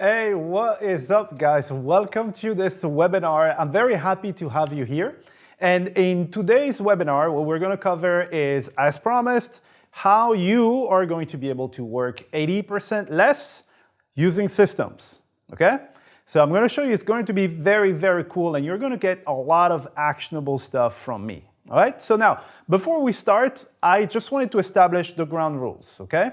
Hey, what is up, guys? Welcome to this webinar. I'm very happy to have you here. And in today's webinar, what we're going to cover is, as promised, how you are going to be able to work 80% less using systems. Okay? So I'm going to show you, it's going to be very, very cool, and you're going to get a lot of actionable stuff from me. All right? So now, before we start, I just wanted to establish the ground rules. Okay?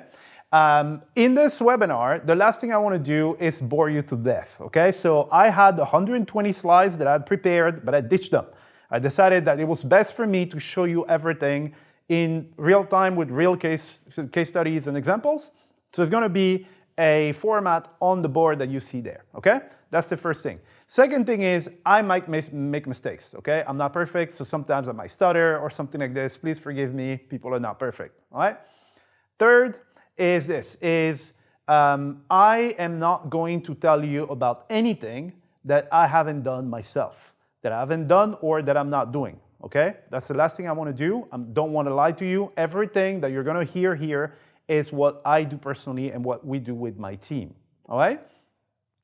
In this webinar, the last thing I want to do is bore you to death, okay? So I had 120 slides that I had prepared, but I ditched them. I decided that it was best for me to show you everything in real time with real case studies and examples. So it's going to be a format on the board that you see there, okay? That's the first thing. Second thing is I might make mistakes, okay? I'm not perfect, so sometimes I might stutter or something like this. Please forgive me. People are not perfect, all right? Third, I am not going to tell you about anything that I haven't done myself, that I haven't done or that I'm not doing, okay? That's the last thing I want to do. I don't want to lie to you. Everything that you're going to hear here is what I do personally and what we do with my team, all right?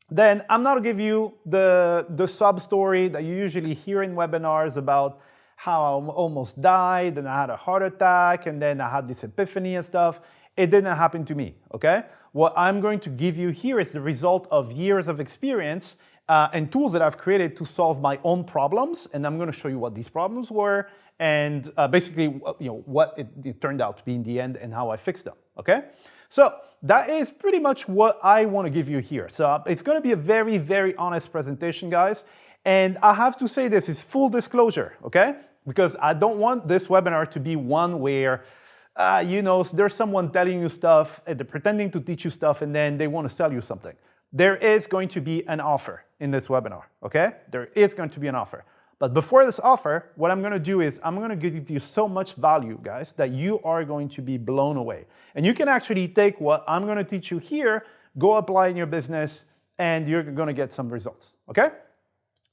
Then I'm not going to give you the sub-story that you usually hear in webinars about how I almost died and I had a heart attack and then I had this epiphany and stuff. It didn't happen to me, okay? What I'm going to give you here is the result of years of experience and tools that I've created to solve my own problems, and I'm going to show you what these problems were and basically what it turned out to be in the end and how I fixed them, okay? So that is pretty much what I want to give you here. So it's going to be a very, very honest presentation, guys, and I have to say this is full disclosure, okay? Because I don't want this webinar to be one where there's someone telling you stuff, and they're pretending to teach you stuff, and then they want to sell you something. There is going to be an offer in this webinar, okay? There is going to be an offer. But before this offer, what I'm going to do is I'm going to give you so much value, guys, that you are going to be blown away. And you can actually take what I'm going to teach you here, go apply in your business, and you're going to get some results, okay?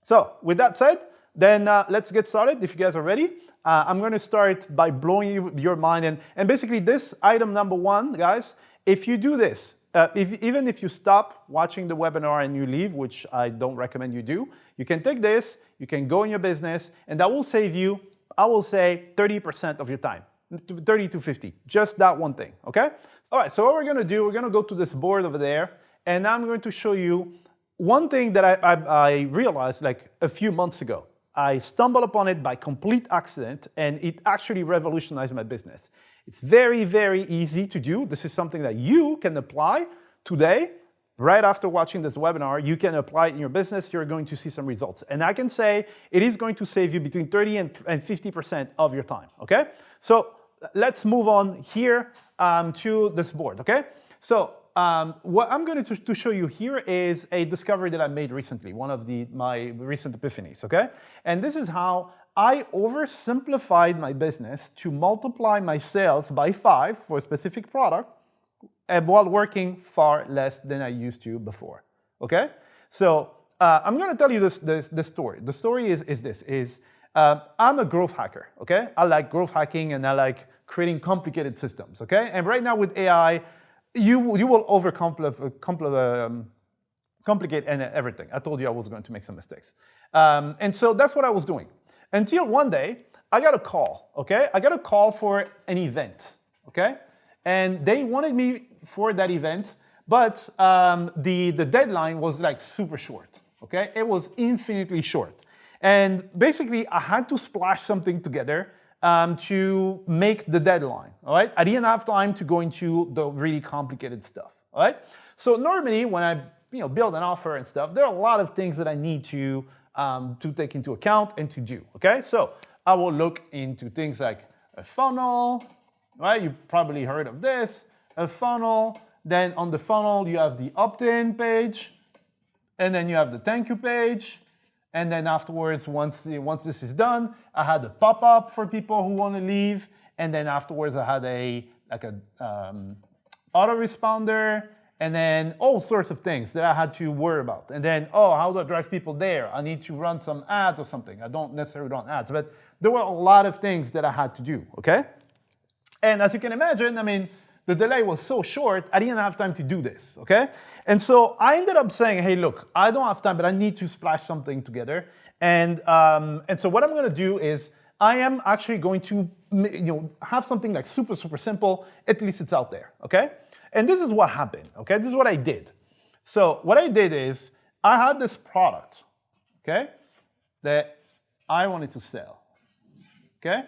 So with that said, then let's get started if you guys are ready. I'm going to start by blowing your mind. And basically this item number one, guys, if you do this, even if you stop watching the webinar and you leave, which I don't recommend you do, you can take this, you can go in your business, and that will save you, I will say, 30% of your time, 30 to 50, just that one thing, okay? All right, so what we're going to do, we're going to go to this board over there, and I'm going to show you one thing that I realized like a few months ago. I stumbled upon it by complete accident, and it actually revolutionized my business. It's very, very easy to do. This is something that you can apply today, right after watching this webinar. You can apply it in your business. You're going to see some results. And I can say it is going to save you between 30 and 50% of your time, okay? So let's move on here to this board, okay? So what I'm going to show you here is a discovery that I made recently, one of my recent epiphanies, okay? And this is how I oversimplified my business to multiply my sales by 5 for a specific product while working far less than I used to before, okay? So I'm going to tell you this story. The story is this, I'm a growth hacker, okay? I like growth hacking and I like creating complicated systems, okay? And right now with AI, you will complicate everything. I told you I was going to make some mistakes. And so that's what I was doing. Until one day, I got a call, okay? I got a call for an event, okay? And they wanted me for that event, but the deadline was like super short, okay? It was infinitely short. And basically, I had to splash something together to make the deadline, all right? I didn't have time to go into the really complicated stuff, all right? So normally when I build an offer and stuff, there are a lot of things that I need to take into account and to do, okay? So I will look into things like a funnel, right? You've probably heard of this, a funnel. Then on the funnel, you have the opt-in page, and then you have the thank you page. And then afterwards, once this is done, I had a pop-up for people who want to leave. And then afterwards, I had an autoresponder, and then all sorts of things that I had to worry about. And then, how do I drive people there? I need to run some ads or something. I don't necessarily run ads, but there were a lot of things that I had to do, okay? And as you can imagine, I mean, the delay was so short, I didn't have time to do this, okay? And so I ended up saying, hey, look, I don't have time, but I need to splash something together. And so what I'm gonna do is, I am actually going to have something like super, super simple, at least it's out there, okay? And this is what happened, okay? This is what I did. So what I did is, I had this product, okay, that I wanted to sell, okay?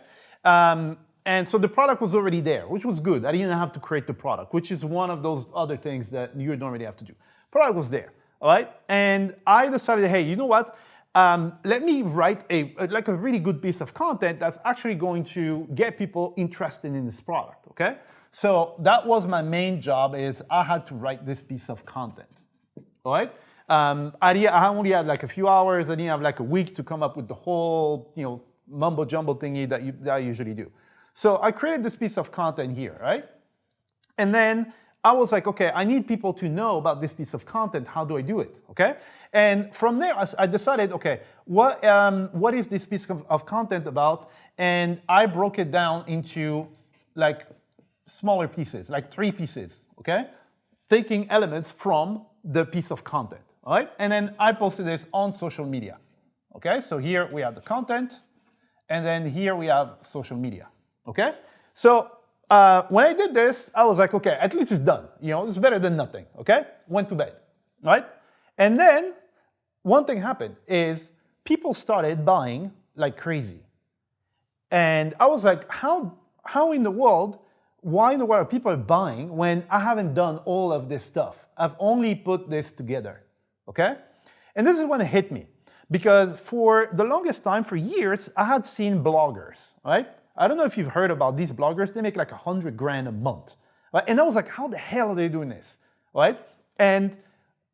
And so the product was already there, which was good. I didn't have to create the product, which is one of those other things that you don't really have to do. Product was there, all right? And I decided, hey, you know what? Let me write a really good piece of content that's actually going to get people interested in this product, okay? So that was my main job, is I had to write this piece of content, all right? I only had like a few hours. I didn't have like a week to come up with the whole, mumbo jumbo thingy that I usually do. So I created this piece of content here, right? And then I was like, okay, I need people to know about this piece of content. How do I do it, okay? And from there, I decided, okay, what is this piece of content about? And I broke it down into like smaller pieces, like 3 pieces, okay? Taking elements from the piece of content, all right? And then I posted this on social media, okay? So here we have the content, and then here we have social media, okay? So when I did this, I was like, okay, at least it's done. It's better than nothing, okay? Went to bed, right? And then one thing happened is people started buying like crazy. And I was like, how in the world, why in the world are people buying when I haven't done all of this stuff? I've only put this together, okay? And this is when it hit me. Because for the longest time, for years, I had seen bloggers, right? I don't know if you've heard about these bloggers. They make like 100 grand a month, right? And I was like, how the hell are they doing this, right? And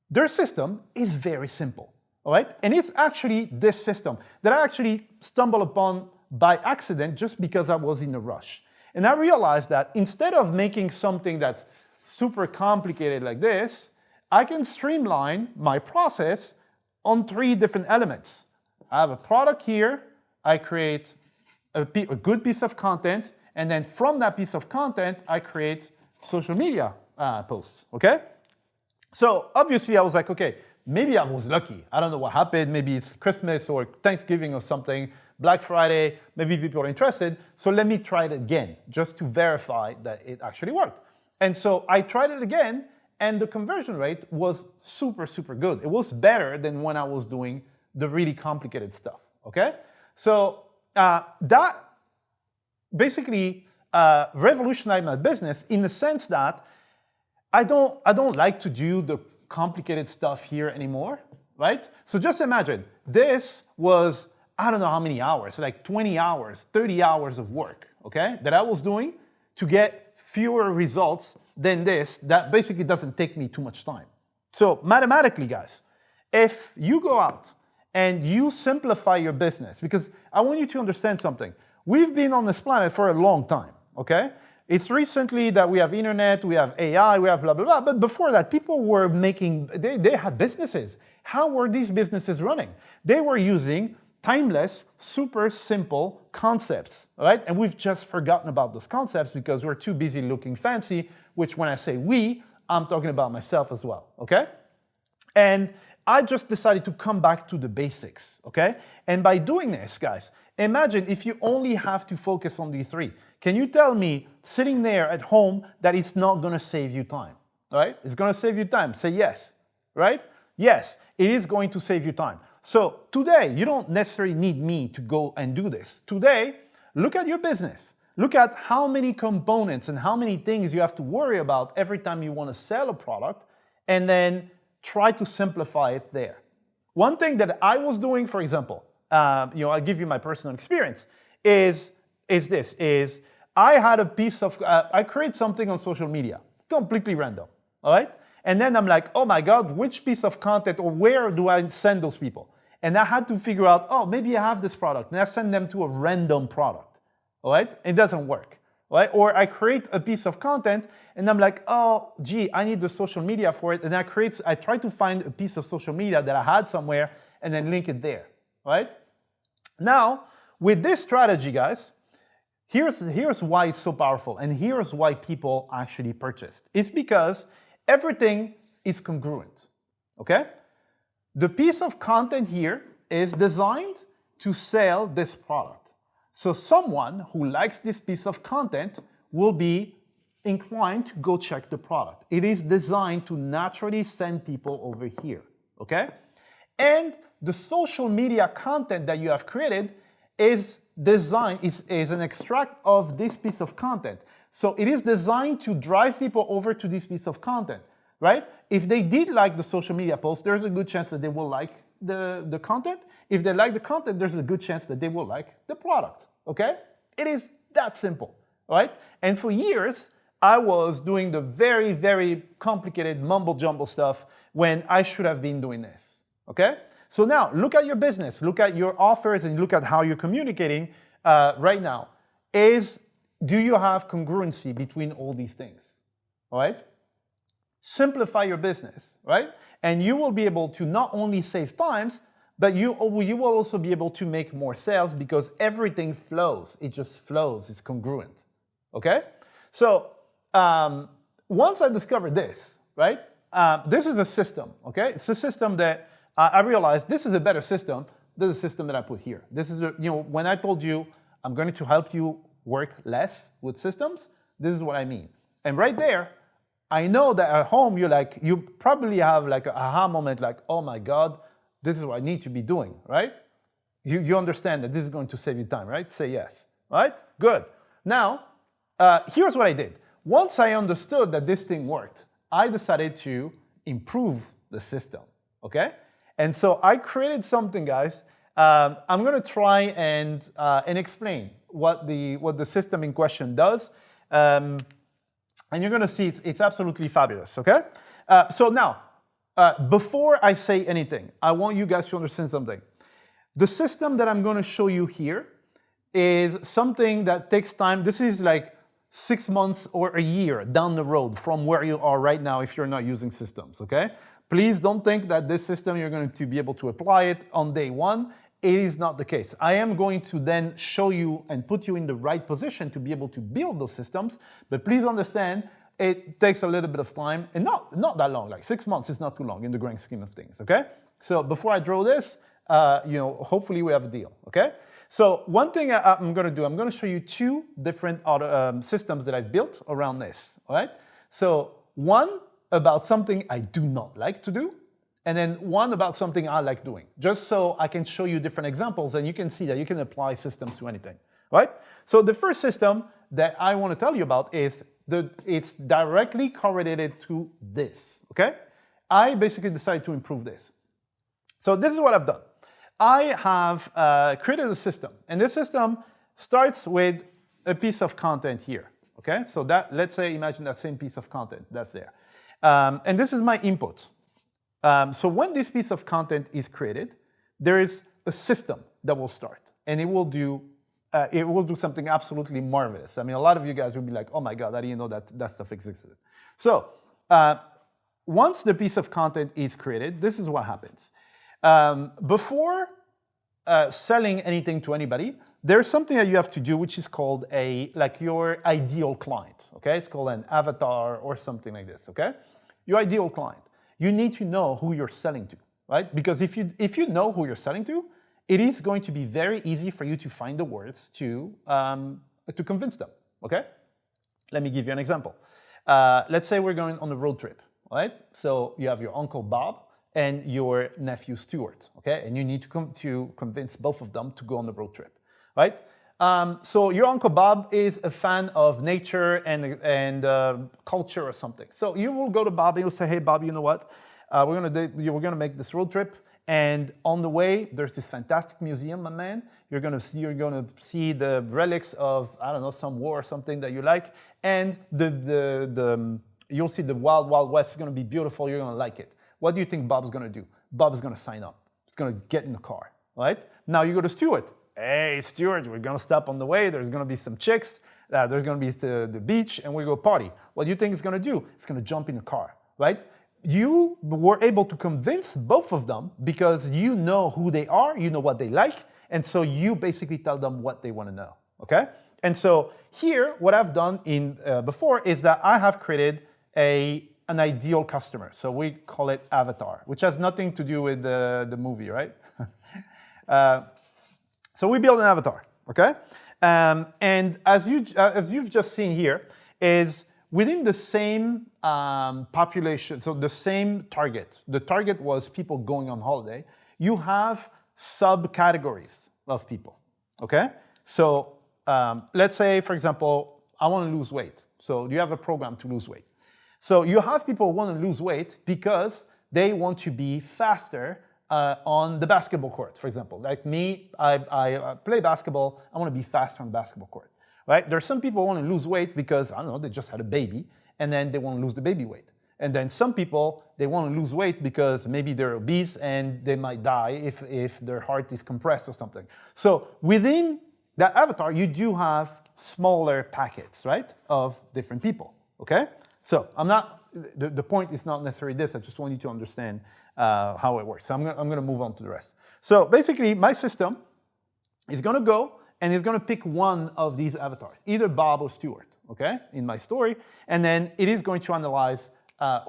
their system is very simple, all right? And it's actually this system that I actually stumbled upon by accident just because I was in a rush. And I realized that instead of making something that's super complicated like this, I can streamline my process on 3 different elements. I have a product here, I create a good piece of content, and then from that piece of content, I create social media posts, okay? So obviously I was like, okay, maybe I was lucky. I don't know what happened. Maybe it's Christmas or Thanksgiving or something, Black Friday, maybe people are interested. So let me try it again, just to verify that it actually worked. And so I tried it again, and the conversion rate was super, super good. It was better than when I was doing the really complicated stuff, okay? So that basically revolutionized my business in the sense that I don't like to do the complicated stuff here anymore, right? So just imagine, this was, I don't know how many hours, like 20 hours, 30 hours of work, okay, that I was doing to get fewer results than this, that basically doesn't take me too much time. So mathematically, guys, if you go out and you simplify your business, because I want you to understand something. We've been on this planet for a long time, okay? It's recently that we have internet, we have AI, we have blah, blah, blah. But before that, people were making, they had businesses. How were these businesses running? They were using timeless, super simple concepts, all right? And we've just forgotten about those concepts because we're too busy looking fancy, which when I say we, I'm talking about myself as well, okay? And I just decided to come back to the basics, okay? And by doing this, guys, imagine if you only have to focus on these 3. Can you tell me, sitting there at home, that it's not gonna save you time, right? It's gonna save you time. Say yes, right? Yes, it is going to save you time. So today, you don't necessarily need me to go and do this. Today, look at your business. Look at how many components and how many things you have to worry about every time you want to sell a product, and then try to simplify it there. One thing that I was doing, for example, I'll give you my personal experience, is I had a piece of, I create something on social media, completely random, all right? And then I'm like, oh my God, which piece of content or where do I send those people? And I had to figure out, oh, maybe I have this product, and I send them to a random product, all right? It doesn't work, right? Or I create a piece of content, and I'm like, oh, gee, I need the social media for it, and I try to find a piece of social media that I had somewhere, and then link it there, right? Now, with this strategy, guys, Here's why it's so powerful, and here's why people actually purchased. It's because everything is congruent, okay? The piece of content here is designed to sell this product. So someone who likes this piece of content will be inclined to go check the product. It is designed to naturally send people over here, okay? And the social media content that you have created is designed, is an extract of this piece of content. So it is designed to drive people over to this piece of content, right? If they did like the social media post, there's a good chance that they will like the content. If they like the content, there's a good chance that they will like the product, okay? It is that simple, right? And for years, I was doing the very, very complicated mumble jumble stuff when I should have been doing this, okay? So now, look at your business, look at your offers, and look at how you're communicating right now. Do you have congruency between all these things, all right? Simplify your business, right? And you will be able to not only save times, but you will also be able to make more sales because everything flows. It just flows, it's congruent, okay? So once I discovered this, right? This is a system, okay? It's a system that I realized this is a better system than the system that I put here. This is, when I told you I'm going to help you work less with systems, this is what I mean. And right there, I know that at home you probably have like an aha moment, like, oh my God, this is what I need to be doing, right? You understand that this is going to save you time, right? Say yes, right? Good. Now, here's what I did. Once I understood that this thing worked, I decided to improve the system, okay? And so I created something, guys. I'm going to try and explain what the system in question does. And you're going to see it's absolutely fabulous, okay? So now, before I say anything, I want you guys to understand something. The system that I'm going to show you here is something that takes time. This is like 6 months or a year down the road from where you are right now if you're not using systems, okay? Please don't think that this system you're going to be able to apply it on day one. It is not the case. I am going to then show you and put you in the right position to be able to build those systems, but please understand it takes a little bit of time and not that long, like 6 months is not too long in the grand scheme of things, okay? So before I draw this, hopefully we have a deal, okay? So one thing I'm going to do, I'm going to show you 2 different systems that I've built around this, all right? So one about something I do not like to do, and then one about something I like doing, just so I can show you different examples and you can see that you can apply systems to anything, right? So the first system that I want to tell you about is it's directly correlated to this, okay? I basically decided to improve this. So this is what I've done. I have created a system, and this system starts with a piece of content here, okay? So that, let's say, imagine that same piece of content that's there. And this is my input. So when this piece of content is created, there is a system that will start, and it will do something absolutely marvelous. I mean, a lot of you guys will be like, oh my God, I didn't know that stuff existed. So once the piece of content is created, this is what happens. Before selling anything to anybody, there's something that you have to do, which is called your ideal client, okay? It's called an avatar or something like this, okay? Your ideal client. You need to know who you're selling to, right? Because if you know who you're selling to, it is going to be very easy for you to find the words to convince them, okay? Let me give you an example. Let's say we're going on a road trip, right? So you have your Uncle Bob and your nephew Stuart, okay? And you need to convince both of them to go on the road trip, right? So your Uncle Bob is a fan of nature and culture or something. So you will go to Bob and you'll say, hey Bob, you know what? We're gonna make this road trip, and on the way there's this fantastic museum, my man. You're gonna see the relics of, I don't know, some war or something that you like, and you'll see the wild, wild west. It's gonna be beautiful. You're gonna like it. What do you think Bob's gonna do? Bob's gonna sign up. He's gonna get in the car, right? Now you go to Stuart. Hey, Stuart, we're gonna stop on the way. There's gonna be some chicks. There's gonna be the beach, and we go party. What do you think it's gonna do? It's gonna jump in the car, right? You were able to convince both of them because you know who they are, you know what they like, and so you basically tell them what they wanna know, okay? And so here, what I've done before is that I have created an ideal customer. So we call it avatar, which has nothing to do with the movie, right? So we build an avatar, okay? And as you've just seen here, is within the same population, so the same target. The target was people going on holiday. You have subcategories of people, okay? So let's say, for example, I want to lose weight. So you have a program to lose weight. So you have people who want to lose weight because they want to be faster on the basketball court, for example. Like me, I play basketball. I want to be faster on the basketball court, right? There are some people who want to lose weight because, I don't know, they just had a baby, and then they want to lose the baby weight. And then some people, they want to lose weight because maybe they're obese and they might die if their heart is compressed or something. So within that avatar, you do have smaller packets, right, of different people, okay? So I'm not, the point is not necessarily this, I just want you to understand how it works. So I'm gonna move on to the rest. So basically, my system is gonna go and it's gonna pick one of these avatars, either Bob or Stuart, okay, in my story, and then it is going to analyze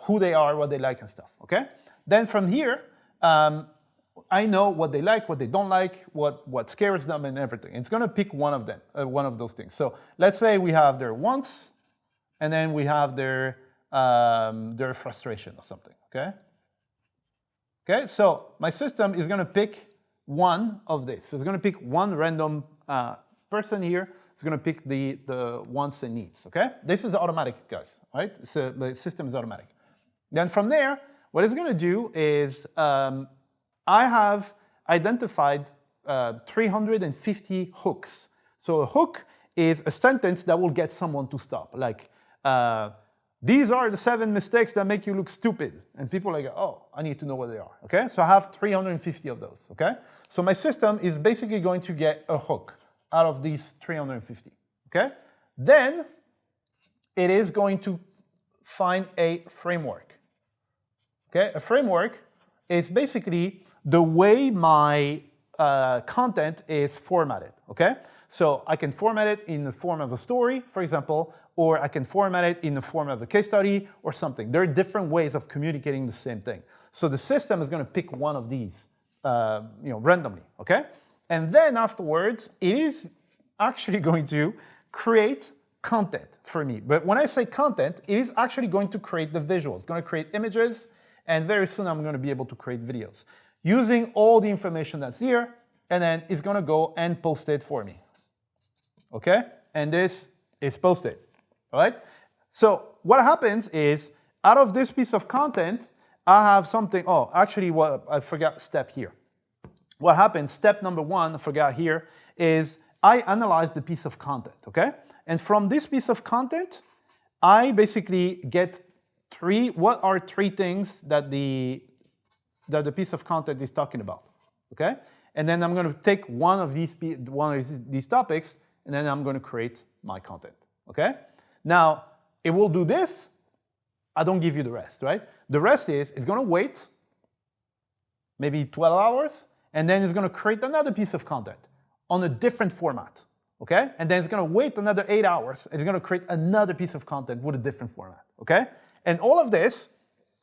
who they are, what they like and stuff, okay? Then from here, I know what they like, what they don't like, what scares them and everything. It's gonna pick one of them, one of those things. So let's say we have their wants, and then we have their frustration or something, okay? Okay, so my system is gonna pick one of this. So it's gonna pick one random person here. It's gonna pick the wants and needs, okay? This is automatic, guys, right? So the system is automatic. Then from there, what it's gonna do is, I have identified 350 hooks. So a hook is a sentence that will get someone to stop. Like, these are the 7 mistakes that make you look stupid. And people are like, oh, I need to know what they are, okay? So I have 350 of those, okay? So my system is basically going to get a hook out of these 350, okay? Then it is going to find a framework, okay? A framework is basically the way my content is formatted, okay? So I can format it in the form of a story, for example, or I can format it in the form of a case study or something. There are different ways of communicating the same thing. So the system is going to pick one of these, randomly, okay? And then afterwards, it is actually going to create content for me. But when I say content, it is actually going to create the visuals. It's going to create images, and very soon I'm going to be able to create videos using all the information that's here, and then it's going to go and post it for me, okay? And this is posted, all right? So what happens is, out of this piece of content, I have something, oh, actually, what I forgot step here. What happens, step number 1, I forgot here, is I analyze the piece of content, okay? And from this piece of content, I basically get what are 3 things that the piece of content is talking about, okay? And then I'm going to take one of these topics, and then I'm going to create my content, okay? Now, it will do this. I don't give you the rest, right? The rest is, it's going to wait maybe 12 hours, and then it's going to create another piece of content on a different format, okay? And then it's going to wait another 8 hours, and it's going to create another piece of content with a different format, okay? And all of this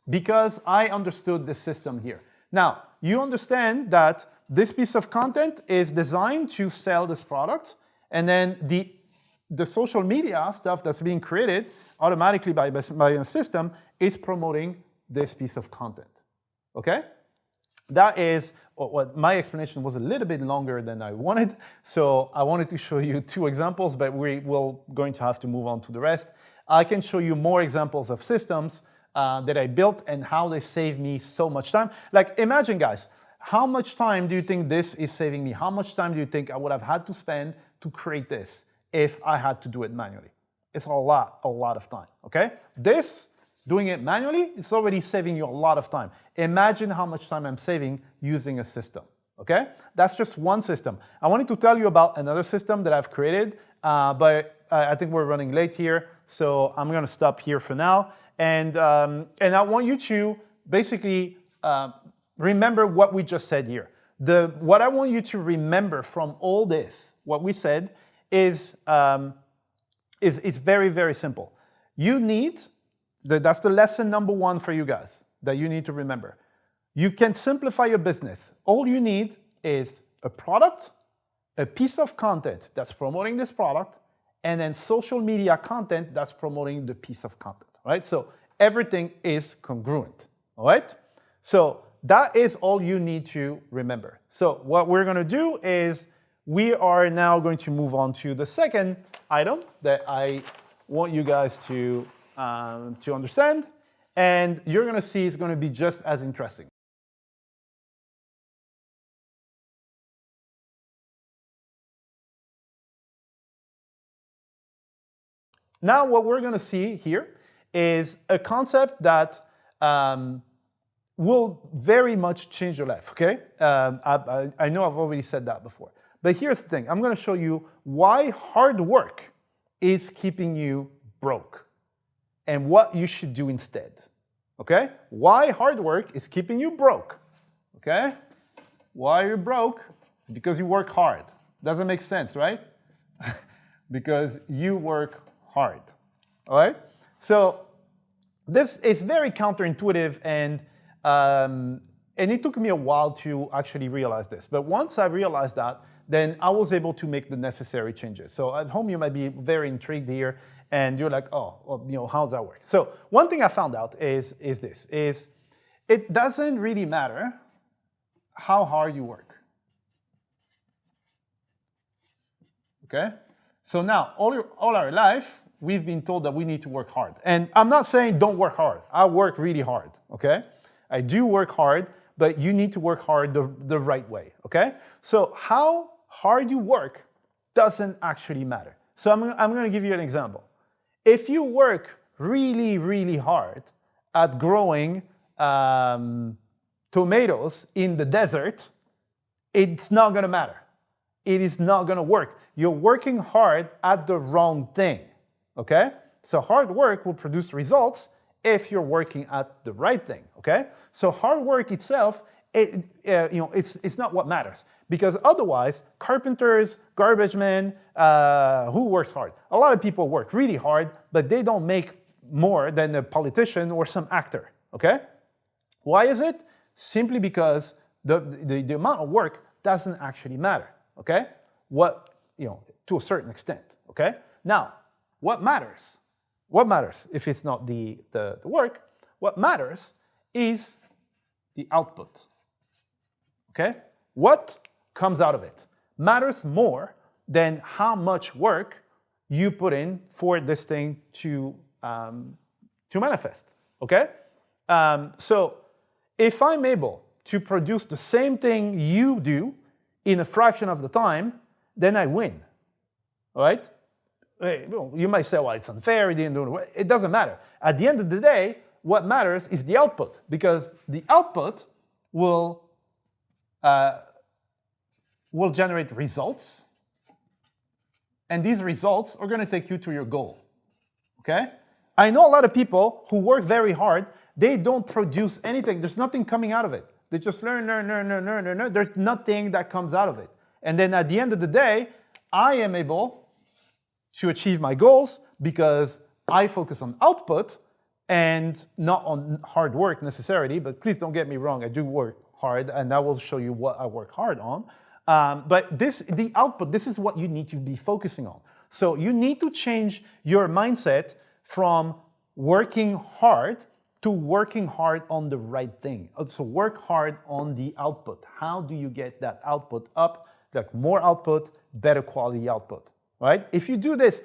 because I understood the system here. Now, you understand that this piece of content is designed to sell this product, and then the social media stuff that's being created automatically by a system is promoting this piece of content, okay? That is what my explanation was a little bit longer than I wanted, so I wanted to show you 2 examples, but we're going to have to move on to the rest. I can show you more examples of systems that I built and how they save me so much time. Like, imagine, guys, how much time do you think this is saving me? How much time do you think I would have had to spend to create this if I had to do it manually? It's a lot of time, okay? This, doing it manually, it's already saving you a lot of time. Imagine how much time I'm saving using a system, okay? That's just one system. I wanted to tell you about another system that I've created, but I think we're running late here, so I'm gonna stop here for now. And I want you to basically remember what we just said here. What I want you to remember from all this, what we said, is very, very simple. You need, that's the lesson number one for you guys that you need to remember. You can simplify your business. All you need is a product, a piece of content that's promoting this product, and then social media content that's promoting the piece of content, right? So everything is congruent, all right? So that is all you need to remember. So what we're gonna do is we are now going to move on to the second item that I want you guys to understand, and you're gonna see it's gonna be just as interesting. Now what we're gonna see here is a concept that will very much change your life, okay? I know I've already said that before, but here's the thing. I'm gonna show you why hard work is keeping you broke and what you should do instead, okay? Why hard work is keeping you broke, okay? Why you're broke? It's because you work hard. Doesn't make sense, right? Because you work hard, all right? So this is very counterintuitive, and it took me a while to actually realize this. But once I realized that, then I was able to make the necessary changes. So at home, you might be very intrigued here, and you're like, oh, well, you know, how does that work? So one thing I found out is it doesn't really matter how hard you work, okay? So now, all our life, we've been told that we need to work hard. And I'm not saying don't work hard. I work really hard, okay? I do work hard, but you need to work hard the right way, okay? So how hard you work doesn't actually matter. So I'm going to give you an example. If you work really, really hard at growing tomatoes in the desert, it's not going to matter. It is not going to work. You're working hard at the wrong thing, okay? So hard work will produce results if you're working at the right thing, okay? So hard work itself, it's not what matters, because otherwise, carpenters, garbage men, who works hard? A lot of people work really hard, but they don't make more than a politician or some actor, okay? Why is it? Simply because the amount of work doesn't actually matter, okay? To a certain extent, okay? Now, what matters? What matters if it's not the work? What matters is the output, okay? What comes out of it matters more than how much work you put in for this thing to manifest, okay? So if I'm able to produce the same thing you do in a fraction of the time, then I win, all right? You might say, well, it's unfair, he didn't do it. It doesn't matter. At the end of the day, what matters is the output, because the output will generate results, and these results are going to take you to your goal, okay? I know a lot of people who work very hard, they don't produce anything. There's nothing coming out of it. They just learn. There's nothing that comes out of it. And then at the end of the day, I am able to achieve my goals because I focus on output and not on hard work necessarily. But please don't get me wrong, I do work hard, and I will show you what I work hard on. But the output, this is what you need to be focusing on. So you need to change your mindset from working hard to working hard on the right thing. So work hard on the output. How do you get that output up? Like more output, better quality output, right? If you do this,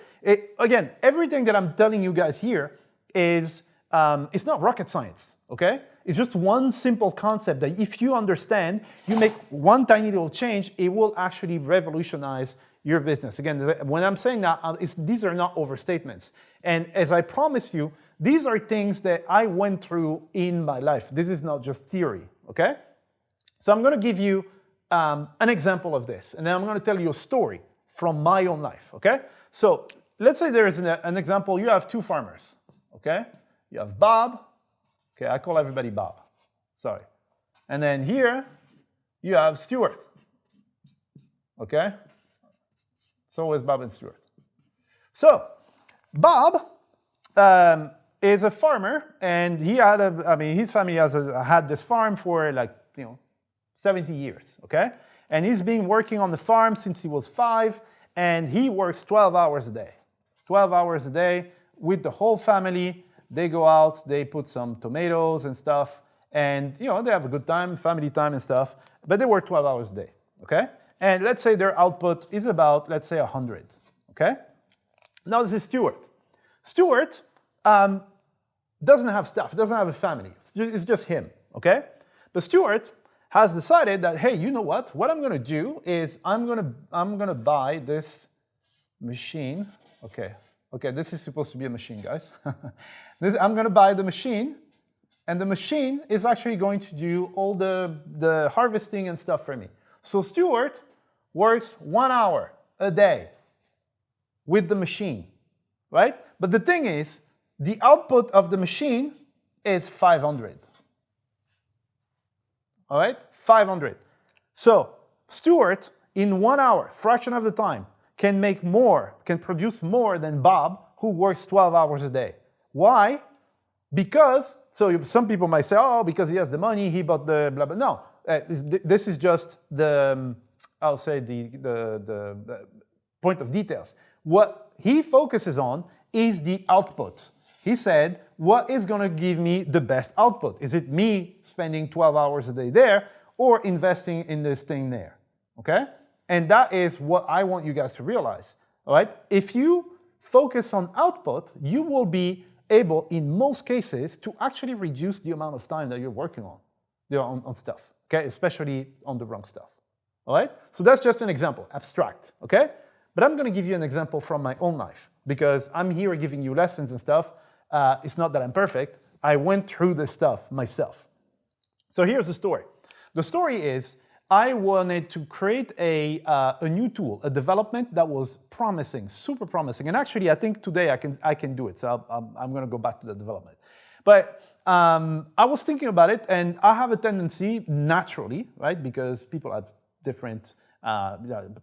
again, everything that I'm telling you guys here is, it's not rocket science, okay? It's just one simple concept that if you understand, you make one tiny little change, it will actually revolutionize your business. Again, when I'm saying that, these are not overstatements. And as I promised you, these are things that I went through in my life. This is not just theory, okay? So I'm gonna give you an example of this, and then I'm gonna tell you a story from my own life, okay? So let's say there is an example. You have two farmers, okay? You have Bob, okay, I call everybody Bob, sorry. And then here, you have Stuart, okay? It's always Bob and Stuart. So Bob is a farmer, and he had his family had this farm for like 70 years, okay? And he's been working on the farm since he was 5, and he works 12 hours a day. 12 hours a day with the whole family. They go out, they put some tomatoes and stuff, and they have a good time, family time and stuff, but they work 12 hours a day, okay? And let's say their output is about, let's say 100, okay? Now this is Stuart. Stuart doesn't have stuff, doesn't have a family. It's just him, okay? But Stuart has decided that, hey, you know what? What I'm gonna do is I'm gonna buy this machine. Okay, this is supposed to be a machine, guys. I'm gonna buy the machine, and the machine is actually going to do all the harvesting and stuff for me. So Stuart works 1 hour a day with the machine, right? But the thing is, the output of the machine is 500. All right, 500. So Stuart, in 1 hour, fraction of the time, can make more, can produce more than Bob, who works 12 hours a day. Why? Because, so some people might say, oh, because he has the money, he bought the blah, blah. No, this is just the, I'll say the point of details. What he focuses on is the output. He said, what is going to give me the best output? Is it me spending 12 hours a day there or investing in this thing there? Okay? And that is what I want you guys to realize. All right? If you focus on output, you will be able, in most cases, to actually reduce the amount of time that you're working on stuff. Okay? Especially on the wrong stuff. All right? So that's just an example, abstract. Okay? But I'm going to give you an example from my own life because I'm here giving you lessons and stuff. It's not that I'm perfect. I went through this stuff myself. So here's the story. The story is I wanted to create a new tool, a development that was promising, super promising. And actually, I think today I can do it. So I'm going to go back to the development. But I was thinking about it, and I have a tendency naturally, right, because people have different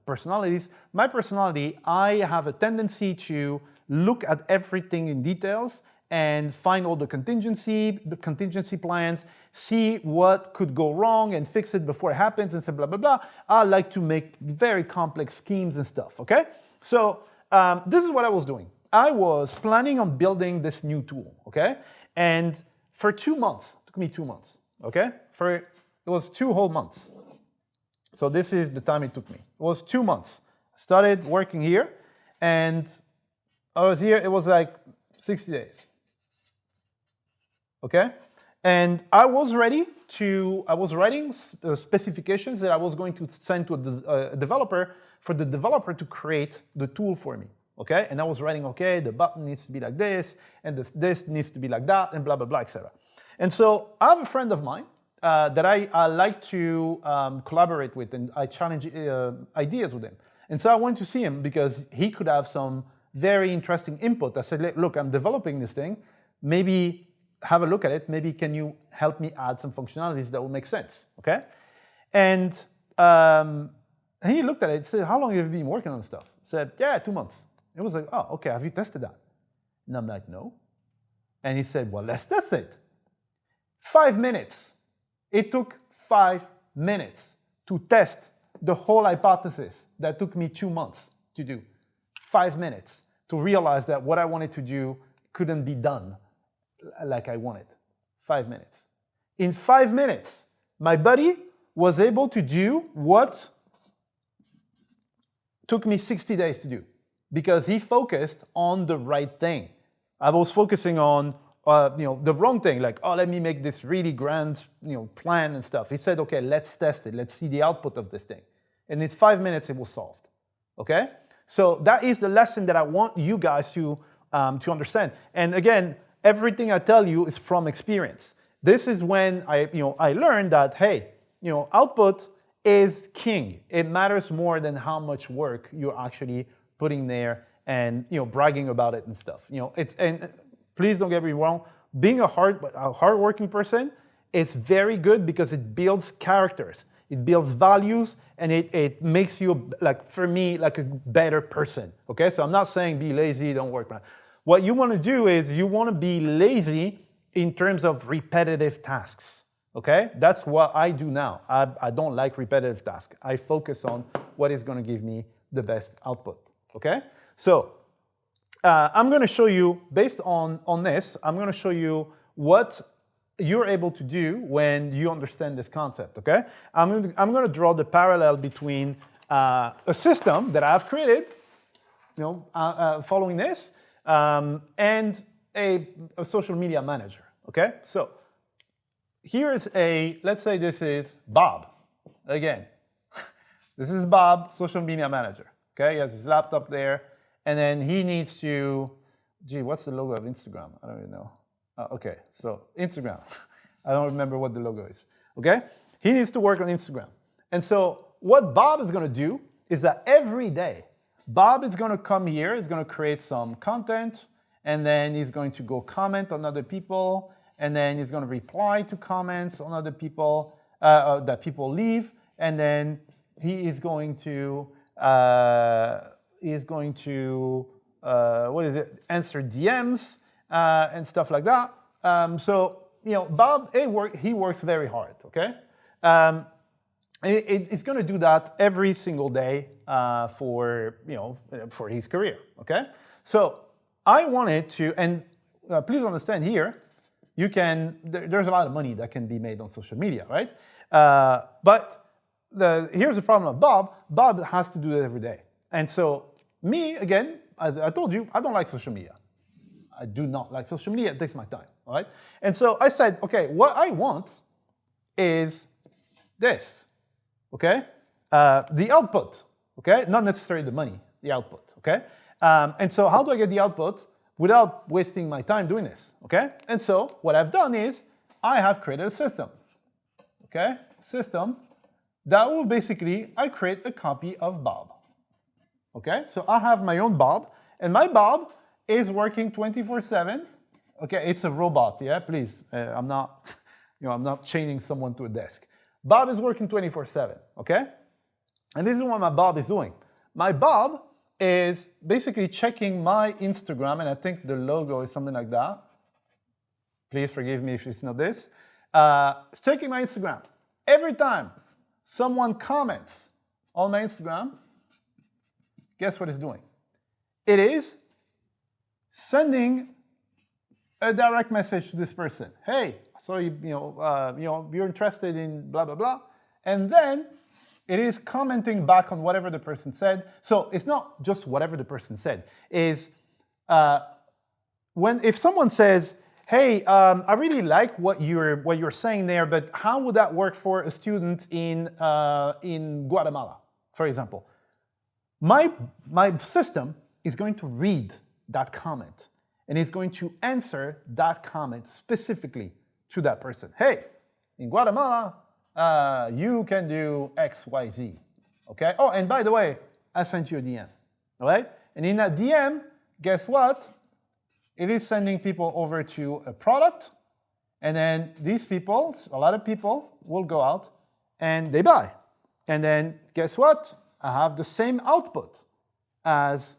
personalities. My personality, I have a tendency to look at everything in details and find all the contingency plans, see what could go wrong and fix it before it happens and say blah, blah, blah. I like to make very complex schemes and stuff, okay? So this is what I was doing. I was planning on building this new tool, okay? And for 2 months, it took me 2 months, okay? It was 2 whole months. So this is the time it took me. It was 2 months. I started working here, and I was here, it was like 60 days. Okay? And I was writing specifications that I was going to send to a developer for the developer to create the tool for me. Okay? And I was writing, okay, the button needs to be like this, and this needs to be like that, and blah, blah, blah, etc. And so I have a friend of mine that I like to collaborate with, and I challenge ideas with him. And so I went to see him because he could have some very interesting input. I said, look, I'm developing this thing. Maybe have a look at it. Maybe can you help me add some functionalities that will make sense, okay? And he looked at it and said, how long have you been working on stuff? I said, yeah, 2 months. It was like, oh, okay, have you tested that? And I'm like, no. And he said, well, let's test it. 5 minutes. It took 5 minutes to test the whole hypothesis that took me 2 months to do. 5 minutes to realize that what I wanted to do couldn't be done like I wanted. 5 minutes. In 5 minutes, my buddy was able to do what took me 60 days to do because he focused on the right thing. I was focusing on the wrong thing, like, oh, let me make this really grand plan and stuff. He said, okay, let's test it. Let's see the output of this thing. And in 5 minutes, it was solved. Okay? So that is the lesson that I want you guys to understand. And again, everything I tell you is from experience. This is when I learned that, hey, output is king. It matters more than how much work you're actually putting there and bragging about it and stuff. And please don't get me wrong. Being a hardworking person is very good because it builds characters. It builds values, and it makes you, like, for me, like a better person, okay? So I'm not saying be lazy, don't work, man. What you want to do is you want to be lazy in terms of repetitive tasks, okay? That's what I do now. I don't like repetitive tasks. I focus on what is going to give me the best output, okay? So I'm going to show you, based on this, I'm going to show you what you're able to do when you understand this concept, okay? I'm going to draw the parallel between a system that I've created, following this, and a social media manager, okay? So here's let's say this is Bob, again. This is Bob, social media manager, okay? He has his laptop there, and then he needs to, what's the logo of Instagram? I don't even know. Okay, so Instagram. I don't remember what the logo is, okay? He needs to work on Instagram. And so what Bob is gonna do is that every day, Bob is gonna come here, he's gonna create some content, and then he's going to go comment on other people, and then he's gonna reply to comments on other people that people leave, and then he is going to, answer DMs, and stuff like that. So, Bob, he works very hard, okay? He's going to do that every single day for his career, okay? So I wanted to, and please understand here, there's a lot of money that can be made on social media, right? But here's the problem of Bob. Bob has to do it every day. And so me, again, I told you, I don't like social media. I do not like social media, it takes my time, all right? And so I said, okay, what I want is this, okay? The output, okay? Not necessarily the money, the output, okay? And so how do I get the output without wasting my time doing this, okay? And so what I've done is I have created a system, okay? System that will basically, I create a copy of Bob, okay? So I have my own Bob, and my Bob is working 24/7. Okay, it's a robot, yeah, please. I'm not chaining someone to a desk. Bob is working 24/7, okay? And this is what my Bob is doing. My Bob is basically checking my Instagram, and I think the logo is something like that. Please forgive me if it's not this. It's checking my Instagram. Every time someone comments on my Instagram, guess what it's doing? It is sending a direct message to this person. Hey, so you're interested in blah blah blah, and then it is commenting back on whatever the person said. So it's not just whatever the person said. If someone says, hey, I really like what you're saying there, but how would that work for a student in Guatemala, for example? My system is going to read that comment, and it's going to answer that comment specifically to that person. Hey, in Guatemala, you can do X, Y, Z, okay? Oh, and by the way, I sent you a DM, all right? And in that DM, guess what? It is sending people over to a product, and then these people, a lot of people, will go out and they buy. And then guess what? I have the same output as,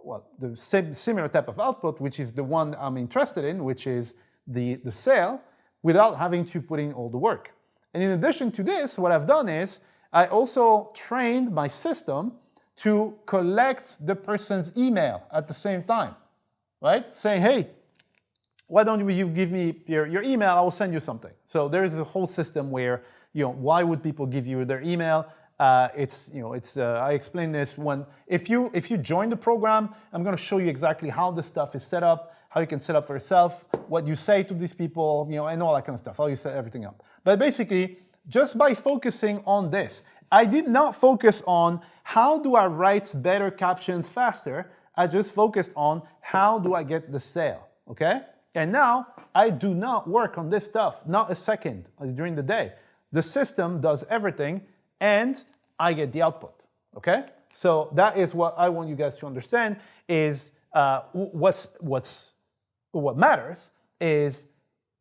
well, the similar type of output, which is the one I'm interested in, which is the sale, without having to put in all the work. And in addition to this, what I've done is I also trained my system to collect the person's email at the same time, right? Saying, hey, why don't you give me your email? I will send you something. So there is a whole system where, why would people give you their email? I explain this if you join the program, I'm going to show you exactly how this stuff is set up, how you can set up for yourself, what you say to these people, and all that kind of stuff, how you set everything up. But basically, just by focusing on this, I did not focus on how do I write better captions faster. I just focused on how do I get the sale, okay? And now I do not work on this stuff, not a second during the day. The system does everything, and I get the output, okay? So that is what I want you guys to understand is what matters is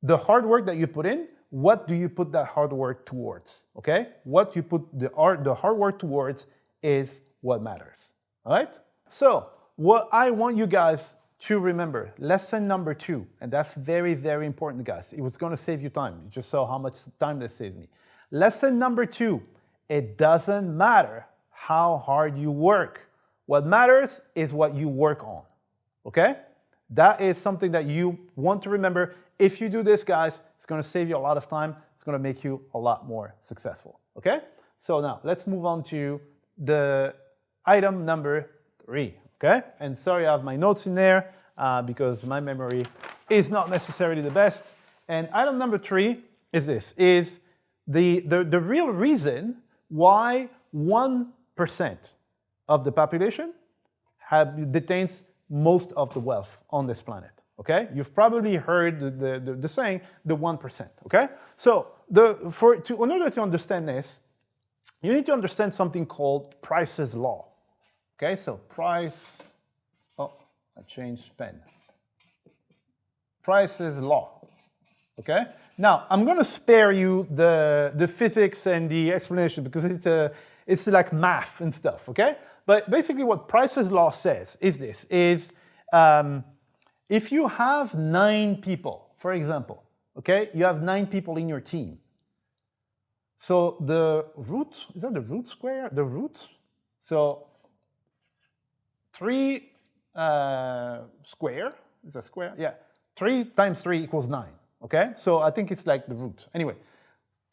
the hard work that you put in what do you put that hard work towards, okay? What you put the hard work towards is what matters, all right? So what I want you guys to remember, lesson number 2, and that's very, very important, guys. It was gonna save you time. You just saw how much time that saved me. Lesson number 2, it doesn't matter how hard you work. What matters is what you work on, okay? That is something that you want to remember. If you do this, guys, it's gonna save you a lot of time. It's gonna make you a lot more successful, okay? So now, let's move on to the item number 3, okay? And sorry, I have my notes in there because my memory is not necessarily the best. And item number 3 is this, is the real reason why 1% of the population detains most of the wealth on this planet, okay? You've probably heard the saying, the 1%, okay? So in order to understand this, you need to understand something called Price's law, okay? So I changed pen. Price's law, okay? Now, I'm gonna spare you the physics and the explanation because it's like math and stuff, okay? But basically what Price's law says is this, if you have 9 people, for example, okay? You have 9 people in your team. So the root, is that the root square? The root? So 3 square, is that square? Yeah, 3 times 3 equals 9, okay? So I think it's like the root. Anyway,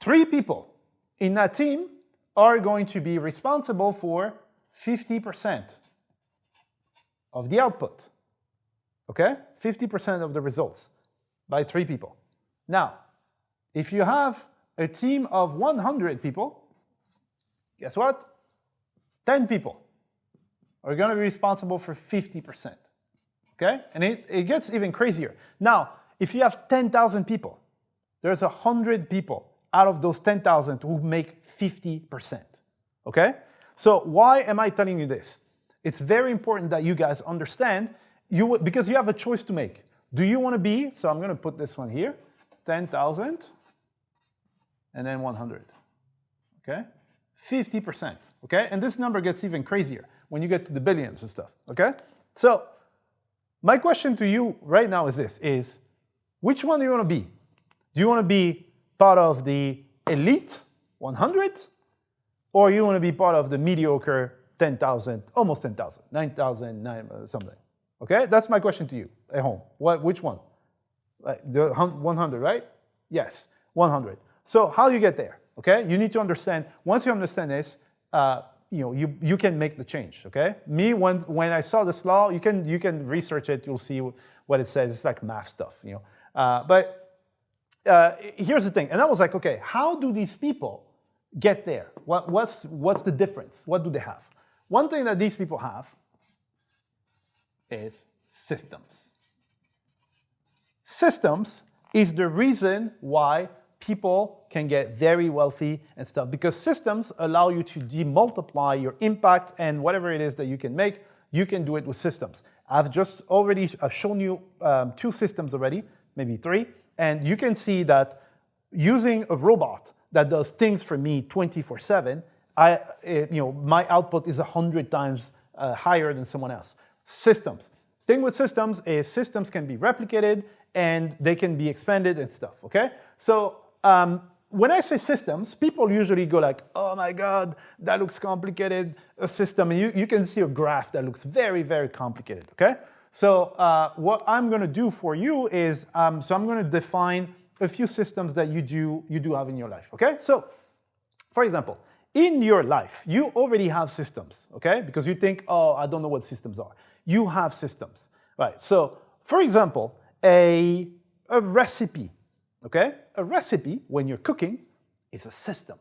3 people in that team are going to be responsible for 50% of the output, okay? 50% of the results by 3 people. Now, if you have a team of 100 people, guess what? 10 people are going to be responsible for 50%, okay? And it gets even crazier. Now, if you have 10,000 people, there's 100 people out of those 10,000 who make 50%, okay? So why am I telling you this? It's very important that you guys understand, because you have a choice to make. Do you want to be, so I'm going to put this one here, 10,000 and then 100, okay? 50%, okay? And this number gets even crazier when you get to the billions and stuff, okay? So my question to you right now is this, is which one do you want to be? Do you want to be part of the elite 100? Or you want to be part of the mediocre 10,000, almost 10,000, 9,000, something. Okay, that's my question to you at home. Which one? The 100, right? Yes, 100. So how do you get there? Okay, you need to understand. Once you understand this, you can make the change. Okay, me when I saw this law, you can research it. You'll see what it says. It's like math stuff, But here's the thing, and I was like, okay, how do these people get there? What's the difference? What do they have? One thing that these people have is systems. Systems is the reason why people can get very wealthy and stuff, because systems allow you to demultiply your impact, and whatever it is that you can make, you can do it with systems. I've shown you 2 systems already, maybe 3, and you can see that using a robot that does things for me 24/7, my output is 100 times higher than someone else. Systems. Thing with systems is systems can be replicated and they can be expanded and stuff, okay? So when I say systems, people usually go like, oh my God, that looks complicated, a system. And you can see a graph that looks very, very complicated, okay? So what I'm gonna do for you is, so I'm gonna define a few systems that you do have in your life, okay? So, for example, in your life, you already have systems, okay? Because you think, oh, I don't know what systems are. You have systems, right? So, for example, a recipe, okay? A recipe, when you're cooking, is a system,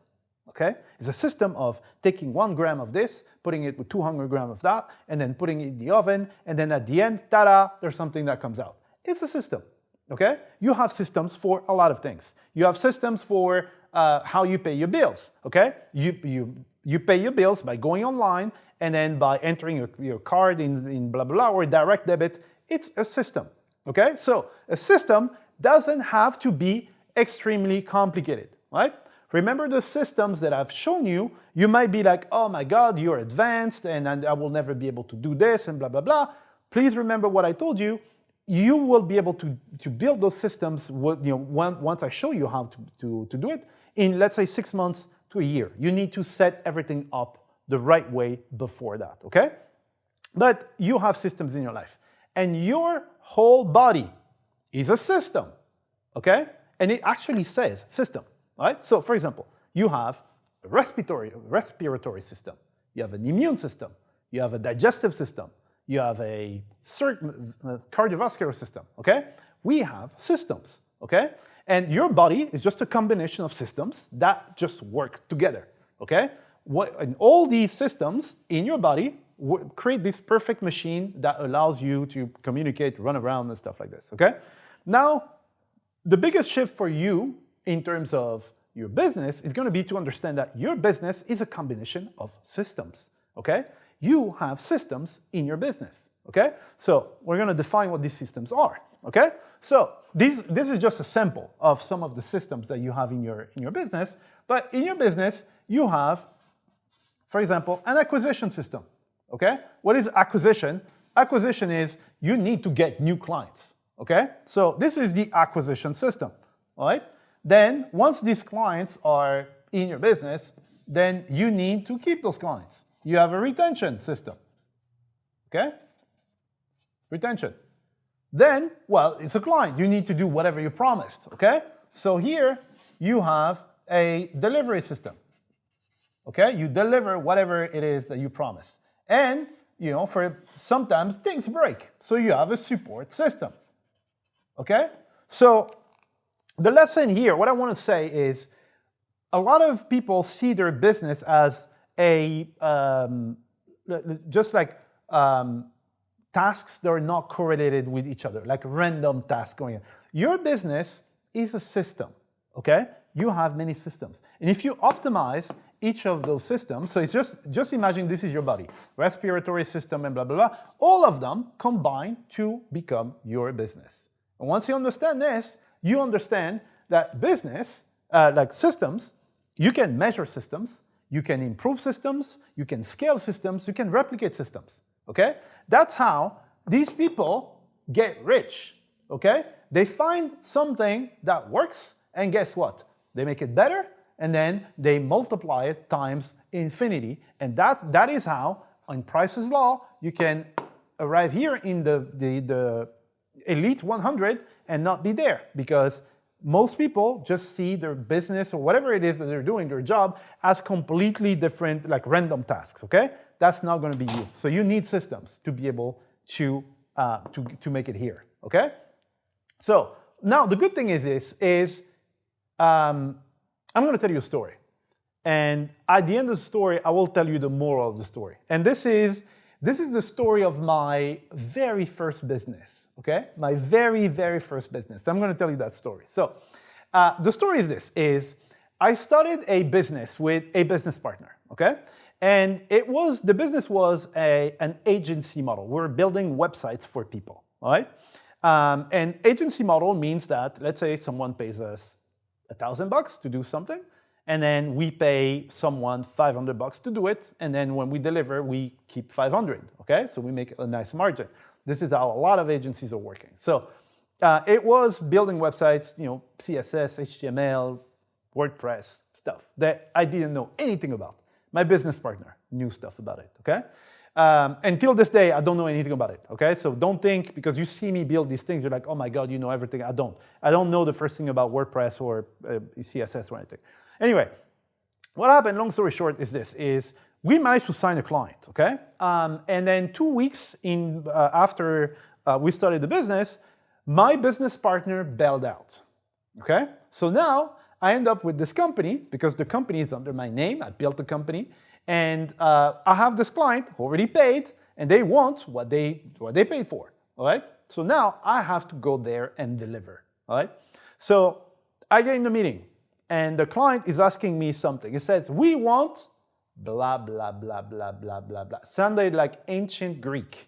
okay? It's a system of taking 1 gram of this, putting it with 200 grams of that, and then putting it in the oven, and then at the end, ta-da, there's something that comes out. It's a system, okay? You have systems for a lot of things. You have systems for how you pay your bills, okay? You pay your bills by going online and then by entering your card in blah, blah, blah, or direct debit. It's a system, okay? So a system doesn't have to be extremely complicated, right? Remember the systems that I've shown you, you might be like, oh my God, you're advanced and I will never be able to do this and blah, blah, blah. Please remember what I told you. You will be able to build those systems once I show you how to do it in, let's say, 6 months to a year. You need to set everything up the right way before that, okay? But you have systems in your life. And your whole body is a system, okay? And it actually says system, right? So, for example, you have a respiratory system. You have an immune system. You have a digestive system. You have a cardiovascular system, okay? We have systems, okay? And your body is just a combination of systems that just work together, okay? And all these systems in your body create this perfect machine that allows you to communicate, run around, and stuff like this, okay? Now, the biggest shift for you in terms of your business is going to be to understand that your business is a combination of systems, okay? You have systems in your business, okay? So we're going to define what these systems are, okay? So this is just a sample of some of the systems that you have in your business. But in your business, you have, for example, an acquisition system, okay? What is acquisition? Acquisition is you need to get new clients, okay? So this is the acquisition system, all right? Then once these clients are in your business, then you need to keep those clients. You have a retention system, okay? Retention. Then, well, it's a client. You need to do whatever you promised, okay? So here you have a delivery system, okay? You deliver whatever it is that you promised. And, for sometimes things break. So you have a support system, okay? So the lesson here, what I want to say is a lot of people see their business as tasks that are not correlated with each other, like random tasks going on. Your business is a system, okay? You have many systems. And if you optimize each of those systems, so it's just imagine this is your body, respiratory system and blah, blah, blah. All of them combine to become your business. And once you understand this, you understand that business, like systems, you can measure systems, you can improve systems, you can scale systems, you can replicate systems, okay? That's how these people get rich, okay? They find something that works, and guess what? They make it better, and then they multiply it times infinity, and that is how, in Price's Law, you can arrive here in the elite 100 and not be there, because most people just see their business or whatever it is that they're doing, their job, as completely different, like random tasks, okay? That's not going to be you. So you need systems to be able to make it here, okay? So now the good thing is I'm going to tell you a story. And at the end of the story, I will tell you the moral of the story. And this is the story of my very first business, okay? My very, very first business. I'm going to tell you that story. So the story is this, I started a business with a business partner, okay? And the business was an agency model. We're building websites for people, all right? And agency model means that, let's say someone pays us $1,000 to do something, and then we pay someone $500 to do it, and then when we deliver, we keep 500, okay? So we make a nice margin. This is how a lot of agencies are working. So it was building websites, CSS, HTML, WordPress, stuff that I didn't know anything about. My business partner knew stuff about it, okay? Until this day, I don't know anything about it, okay? So don't think, because you see me build these things, you're like, oh my God, you know everything. I don't. I don't know the first thing about WordPress or CSS or anything. Anyway, what happened, long story short, is we managed to sign a client, okay? And then 2 weeks after we started the business, my business partner bailed out, okay? So now I end up with this company, because the company is under my name. I built the company, and I have this client who already paid, and they want what they paid for, all right? So now I have to go there and deliver, all right? So I get in the meeting, and the client is asking me something. It says, we want blah, blah, blah, blah, blah, blah, blah. Sounded like ancient Greek,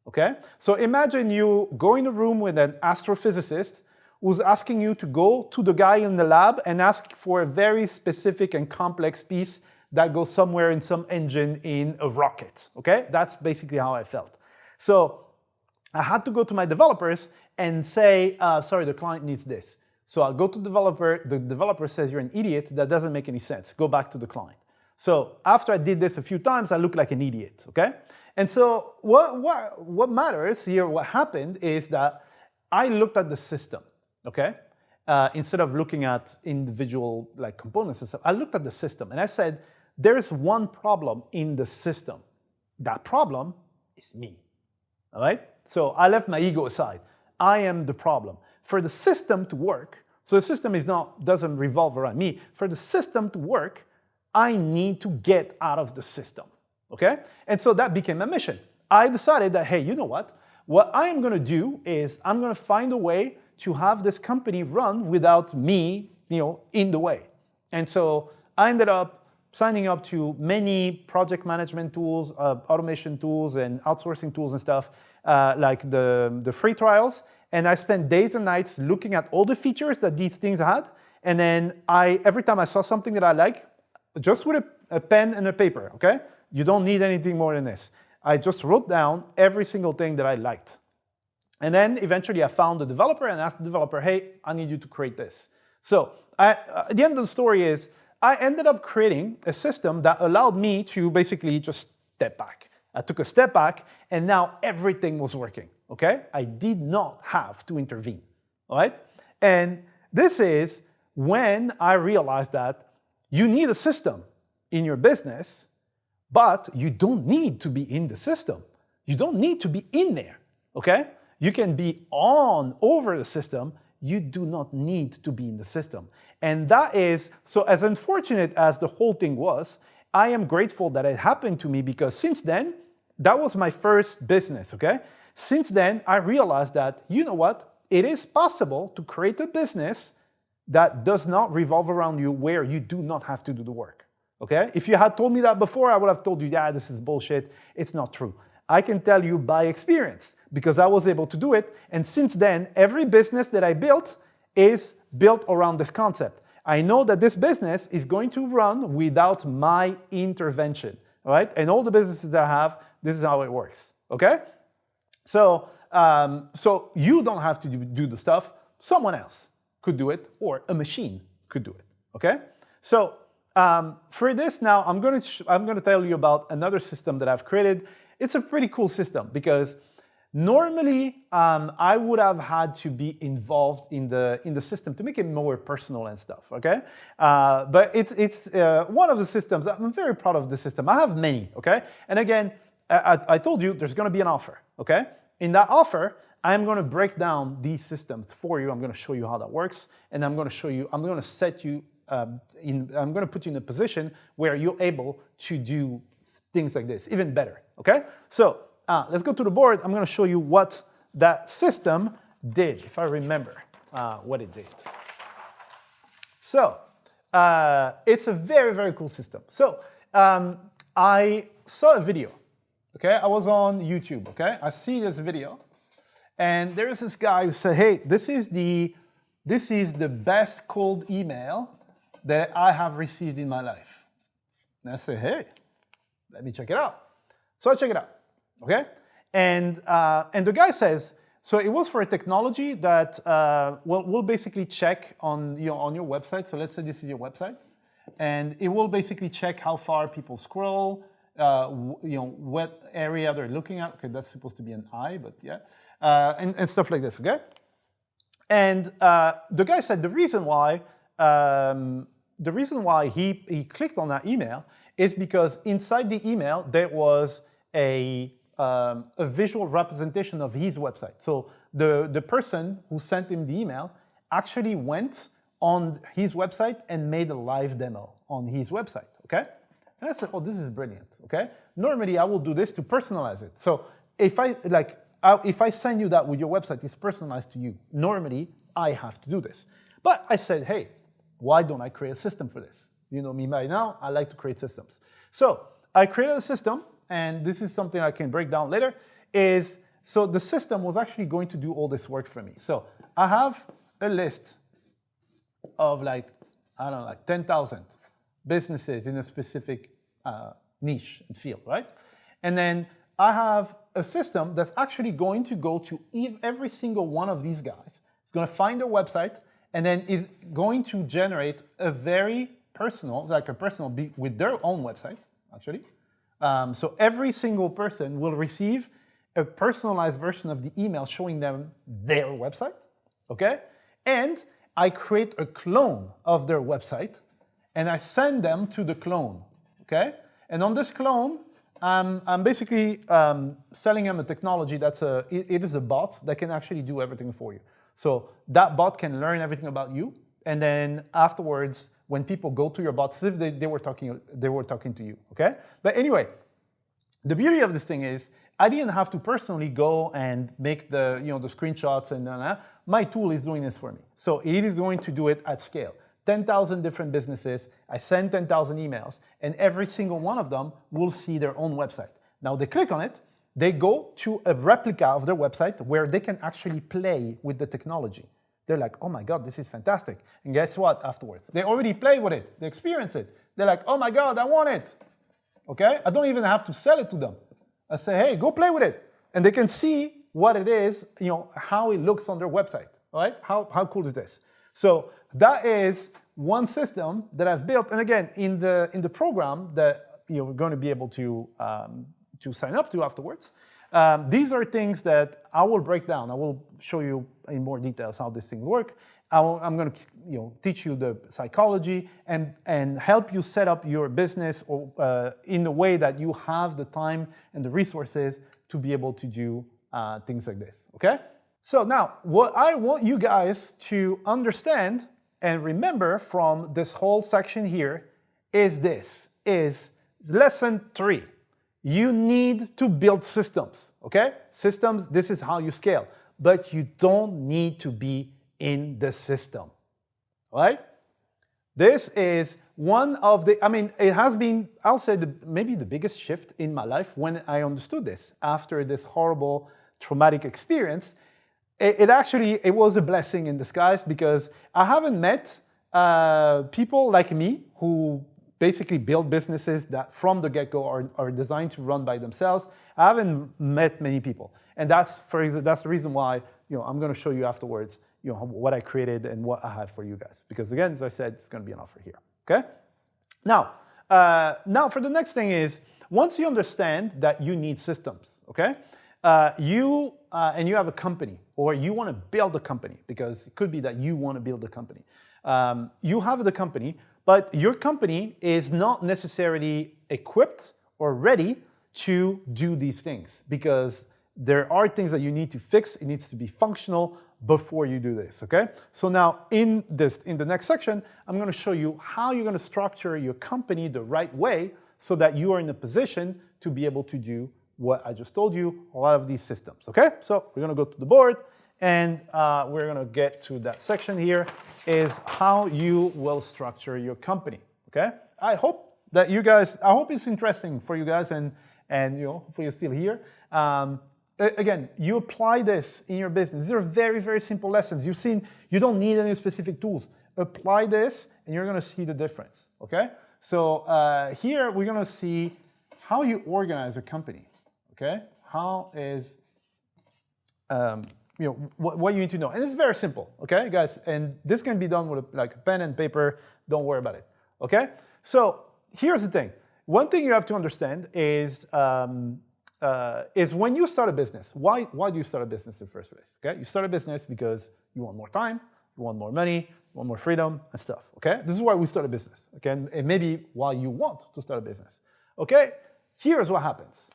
okay? So imagine you go in a room with an astrophysicist who's asking you to go to the guy in the lab and ask for a very specific and complex piece that goes somewhere in some engine in a rocket, okay? That's basically how I felt. So I had to go to my developers and say, sorry, the client needs this. So I'll go to the developer says, you're an idiot, that doesn't make any sense, go back to the client. So after I did this a few times, I looked like an idiot, okay? And so what matters here, what happened is that I looked at the system, okay? Instead of looking at individual like components and stuff, I looked at the system and I said, there's one problem in the system. That problem is me, all right? So I left my ego aside. I am the problem. For the system to work, so the system doesn't revolve around me. For the system to work, I need to get out of the system, okay? And so that became a mission. I decided that, hey, you know what? What I am gonna do is I'm gonna find a way to have this company run without me, in the way. And so I ended up signing up to many project management tools, automation tools, and outsourcing tools and stuff, like the free trials. And I spent days and nights looking at all the features that these things had. And then every time I saw something that I like, just with a pen and a paper, okay? You don't need anything more than this. I just wrote down every single thing that I liked. And then eventually I found the developer and asked the developer, hey, I need you to create this. So at the end of the story is, I ended up creating a system that allowed me to basically just step back. I took a step back and now everything was working, okay? I did not have to intervene, all right? And this is when I realized that you need a system in your business, but you don't need to be in the system. You don't need to be in there, okay? You can be over the system. You do not need to be in the system. And that is, so as unfortunate as the whole thing was, I am grateful that it happened to me because since then, that was my first business, okay? Since then, I realized that, you know what? It is possible to create a business that does not revolve around you where you do not have to do the work, okay? If you had told me that before, I would have told you, yeah, this is bullshit. It's not true. I can tell you by experience because I was able to do it. And since then, every business that I built is built around this concept. I know that this business is going to run without my intervention, all right? And all the businesses that I have, this is how it works, okay? So, so you don't have to do the stuff. Someone else could do it, or a machine could do it, okay? So for this now, I'm gonna tell you about another system that I've created. It's a pretty cool system because normally I would have had to be involved in the system to make it more personal and stuff, okay? But it's one of the systems, I'm very proud of the system. I have many, okay? And again, I told you there's gonna be an offer, okay? In that offer, I'm gonna break down these systems for you. I'm gonna show you how that works, and I'm gonna show you, I'm gonna set you I'm gonna put you in a position where you're able to do things like this, even better, okay? So let's go to the board. I'm gonna show you what that system did, if I remember what it did. So it's a very, very cool system. So I saw a video, okay? I was on YouTube, okay? I see this video, and there's this guy who said, hey, this is the best cold email that I have received in my life. And I say, hey, let me check it out. So I check it out, okay? And the guy says, so it was for a technology that will basically check on your website. So let's say this is your website, and it will basically check how far people scroll, what area they're looking at. Okay, that's supposed to be an eye, but yeah, and stuff like this. Okay, and the guy said the reason why he clicked on that email is because inside the email there was a visual representation of his website. So the person who sent him the email actually went on his website and made a live demo on his website, okay? And I said, oh, this is brilliant, okay? Normally I will do this to personalize it. So if I send you that with your website, it's personalized to you. Normally I have to do this. But I said, hey, why don't I create a system for this? You know me by now, I like to create systems. So I created a system, and this is something I can break down later, so the system was actually going to do all this work for me. So I have a list of like, I don't know, like 10,000 businesses in a specific niche and field, right? And then I have a system that's actually going to go to every single one of these guys. It's going to find their website, and then is going to generate a very personal, like a personal with their own website, actually. So every single person will receive a personalized version of the email showing them their website, okay? And I create a clone of their website, and I send them to the clone, okay? And on this clone, I'm basically selling them a technology that's it is a bot that can actually do everything for you. So that bot can learn everything about you, and then afterwards, when people go to your bot, as if they were talking to you, okay? But anyway, the beauty of this thing is I didn't have to personally go and make the the screenshots and my tool is doing this for me. So it is going to do it at scale. 10,000 different businesses, I send 10,000 emails, and every single one of them will see their own website. Now they click on it, they go to a replica of their website where they can actually play with the technology. They're like, oh my God, this is fantastic. And guess what afterwards? They already play with it, they experience it. They're like, oh my God, I want it. Okay, I don't even have to sell it to them. I say, hey, go play with it. And they can see what it is, how it looks on their website, all right? How cool is this? So that is one system that I've built. And again, in the program that you're going to be able to sign up to afterwards, these are things that I will break down. I will show you in more details how these things work. I'm going to teach you the psychology and help you set up your business or in a way that you have the time and the resources to be able to do things like this, okay? So now, what I want you guys to understand and remember from this whole section here is lesson 3. You need to build systems, okay? Systems, this is how you scale, but you don't need to be in the system, right? This is one of the, it has been, I'll say maybe the biggest shift in my life when I understood this after this horrible traumatic experience. It was a blessing in disguise because I haven't met people like me who basically build businesses that from the get-go are designed to run by themselves. I haven't met many people. And that's the reason why I'm going to show you afterwards what I created and what I have for you guys. Because again, as I said, it's going to be an offer here, okay? Now for the next thing is, once you understand that you need systems, okay? You have a company, or you want to build a company, because it could be that you want to build a company. You have the company, but your company is not necessarily equipped or ready to do these things, because there are things that you need to fix. It needs to be functional before you do this, okay? So now in the next section, I'm going to show you how you're going to structure your company the right way so that you are in a position to be able to do what I just told you, a lot of these systems, okay? So we're going to go to the board, and we're going to get to that section here, is how you will structure your company, okay? I hope it's interesting for you guys, and hopefully you're still here. Again, you apply this in your business. These are very, very simple lessons. You've seen, you don't need any specific tools. Apply this, and you're going to see the difference, okay? So here we're going to see how you organize a company, okay? How is, what you need to know. And it's very simple, okay, guys? And this can be done with like pen and paper. Don't worry about it, okay? So here's the thing. One thing you have to understand is when you start a business, why do you start a business in the first place, okay? You start a business because you want more time, you want more money, you want more freedom and stuff, okay? This is why we start a business, okay? And maybe why you want to start a business, okay? Here's what happens.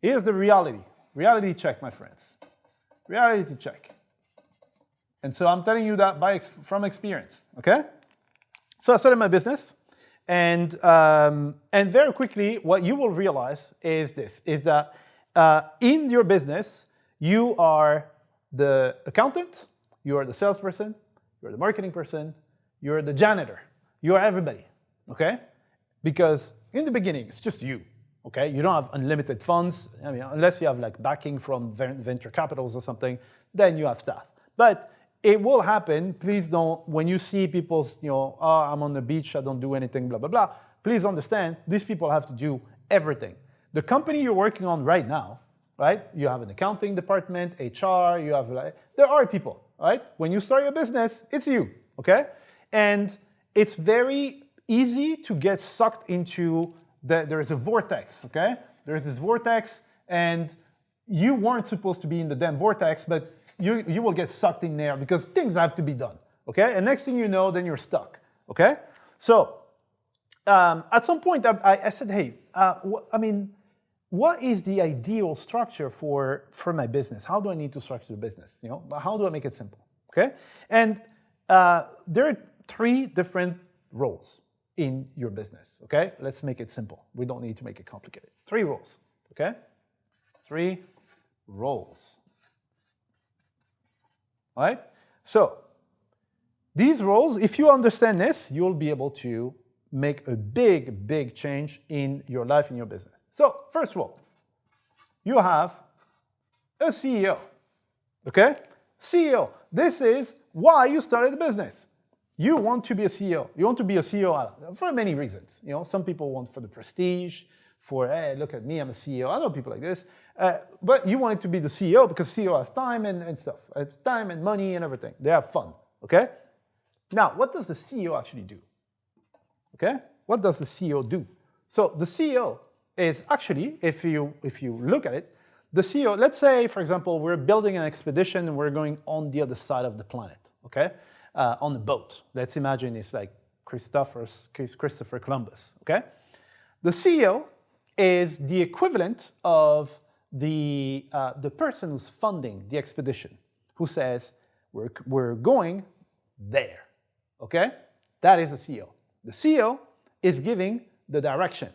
Here's the reality. Reality check, my friends. Reality check. And so I'm telling you that from experience, okay? So I started my business, and very quickly, what you will realize is that in your business, you are the accountant, you are the salesperson, you're the marketing person, you're the janitor, you are everybody, okay? Because in the beginning, it's just you. Okay, you don't have unlimited funds. Unless you have like backing from venture capitals or something, then you have staff. But it will happen. Please don't, when you see people, oh, I'm on the beach, I don't do anything, blah, blah, blah. Please understand, these people have to do everything. The company you're working on right now, right? You have an accounting department, HR, you have, there are people, right? When you start your business, it's you, okay? And it's very easy to get sucked into there's a vortex, okay? There's this vortex, and you weren't supposed to be in the damn vortex, but you will get sucked in there because things have to be done, okay? And next thing you know, then you're stuck, okay? So at some point, I said, hey, what is the ideal structure for my business? How do I need to structure the business? How do I make it simple, okay? And there are 3 different roles in your business, okay? Let's make it simple. We don't need to make it complicated. 3 roles, okay? 3 roles. All right? So these roles, if you understand this, you'll be able to make a big, big change in your life, in your business. So first role, you have a CEO, okay? CEO, this is why you started the business. You want to be a CEO. You want to be a CEO for many reasons. Some people want for the prestige, for, hey, look at me, I'm a CEO. I know people like this. But you want it to be the CEO because CEO has time and stuff. Time and money and everything. They have fun, okay? Now, what does the CEO actually do? Okay? What does the CEO do? So the CEO is actually, if you look at it, the CEO, let's say, for example, we're building an expedition and we're going on the other side of the planet, okay? On a boat. Let's imagine it's like Christopher Columbus, okay? The CEO is the equivalent of the person who's funding the expedition, who says, we're going there, okay? That is the CEO. The CEO is giving the direction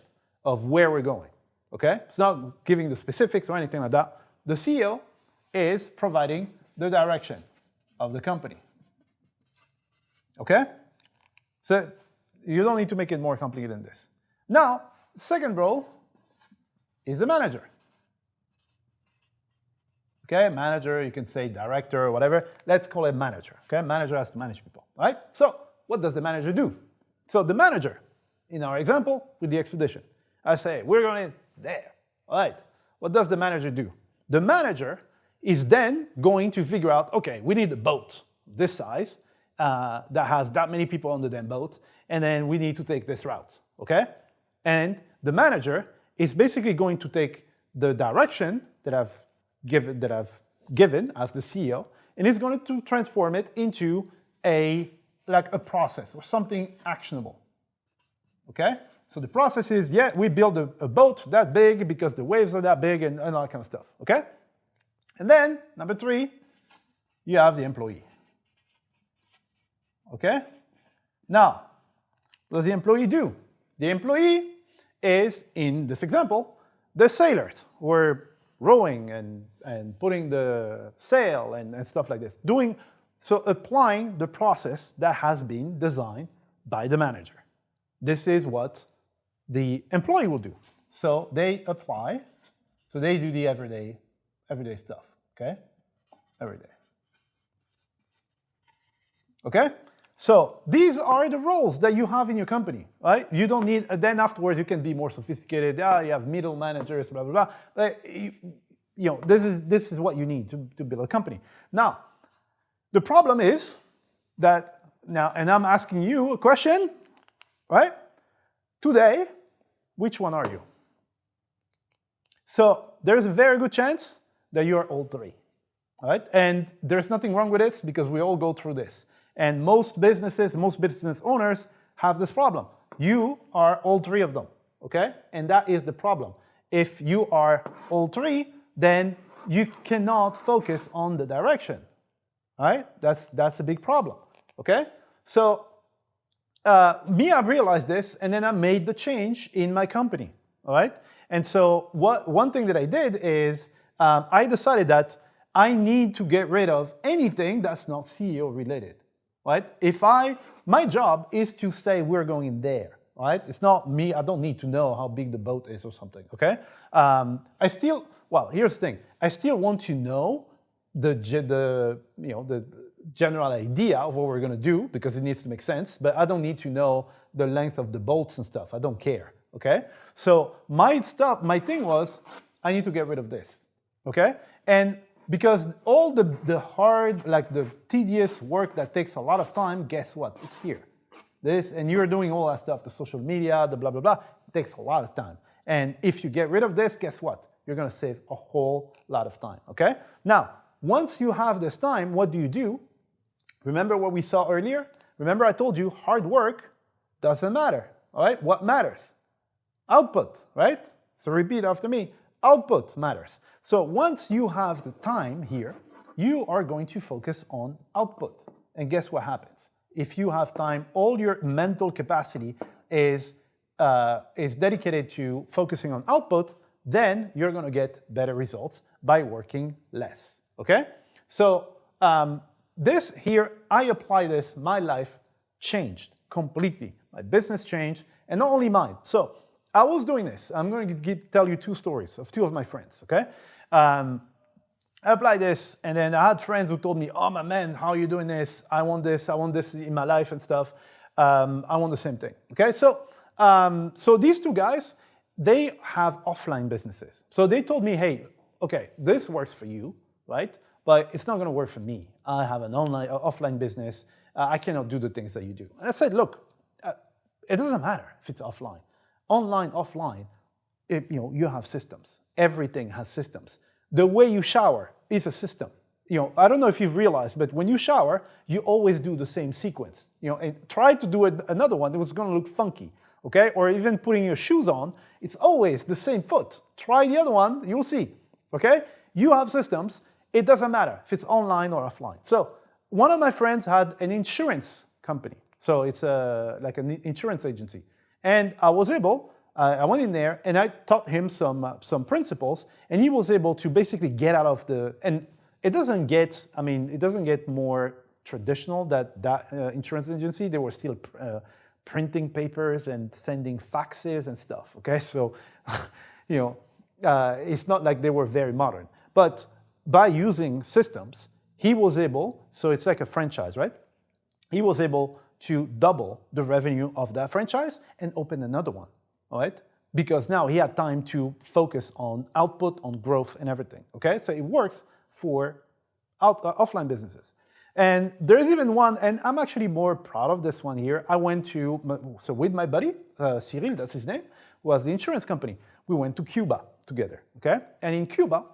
of where we're going, okay? It's not giving the specifics or anything like that. The CEO is providing the direction of the company, okay? So you don't need to make it more complicated than this. Now, second role is the manager. Okay, manager, you can say director or whatever. Let's call it manager, okay? Manager has to manage people, right? So what does the manager do? So the manager, in our example, with the expedition, I say, we're going there, all right? What does the manager do? The manager is then going to figure out, okay, we need a boat this size that has that many people on the damn boat, and then we need to take this route, okay? And the manager is basically going to take the direction that I've given as the CEO, and is going to transform it into a process or something actionable, okay? So the process is, yeah, we build a boat that big because the waves are that big and all that kind of stuff, okay? And then, number 3, you have the employee, okay? Now, what does the employee do? The employee is, in this example, the sailors who are rowing and putting the sail and stuff like this. So applying the process that has been designed by the manager. This is what the employee will do. So they apply, so they do the everyday stuff, okay? Every day. Okay? So these are the roles that you have in your company, right? You don't need, then afterwards you can be more sophisticated. You have middle managers, blah, blah, blah. This is what you need to build a company. Now, the problem is that now, and I'm asking you a question, right? Today, which one are you? So there's a very good chance that you are all 3, all right? And there's nothing wrong with this because we all go through this. And most business owners have this problem. You are all 3 of them, okay? And that is the problem. If you are all 3, then you cannot focus on the direction, right? That's a big problem, okay? So I've realized this, and then I made the change in my company, all right? And so one thing that I did is I decided that I need to get rid of anything that's not CEO related. Right? My job is to say we're going there, right? It's not me, I don't need to know how big the boat is or something, okay? Here's the thing. I still want to know the general idea of what we're going to do because it needs to make sense, but I don't need to know the length of the bolts and stuff. I don't care, okay? So my thing was, I need to get rid of this, okay? And because all the hard, like the tedious work that takes a lot of time, guess what? It's here. This, and you're doing all that stuff, the social media, the blah, blah, blah, it takes a lot of time. And if you get rid of this, guess what? You're gonna save a whole lot of time, okay? Now, once you have this time, what do? Remember what we saw earlier? Remember I told you hard work doesn't matter, all right? What matters? Output, right? So repeat after me, output matters. So once you have the time here, you are going to focus on output. And guess what happens? If you have time, all your mental capacity is dedicated to focusing on output, then you're gonna get better results by working less, okay? So this here, I apply this, my life changed completely. My business changed, and not only mine. So I was doing this. I'm going to tell you two stories of two of my friends, okay? I applied this, and then I had friends who told me, oh, my man, how are you doing this? I want this in my life and stuff. I want the same thing, okay? So these two guys, they have offline businesses. So they told me, hey, okay, this works for you, right? But it's not gonna work for me. I have an offline business. I cannot do the things that you do. And I said, look, it doesn't matter if it's offline. Online, offline, you have systems. Everything has systems. The way you shower is a system. I don't know if you've realized, but when you shower, you always do the same sequence. And try to do another one, it was gonna look funky, okay? Or even putting your shoes on, it's always the same foot. Try the other one, you'll see, okay? You have systems, it doesn't matter if it's online or offline. So one of my friends had an insurance company. So it's like an insurance agency. And I was able, I went in there and I taught him some principles, and he was able to basically get out of and it doesn't get more traditional that insurance agency. They were still printing papers and sending faxes and stuff, okay? So, it's not like they were very modern. But by using systems, he was able, so it's like a franchise, right? He was able to double the revenue of that franchise and open another one, all right? Because now he had time to focus on output, on growth and everything, okay? So it works for offline businesses. And there's even one, and I'm actually more proud of this one here. I went with my buddy, Cyril, that's his name, who was the insurance company. We went to Cuba together, okay? And in Cuba,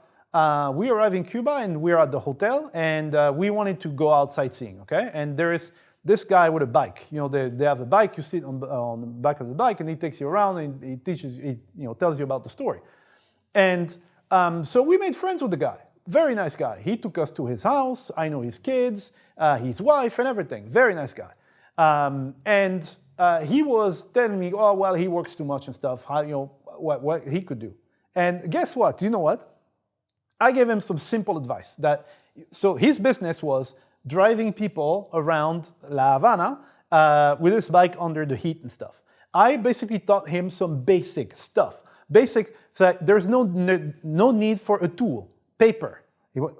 we arrived in Cuba and we were at the hotel, and we wanted to go out sightseeing, okay? And there is this guy with a bike. They have a bike, you sit on the back of the bike, and he takes you around and he teaches, tells you about the story. And so we made friends with the guy. Very nice guy. He took us to his house. I know his kids, his wife, and everything. Very nice guy. And he was telling me, oh, well, he works too much and stuff, what he could do. And guess what? You know what? I gave him some simple advice. So his business was driving people around La Havana with his bike under the heat and stuff. I basically taught him some basic stuff. So there's no need for a tool. Paper,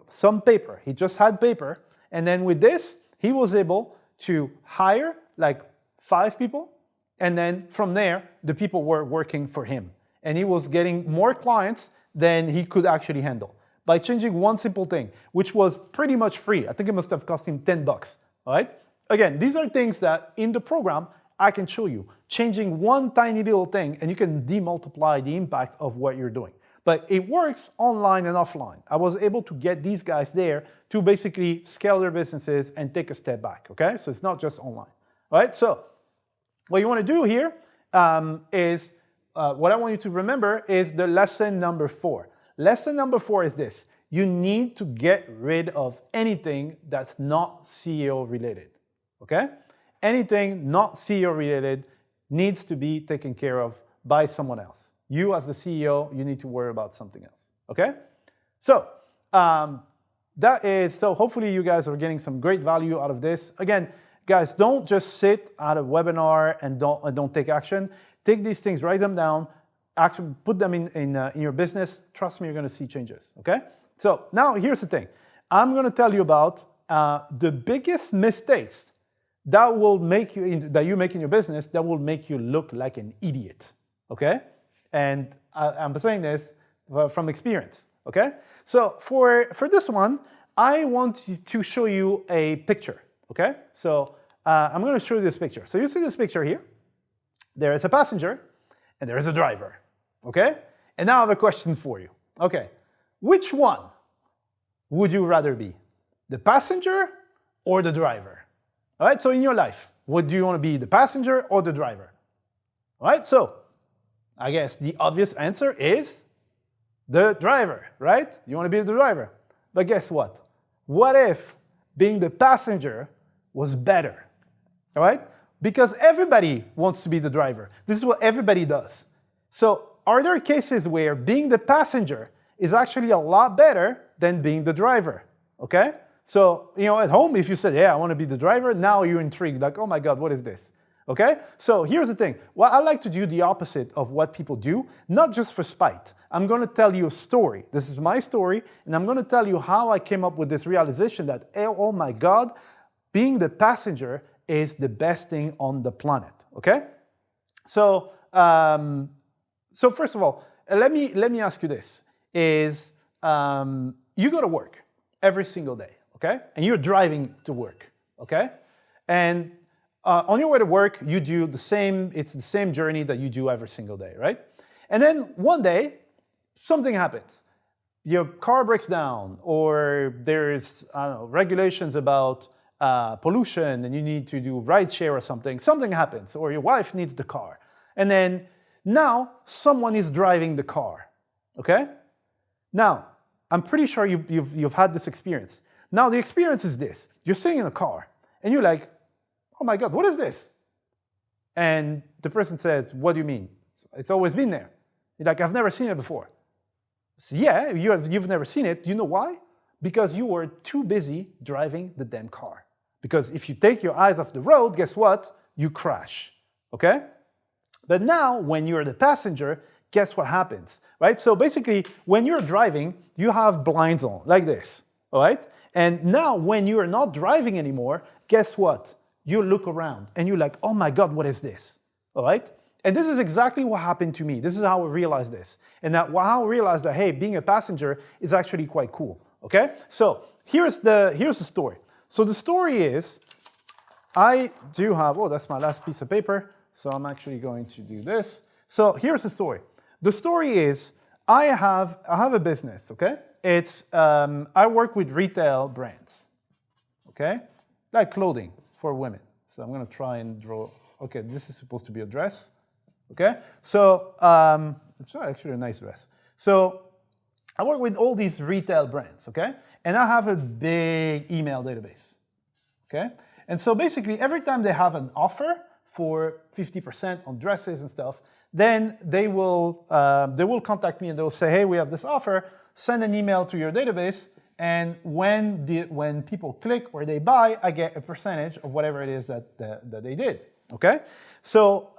some paper. He just had paper, and then with this, he was able to hire like 5 people, and then from there, the people were working for him. And he was getting more clients than he could actually handle by changing one simple thing, which was pretty much free. I think it must have cost him $10, all right? Again, these are things that in the program, I can show you. Changing one tiny little thing, and you can demultiply the impact of what you're doing. But it works online and offline. I was able to get these guys there to basically scale their businesses and take a step back, okay? So it's not just online, all right? So what you want to do here is, what I want you to remember is the lesson number 4. Lesson number 4 is this. You need to get rid of anything that's not CEO related, okay? Anything not CEO related needs to be taken care of by someone else. You as the CEO, you need to worry about something else, okay? So so hopefully you guys are getting some great value out of this. Again, guys, don't just sit at a webinar and don't take action. Take these things, write them down, actually put them in your business. Trust me, you're gonna see changes, okay? So now here's the thing. I'm gonna tell you about the biggest mistakes that will make you that you make in your business that will make you look like an idiot. Okay, and I'm saying this from experience. Okay, so for this one, I want to show you a picture. Okay, so I'm going to show you this picture. So you see this picture here. There is a passenger and there is a driver. Okay, and now I have a question for you. Okay, which one would you rather be? The passenger or the driver? All right, so in your life, what do you want to be, the passenger or the driver? All right, so I guess the obvious answer is the driver, right? You want to be the driver. But guess what? What if being the passenger was better? All right? Because everybody wants to be the driver. This is what everybody does. So are there cases where being the passenger is actually a lot better than being the driver? Okay? So, at home, if you said, yeah, I want to be the driver, now you're intrigued, like, oh my God, what is this? Okay? So here's the thing. Well, I like to do the opposite of what people do, not just for spite. I'm going to tell you a story. This is my story, and I'm going to tell you how I came up with this realization that, oh my God, being the passenger is the best thing on the planet. Okay? So, so first of all, let me ask you this: you go to work every single day, okay? And you're driving to work, okay? And on your way to work, you do it's the same journey that you do every single day, right? And then one day, something happens. Your car breaks down, or there's, I don't know, regulations about pollution, and you need to do rideshare or something. Something happens, or your wife needs the car. And then now someone is driving the car, okay? Now, I'm pretty sure you've had this experience. Now, the experience is this. You're sitting in a car, and you're like, oh my God, what is this? And the person says, what do you mean? It's always been there. You're like, I've never seen it before. So yeah, you've never seen it. You know why? Because you were too busy driving the damn car. Because if you take your eyes off the road, guess what? You crash, okay? But now, when you're the passenger, guess what happens, right? So basically, when you're driving, you have blinds on, like this, all right? And now, when you're not driving anymore, guess what? You look around, and you're like, oh my God, what is this, all right? And this is exactly what happened to me. This is how I realized this. And how I realized that, hey, being a passenger is actually quite cool, okay? So here's the story. So the story is, I do have, oh, that's my last piece of paper. So I'm actually going to do this. So here's the story. The story is, I have a business, okay? It's, I work with retail brands, okay? Like clothing for women. So I'm gonna try and draw, okay, this is supposed to be a dress, okay? So, it's actually a nice dress. So I work with all these retail brands, okay? And I have a big email database, okay? And so basically, every time they have an offer for 50% on dresses and stuff, then they will contact me and they'll say, hey, we have this offer, send an email to your database, and when people click or they buy, I get a percentage of whatever it is that they did, okay? So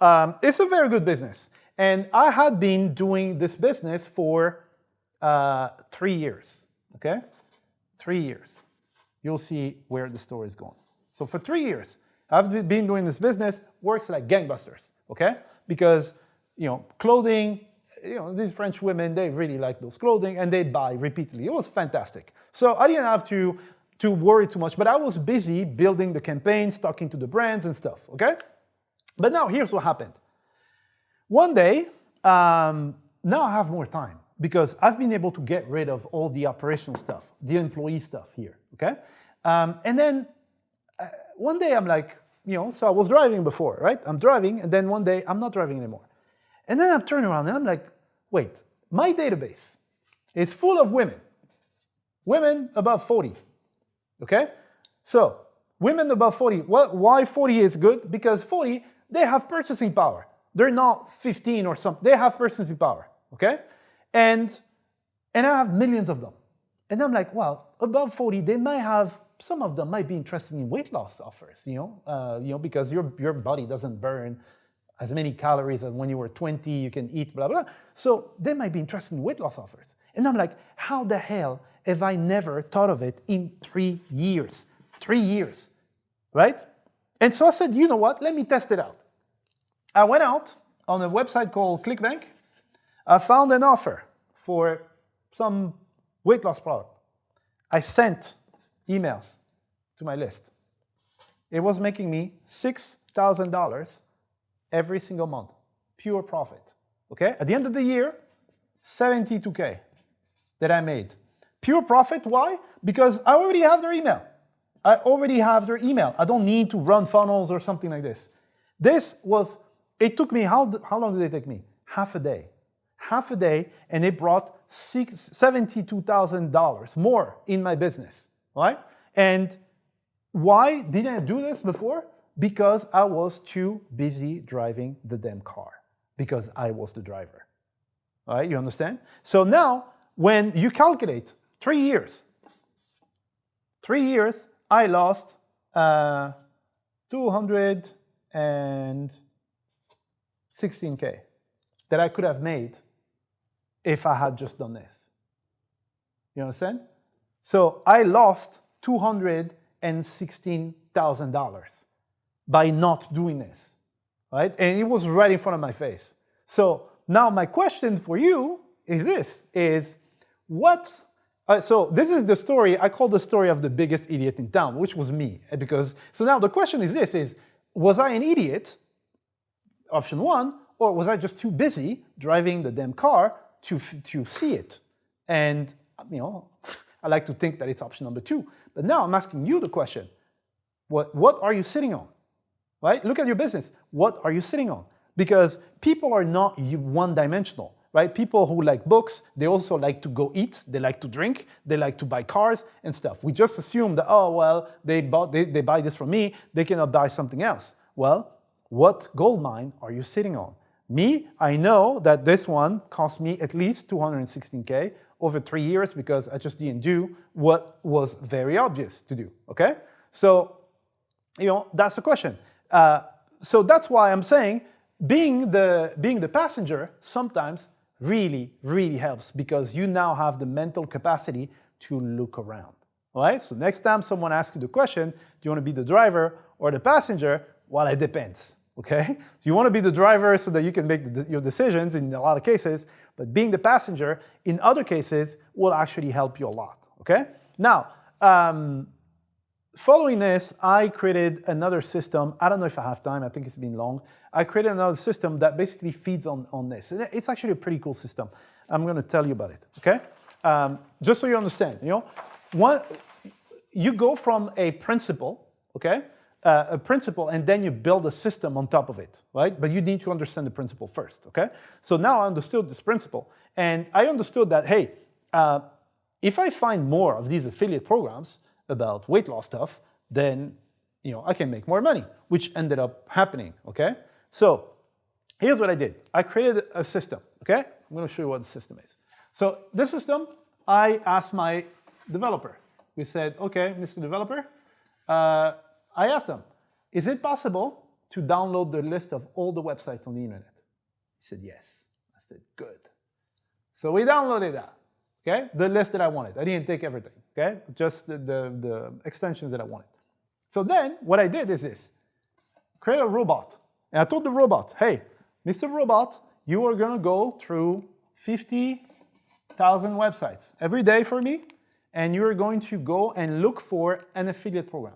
it's a very good business. And I had been doing this business for 3 years, okay? 3 years. You'll see where the story is going. So for 3 years, I've been doing this business, works like gangbusters, okay? Because, clothing, these French women, they really like those clothing and they buy repeatedly. It was fantastic. So I didn't have to worry too much, but I was busy building the campaigns, talking to the brands and stuff, okay? But now here's what happened. One day, now I have more time because I've been able to get rid of all the operational stuff, the employee stuff here, okay? And then one day I'm like, so I was driving before, right? I'm driving, and then one day I'm not driving anymore. And then I'm turning around and I'm like, wait, my database is full of women above 40, okay? So women above 40, why 40 is good? Because 40, they have purchasing power. They're not 15 or something, they have purchasing power, okay? And I have millions of them. And I'm like, well, above 40, some of them might be interested in weight loss offers, because your body doesn't burn as many calories as when you were 20, you can eat, blah, blah. So they might be interested in weight loss offers. And I'm like, how the hell have I never thought of it in 3 years? 3 years, right? And so I said, you know what, let me test it out. I went out on a website called ClickBank. I found an offer for some weight loss product. I sent emails to my list. It was making me $6,000 every single month, pure profit, okay? At the end of the year, 72K that I made. Pure profit, why? Because I already have their email. I already have their email. I don't need to run funnels or something like this. It took me, how long did it take me? Half a day. Half a day, and it brought $72,000 more in my business, right? And why didn't I do this before? Because I was too busy driving the damn car. Because I was the driver. All right, you understand? So now, when you calculate 3 years, I lost 216K that I could have made if I had just done this. You understand? So I lost $216,000 by not doing this, right? And it was right in front of my face. So now my question for you is this, so this is the story, I call the story of the biggest idiot in town, which was me. So now the question is this, was I an idiot, option one, or was I just too busy driving the damn car to see it? And, you know, I like to think that it's option number two. But now I'm asking you the question, what are you sitting on, right? Look at your business. What are you sitting on? Because people are not one-dimensional, right? People who like books, they also like to go eat, they like to drink, they like to buy cars and stuff. We just assume that, oh, well, they buy this from me, they cannot buy something else. Well, what gold mine are you sitting on? Me, I know that this one cost me at least 216K over 3 years because I just didn't do what was very obvious to do, okay? So, you know, that's the question. So that's why I'm saying being the passenger sometimes really, really helps because you now have the mental capacity to look around, all right? So next time someone asks you the question, do you want to be the driver or the passenger? Well, it depends, okay? So you want to be the driver so that you can make your decisions in a lot of cases, but being the passenger in other cases will actually help you a lot, okay? Now, following this, I created another system. I don't know if I have time. I think it's been long. I created another system that basically feeds on this. And it's actually a pretty cool system. I'm going to tell you about it, okay? Just so you understand, you know, you go from a principle, okay? A principle, and then you build a system on top of it, right? But you need to understand the principle first, okay? So now I understood this principle, and I understood that, hey, if I find more of these affiliate programs about weight loss stuff, then, you know, I can make more money, which ended up happening, okay? So here's what I did. I created a system, okay? I'm going to show you what the system is. So this system, I asked my developer. We said, okay, Mr. Developer, I asked him, is it possible to download the list of all the websites on the internet? He said, yes. I said, good. So we downloaded that, okay? The list that I wanted. I didn't take everything, okay? Just the extensions that I wanted. So then what I did is this, create a robot. And I told the robot, hey, Mr. Robot, you are gonna go through 50,000 websites every day for me, and you're going to go and look for an affiliate program.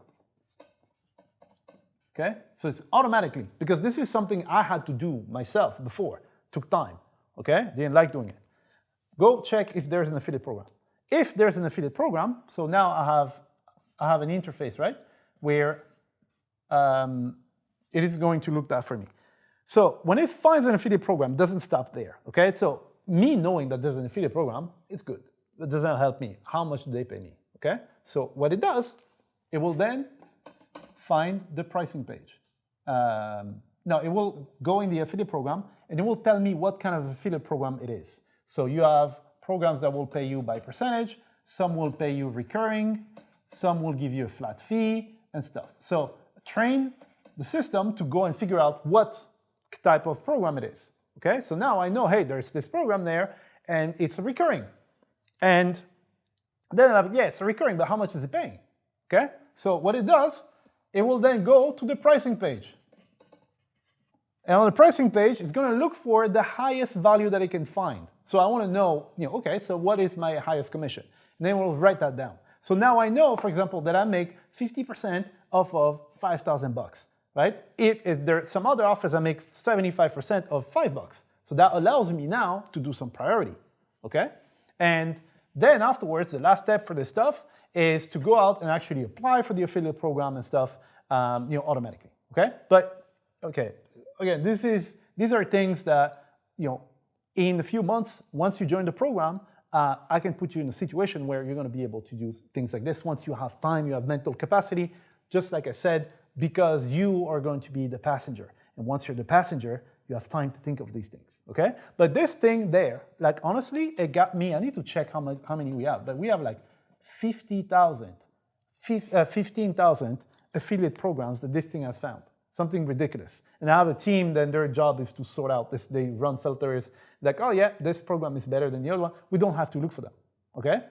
Okay, so it's automatically, because this is something I had to do myself before, took time, okay, didn't like doing it. Go check if there's an affiliate program. If there's an affiliate program, so now I have an interface, right, where it is going to look that for me. So when it finds an affiliate program, it doesn't stop there, okay? So me knowing that there's an affiliate program is good. It doesn't help me. How much do they pay me, okay? So what it does, it will then find the pricing page. Now it will go in the affiliate program and it will tell me what kind of affiliate program it is. So you have programs that will pay you by percentage, some will pay you recurring, some will give you a flat fee and stuff. So train the system to go and figure out what type of program it is. Okay, so now I know, hey, there's this program there and it's recurring. And then I'm like, yeah, it's recurring, but how much is it paying? Okay, So what it does, it will then go to the pricing page. And on the pricing page, it's going to look for the highest value that it can find. So I want to know, okay, so what is my highest commission? And then we'll write that down. So now I know, for example, that I make 50% off of $5,000, right? If there are some other offers, I make 75% of $5. So that allows me now to do some priority, okay? And then afterwards, the last step for this stuff is to go out and actually apply for the affiliate program and stuff, automatically, okay? But, okay. Again, these are things that, in a few months, once you join the program, I can put you in a situation where you're going to be able to do things like this. Once you have time, you have mental capacity, just like I said, because you are going to be the passenger. And once you're the passenger, you have time to think of these things, okay? But this thing there, like honestly, it got me, I need to check how many we have, but we have like 15,000 affiliate programs that this thing has found. Something ridiculous. And I have a team, then their job is to sort out this. They run filters, like, oh yeah, this program is better than the other one. We don't have to look for them, okay?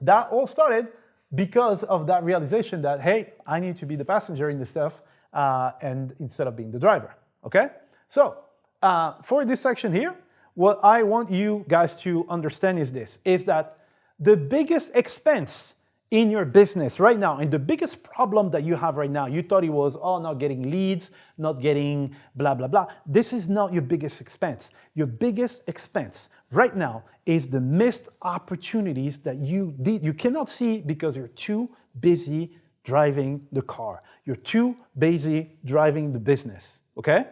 That all started because of that realization that, hey, I need to be the passenger in this stuff and instead of being the driver, okay? So for this section here, what I want you guys to understand is this, is that the biggest expense in your business right now, and the biggest problem that you have right now, you thought it was, oh, not getting leads, not getting blah, blah, blah. This is not your biggest expense. Your biggest expense right now is the missed opportunities that you cannot see because you're too busy driving the car. You're too busy driving the business, okay?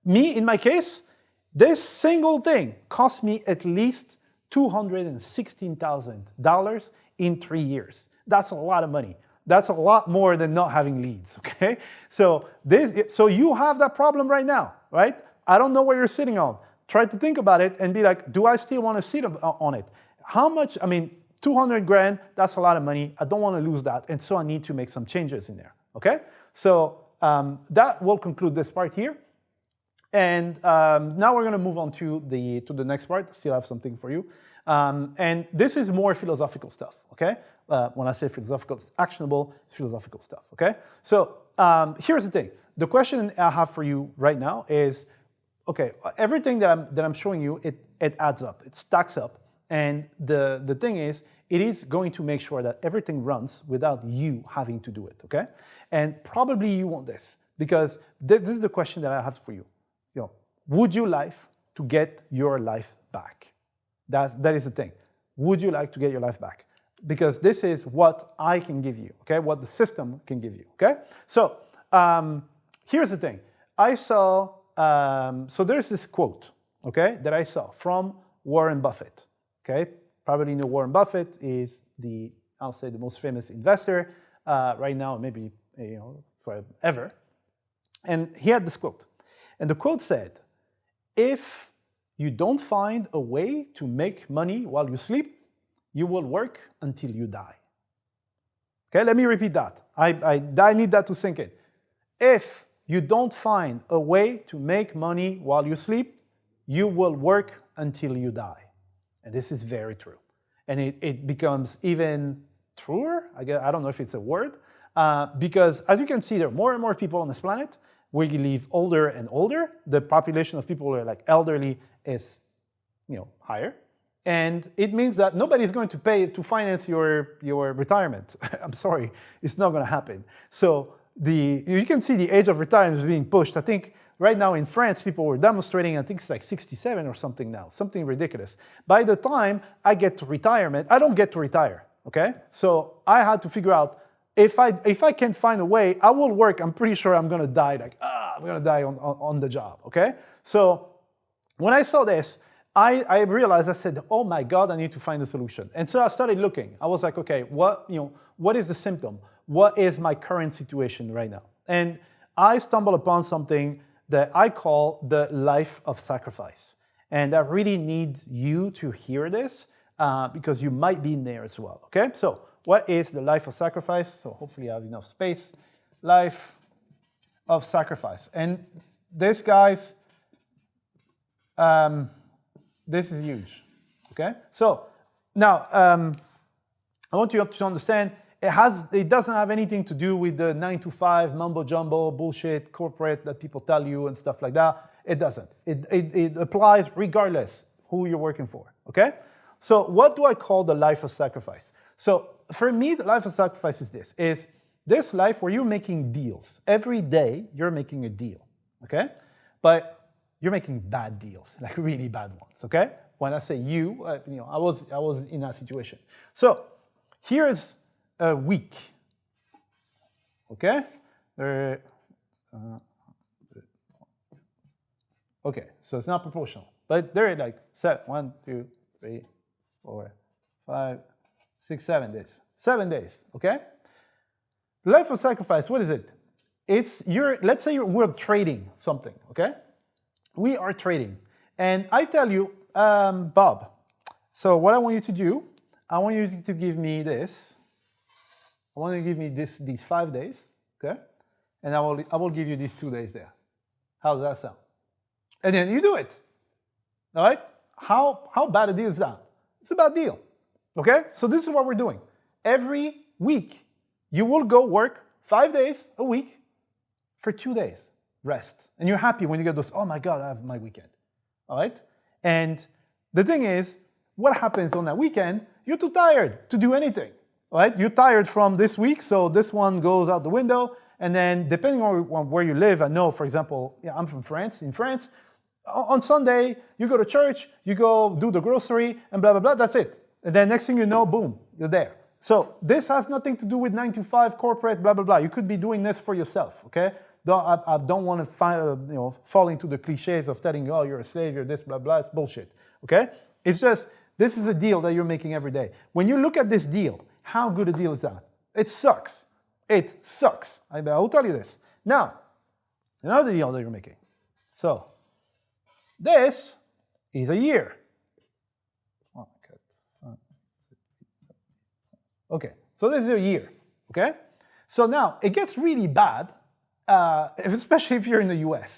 Me, in my case, this single thing cost me at least $216,000 in 3 years. That's a lot of money. That's a lot more than not having leads, okay? So you have that problem right now, right? I don't know where you're sitting on. Try to think about it and be like, do I still want to sit on it? How much, 200 grand, that's a lot of money. I don't want to lose that. And so I need to make some changes in there, okay? So that will conclude this part here. And now we're going to move on to the next part. I still have something for you. And this is more philosophical stuff, okay? When I say philosophical, it's actionable, it's philosophical stuff, okay? So here's the thing. The question I have for you right now is, okay, everything that I'm showing you, it adds up, it stacks up. And the thing is, it is going to make sure that everything runs without you having to do it, okay? And probably you want this, because this is the question that I have for you. Would you like to get your life back? That is the thing. Would you like to get your life back? Because this is what I can give you, okay? What the system can give you, okay? So here's the thing. I saw, so there's this quote, okay, that I saw from Warren Buffett, okay? Probably know Warren Buffett is I'll say the most famous investor right now, maybe, forever. And he had this quote. And the quote said, if you don't find a way to make money while you sleep, you will work until you die. Okay, let me repeat that. I need that to sink in. If you don't find a way to make money while you sleep, you will work until you die. And this is very true. And it becomes even truer, I don't know if it's a word, because as you can see, there are more and more people on this planet. We live older and older. The population of people who are like elderly is, higher. And it means that nobody's going to pay to finance your retirement. I'm sorry, it's not going to happen. So you can see the age of retirement is being pushed. I think right now in France, people were demonstrating, I think it's like 67 or something now, something ridiculous. By the time I get to retirement, I don't get to retire, okay? So I had to figure out, if I can't find a way, I will work. I'm pretty sure I'm going to die, I'm going to die on the job, okay? So when I saw this, I realized, I said, oh my God, I need to find a solution. And so I started looking. I was like, okay, what is the symptom? What is my current situation right now? And I stumbled upon something that I call the life of sacrifice. And I really need you to hear this because you might be in there as well, okay? So what is the life of sacrifice? So hopefully I have enough space. Life of sacrifice. And this, guys, this is huge, okay? So now, I want you to understand, It doesn't have anything to do with the 9 to 5 mumbo jumbo bullshit corporate that people tell you and stuff like that. It doesn't. It applies regardless who you're working for, okay? So what do I call the life of sacrifice? So for me, the life of sacrifice is this life where you're making deals. Every day you're making a deal, okay? But you're making bad deals, like really bad ones, okay? When I say you, I was in that situation. So here's a week, okay? Okay, so it's not proportional, but they're like 1, 2, 3, 4, 5, 6, 7 days. 7 days, okay? Life of sacrifice, what is it? Let's say we're trading something, okay? We are trading. And I tell you, Bob, so what I want you to do, I want you to give me this. I want you to give me these 5 days, okay? And I will give you these 2 days there. How does that sound? And then you do it, all right? How bad a deal is that? It's a bad deal, okay? So this is what we're doing. Every week, you will go work 5 days a week for 2 days, rest. And you're happy when you get those, oh my God, I have my weekend, all right? And the thing is, what happens on that weekend? You're too tired to do anything, all right? You're tired from this week, so this one goes out the window. And then depending on where you live, I know, for example, I'm from France. In France, on Sunday, you go to church, you go do the grocery, and blah, blah, blah, that's it. And then next thing you know, boom, you're there. So this has nothing to do with 9 to 5 corporate, blah, blah, blah. You could be doing this for yourself, okay? I don't want to fall into the cliches of telling you, oh, you're a slave, you're this, blah, blah. It's bullshit, okay? It's just, this is a deal that you're making every day. When you look at this deal, how good a deal is that? It sucks. It sucks. I will tell you this. Now, another deal that you're making. So, this is a year. Okay, so this is a year, okay? So now, it gets really bad, especially if you're in the US.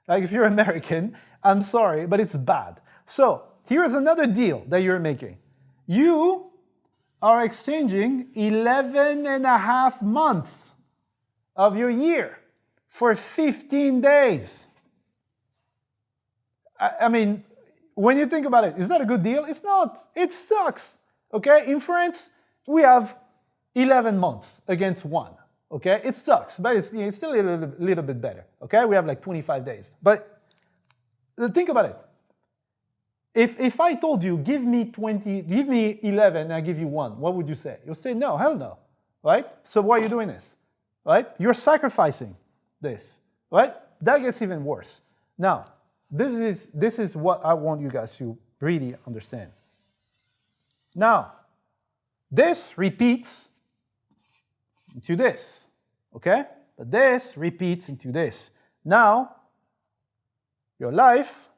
Like if you're American, I'm sorry, but it's bad. So, here's another deal that you're making. You are exchanging 11 and a half months of your year for 15 days. I mean, when you think about it, is that a good deal? It's not. It sucks, okay? In France, we have 11 months against 1, okay? It sucks, but it's still a little bit better, okay? We have like 25 days. But think about it. If I told you, give me 11 and I give you 1, what would you say? You'll say, no, hell no, right? So why are you doing this, right? You're sacrificing this, right? That gets even worse. Now, this is what I want you guys to really understand. Now, this repeats into this, okay? But this repeats into this. Now, your life.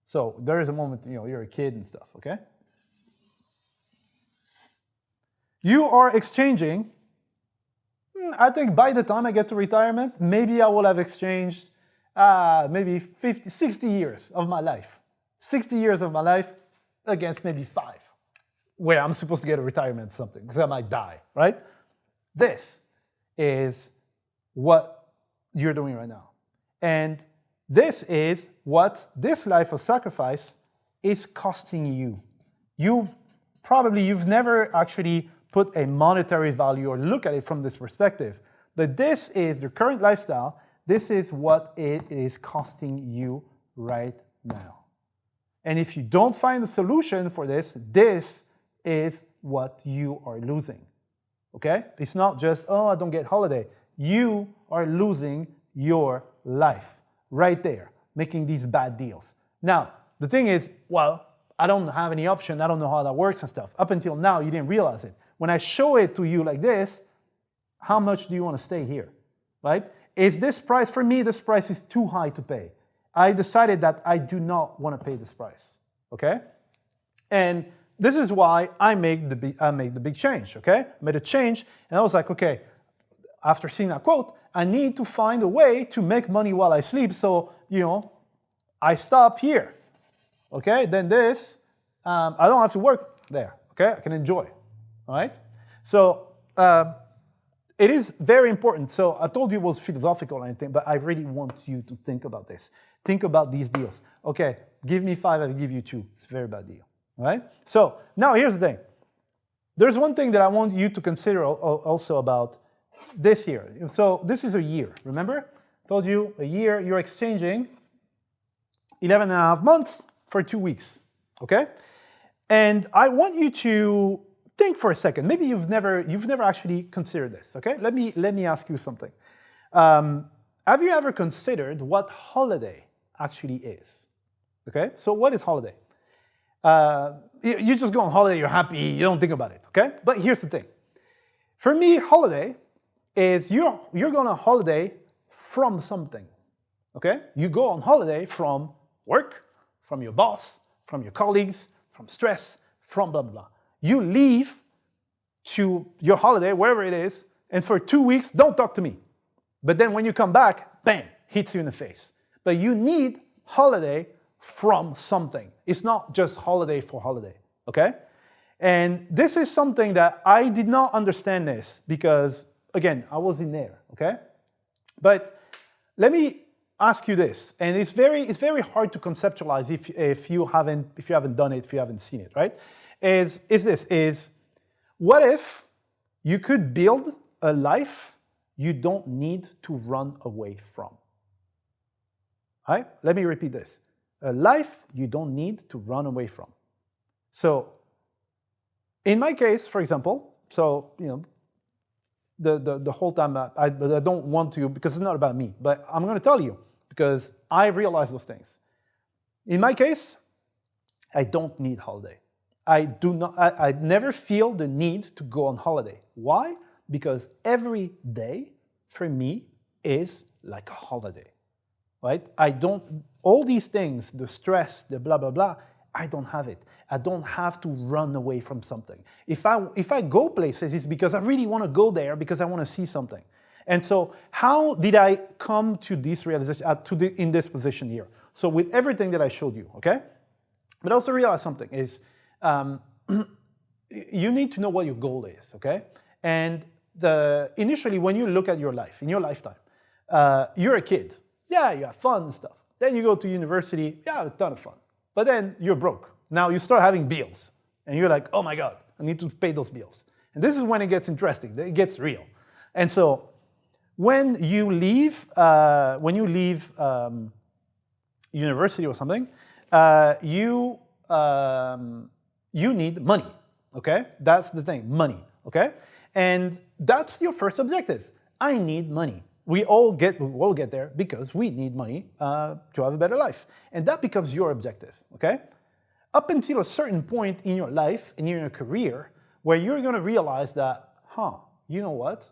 So there is a moment, you're a kid and stuff, okay? You are exchanging, I think by the time I get to retirement, maybe I will have exchanged maybe 50, 60 years of my life. 60 years of my life against maybe 5, where I'm supposed to get a retirement or something, because I might die, right? This is what you're doing right now. And this is what this life of sacrifice is costing you. You've never actually put a monetary value or look at it from this perspective, but this is your current lifestyle. This is what it is costing you right now. And if you don't find a solution for this, this is what you are losing, okay? It's not just, oh, I don't get holiday. You are losing your life right there, making these bad deals. Now, the thing is, well, I don't have any option. I don't know how that works and stuff. Up until now, you didn't realize it. When I show it to you like this, how much do you want to stay here, right? Is this price, for me, this price is too high to pay. I decided that I do not want to pay this price, okay? And this is why I made the big change, okay? I made a change, and I was like, okay, after seeing that quote, I need to find a way to make money while I sleep, so, I stop here, okay? Then this, I don't have to work there, okay? I can enjoy, all right? So it is very important. So I told you it was philosophical and anything, but I really want you to think about this. Think about these deals. Okay, give me 5, I'll give you 2. It's a very bad deal, all right? So now here's the thing. There's one thing that I want you to consider also about this here. So this is a year, remember? I told you a year, you're exchanging 11 and a half months for 2 weeks, okay? And I want you to think for a second. Maybe you've never actually considered this, okay? Let me ask you something. Have you ever considered what holiday actually is? Okay, so what is holiday? You just go on holiday, you're happy, you don't think about it, okay? But here's the thing. For me, holiday is you're going on holiday from something, okay? You go on holiday from work, from your boss, from your colleagues, from stress, from blah, blah, blah. You leave to your holiday, wherever it is, and for 2 weeks, don't talk to me. But then when you come back, bam, hits you in the face. But you need holiday from something. It's not just holiday for holiday, okay? And this is something that I did not understand this because, again, I was in there, okay? But let me ask you this, and it's very hard to conceptualize if you haven't done it, if you haven't seen it, right? What if you could build a life you don't need to run away from? All right? Let me repeat this. A life you don't need to run away from. So, in my case, for example, so, you know, the whole time, I don't want to, because it's not about me, but I'm going to tell you, because I realize those things. In my case, I don't need holiday. I never feel the need to go on holiday. Why? Because every day for me is like a holiday, right? All these things, the stress, the blah, blah, blah, I don't have it. I don't have to run away from something. If I go places, it's because I really want to go there because I want to see something. And so how did I come to this realization, in this position here? So with everything that I showed you, okay? But also realize something is, you need to know what your goal is, okay? And initially, when you look at your life, in your lifetime, you're a kid. Yeah, you have fun and stuff. Then you go to university, you have a ton of fun. But then you're broke. Now you start having bills. And you're like, oh my God, I need to pay those bills. And this is when it gets interesting, it gets real. And so when you leave university or something, you need money, okay? That's the thing, money, okay? And that's your first objective. I need money. We all get there because we need money to have a better life. And that becomes your objective, okay? Up until a certain point in your life and in your career where you're gonna realize that, you know what?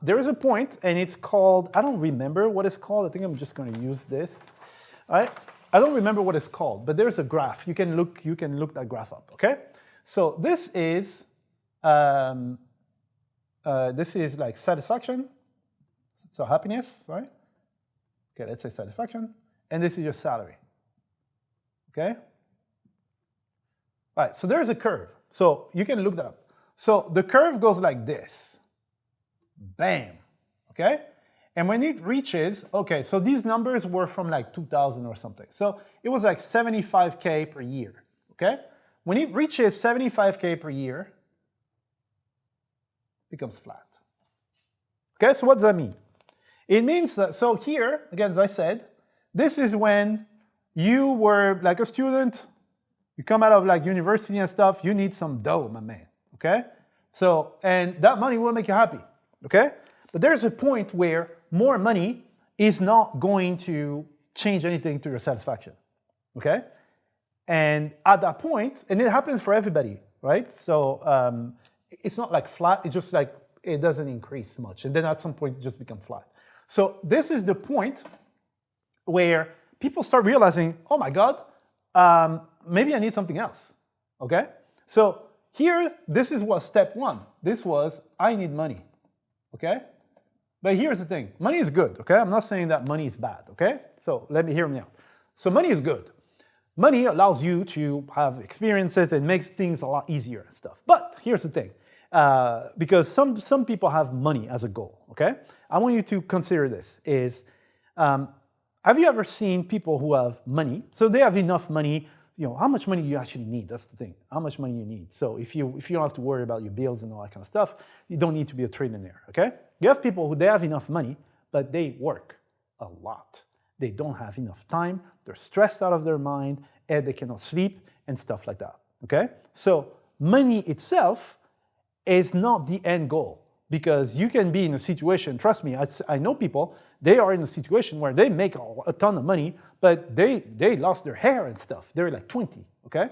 There is a point and it's called, I don't remember what it's called. I think I'm just gonna use this, all right? I don't remember what it's called, but there's a graph. You can look that graph up, okay? So this is like satisfaction. So happiness, right? Okay, let's say satisfaction. And this is your salary, okay? All right, so there's a curve. So you can look that up. So the curve goes like this. Bam, okay? And when it reaches, okay, so these numbers were from like 2000 or something. So it was like 75K per year, okay? When it reaches 75K per year, it becomes flat. Okay, so what does that mean? It means that, so here, again, as I said, this is when you were like a student, you come out of like university and stuff, you need some dough, my man, okay? So, and that money will make you happy, okay? But there's a point where more money is not going to change anything to your satisfaction, okay? And at that point, and it happens for everybody, right? So it's not like flat, it's just like, it doesn't increase much. And then at some point, it just becomes flat. So this is the point where people start realizing, oh my God, maybe I need something else, okay? So here, this was step one. This was, I need money, okay? But here's the thing, money is good, okay? I'm not saying that money is bad, okay? So hear me out. So money is good. Money allows you to have experiences and makes things a lot easier and stuff. But here's the thing, Because some people have money as a goal, okay? I want you to consider this, have you ever seen people who have money? So they have enough money, how much money you actually need, that's the thing, how much money you need. So if you don't have to worry about your bills and all that kind of stuff, you don't need to be a trillionaire, okay? You have people who they have enough money, but they work a lot. They don't have enough time, they're stressed out of their mind, and they cannot sleep and stuff like that, okay? So money itself is not the end goal, because you can be in a situation, trust me, I know people, they are in a situation where they make a ton of money, but they lost their hair and stuff. They're like 20, okay?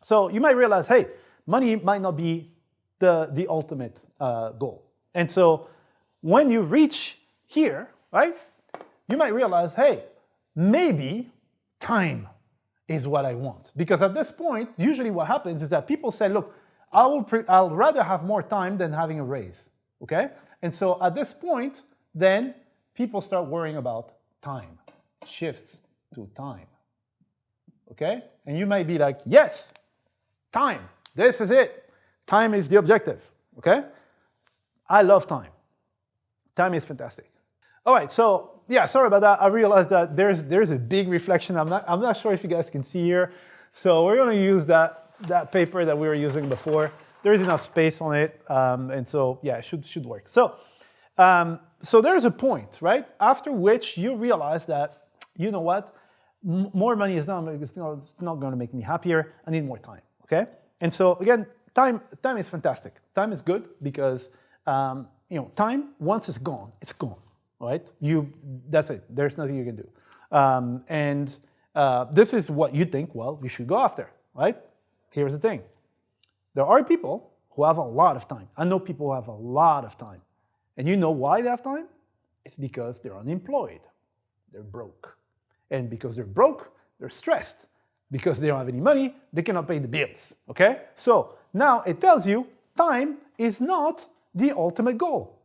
So you might realize, hey, money might not be the ultimate goal. And so when you reach here, right, you might realize, hey, maybe time is what I want. Because at this point, usually what happens is that people say, look, I'll rather have more time than having a raise, okay? And so at this point, then people start worrying about time, shifts to time, okay? And you might be like, yes, time, this is it. Time is the objective, okay? I love time. Time is fantastic. All right, so yeah, sorry about that. I realized that there's a big reflection. I'm not sure if you guys can see here. So we're gonna use that paper that we were using before. There is enough space on it, and so yeah, it should work. So there's a point, right? After which you realize that, you know what, more money is not going to make me happier. I need more time, okay? And so again, time is fantastic. Time is good because time, once it's gone, right? That's it. There's nothing you can do. This is what you think, well, you should go after, right? Here's the thing. There are people who have a lot of time. I know people who have a lot of time. And you know why they have time? It's because they're unemployed. They're broke. And because they're broke, they're stressed. Because they don't have any money, they cannot pay the bills, okay? So now it tells you time is not the ultimate goal,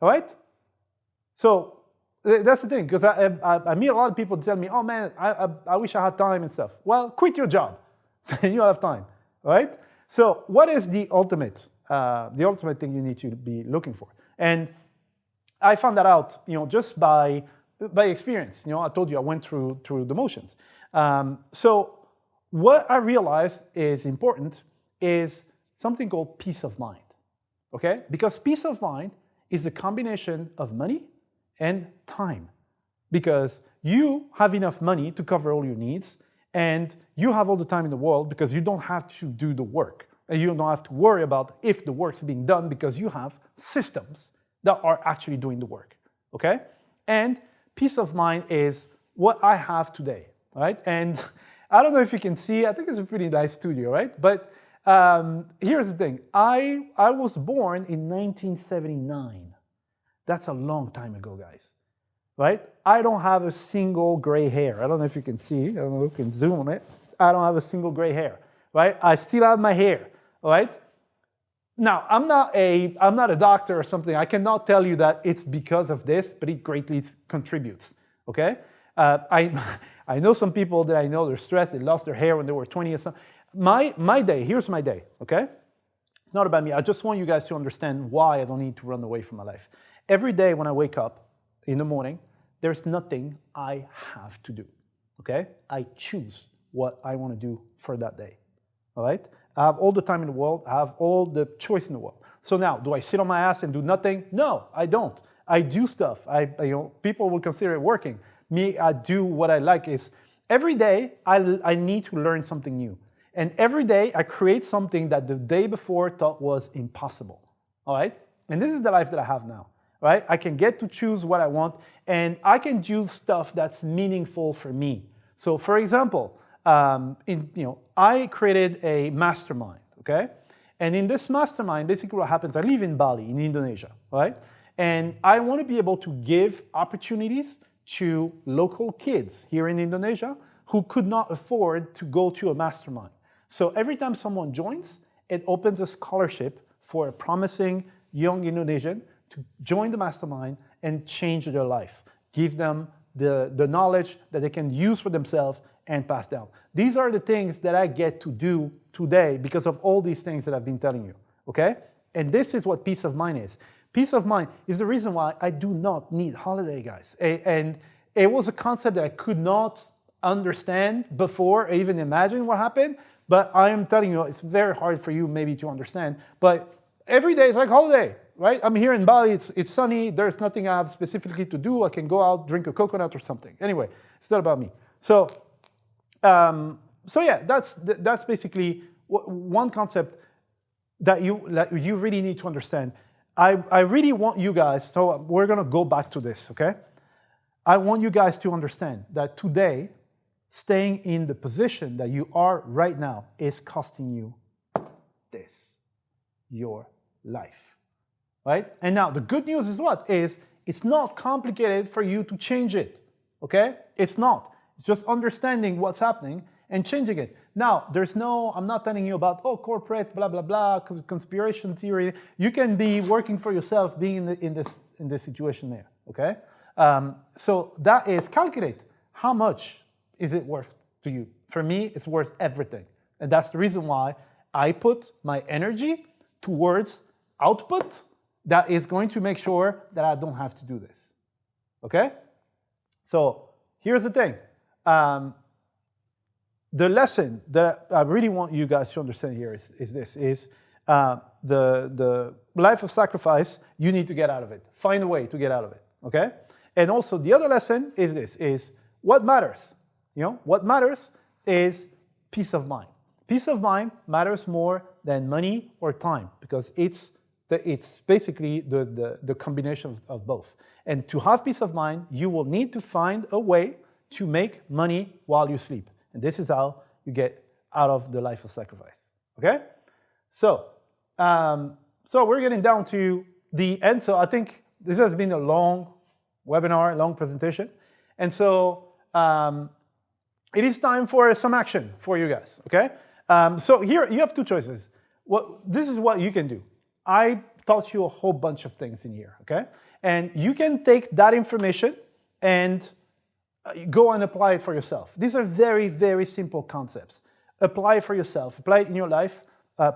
all right? So that's the thing, because I meet a lot of people tell me, oh man, I wish I had time and stuff. Well, quit your job, and you'll have time, all right? So what is the ultimate thing you need to be looking for? And I found that out, just by experience. I told you I went through the motions. So what I realized is important is something called peace of mind, okay? Because peace of mind is a combination of money and time. Because you have enough money to cover all your needs, and you have all the time in the world because you don't have to do the work. And you don't have to worry about if the work's being done because you have systems that are actually doing the work, okay? And peace of mind is what I have today, right? And I don't know if you can see, I think it's a pretty nice studio, right? But here's the thing, I was born in 1979. That's a long time ago, guys, right? I don't have a single gray hair. I don't know if you can see, I don't know if you can zoom on it. I don't have a single gray hair, right? I still have my hair, all right? Now, I'm not a doctor or something. I cannot tell you that it's because of this, but it greatly contributes, okay? I know some people that I know, they're stressed, they lost their hair when they were 20 or something. My day, here's my day, okay? It's not about me. I just want you guys to understand why I don't need to run away from my life. Every day when I wake up in the morning, there's nothing I have to do, okay? I choose what I want to do for that day, all right? I have all the time in the world. I have all the choice in the world. So now, do I sit on my ass and do nothing? No, I don't. I do stuff. People will consider it working. Me, I do what I like. Is every day I need to learn something new, and every day I create something that the day before thought was impossible. All right, and this is the life that I have now. Right, I can get to choose what I want, and I can do stuff that's meaningful for me. So, for example. I created a mastermind, okay? And in this mastermind, basically what happens, I live in Bali, in Indonesia, right? And I want to be able to give opportunities to local kids here in Indonesia who could not afford to go to a mastermind. So every time someone joins, it opens a scholarship for a promising young Indonesian to join the mastermind and change their life, give them the knowledge that they can use for themselves and pass down. These are the things that I get to do today because of all these things that I've been telling you, okay? And this is what peace of mind is. Peace of mind is the reason why I do not need holiday, guys. And it was a concept that I could not understand before I even imagine what happened, but I am telling you, it's very hard for you maybe to understand, but every day is like holiday, right? I'm here in Bali, it's sunny, there's nothing I have specifically to do, I can go out, drink a coconut or something. Anyway, it's not about me. So yeah, that's basically one concept that you really need to understand. I really want you guys, so we're gonna go back to this, okay? I want you guys to understand that today, staying in the position that you are right now is costing you this, your life, right? And now the good news is what? It's not complicated for you to change it, okay? It's not. It's just understanding what's happening and changing it. Now, I'm not telling you about, corporate, blah, blah, blah, conspiracy theory. You can be working for yourself, being in this situation there, okay? So that is calculate. How much is it worth to you? For me, it's worth everything. And that's the reason why I put my energy towards output that is going to make sure that I don't have to do this, okay? So here's the thing. The lesson that I really want you guys to understand here is the life of sacrifice, you need to get out of it. Find a way to get out of it, okay? And also the other lesson is what matters. You know, what matters is peace of mind. Peace of mind matters more than money or time because it's basically the combination of both. And to have peace of mind, you will need to find a way to make money while you sleep. And this is how you get out of the life of sacrifice, okay? So we're getting down to the end. So I think this has been a long webinar, long presentation. And so it is time for some action for you guys, okay? So here you have two choices. This is what you can do. I taught you a whole bunch of things in here, okay? And you can take that information and go and apply it for yourself. These are very, very simple concepts. Apply it for yourself, apply it in your life,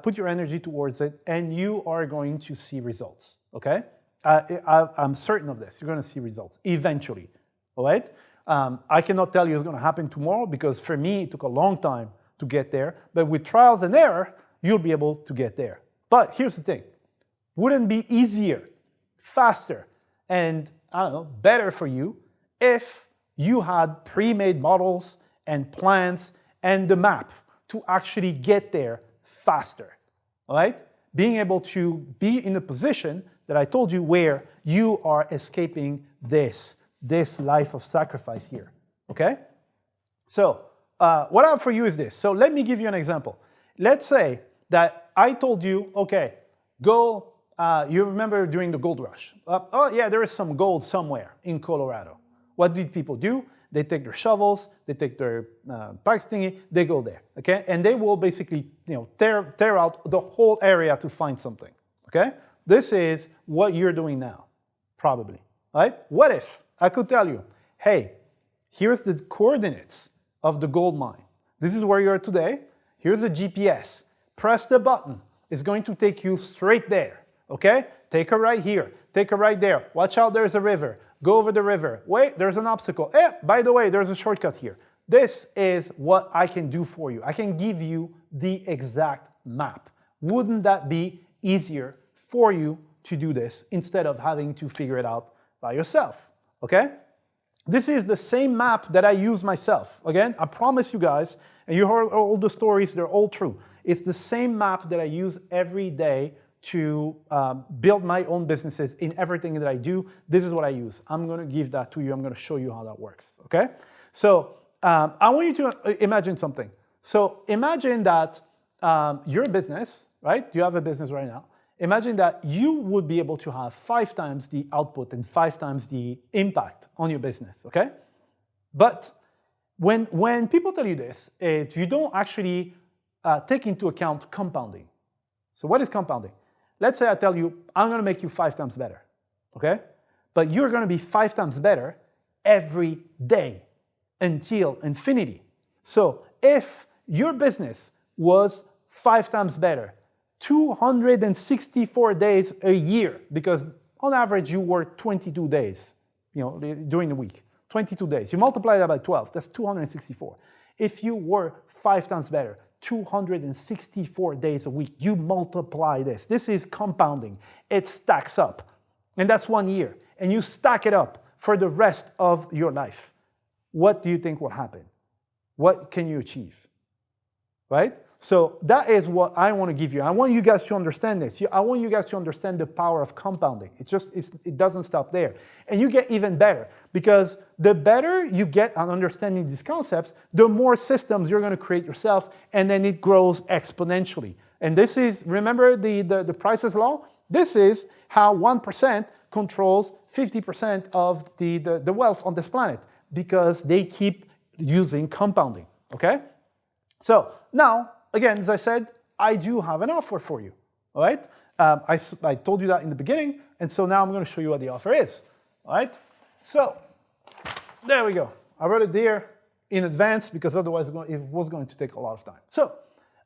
put your energy towards it, and you are going to see results, okay? I'm certain of this. You're going to see results eventually, all right? I cannot tell you it's going to happen tomorrow because for me, it took a long time to get there. But with trials and error, you'll be able to get there. But here's the thing. Wouldn't it be easier, faster, and I don't know, better for you if you had pre-made models and plans and the map to actually get there faster, all right? Being able to be in a position that I told you where you are escaping this life of sacrifice here, okay? So what I have for you is this. So let me give you an example. Let's say that I told you, okay, go, you remember during the gold rush. Oh yeah, there is some gold somewhere in Colorado. What did people do? They take their shovels, they take their pikes thingy, they go there, okay? And they will basically, tear out the whole area to find something, okay? This is what you're doing now, probably, right? What if I could tell you, hey, here's the coordinates of the gold mine. This is where you are today. Here's a GPS. Press the button. It's going to take you straight there, okay? Take a right here. Take a right there. Watch out, there's a river. Go over the river. Wait, there's an obstacle. By the way, there's a shortcut here. This is what I can do for you. I can give you the exact map. Wouldn't that be easier for you to do this instead of having to figure it out by yourself, okay? This is the same map that I use myself. Again, I promise you guys, and you heard all the stories, they're all true. It's the same map that I use every day to build my own businesses in everything that I do. This is what I use. I'm going to give that to you. I'm going to show you how that works, okay? So I want you to imagine something. So imagine that your business, right? You have a business right now. Imagine that you would be able to have 5 times the output and 5 times the impact on your business, okay? But when people tell you this, you don't actually take into account compounding. So what is compounding? Let's say I tell you, I'm going to make you 5 times better, okay? But you're going to be 5 times better every day until infinity. So if your business was 5 times better 264 days a year, because on average you work 22 days, during the week. 22 days. You multiply that by 12, that's 264. If you work 5 times better, 264 days a week, you multiply this. This is compounding. It stacks up. And that's 1 year. And you stack it up for the rest of your life. What do you think will happen? What can you achieve? Right? So that is what I want to give you. I want you guys to understand this. I want you guys to understand the power of compounding. It doesn't stop there. And you get even better, because the better you get on understanding these concepts, the more systems you're going to create yourself, and then it grows exponentially. And this is, remember the Price's law? This is how 1% controls 50% of the wealth on this planet, because they keep using compounding, okay? So now, again, as I said, I do have an offer for you, all right? I told you that in the beginning, and so now I'm going to show you what the offer is, all right? So there we go. I wrote it there in advance, because otherwise it was going to take a lot of time. So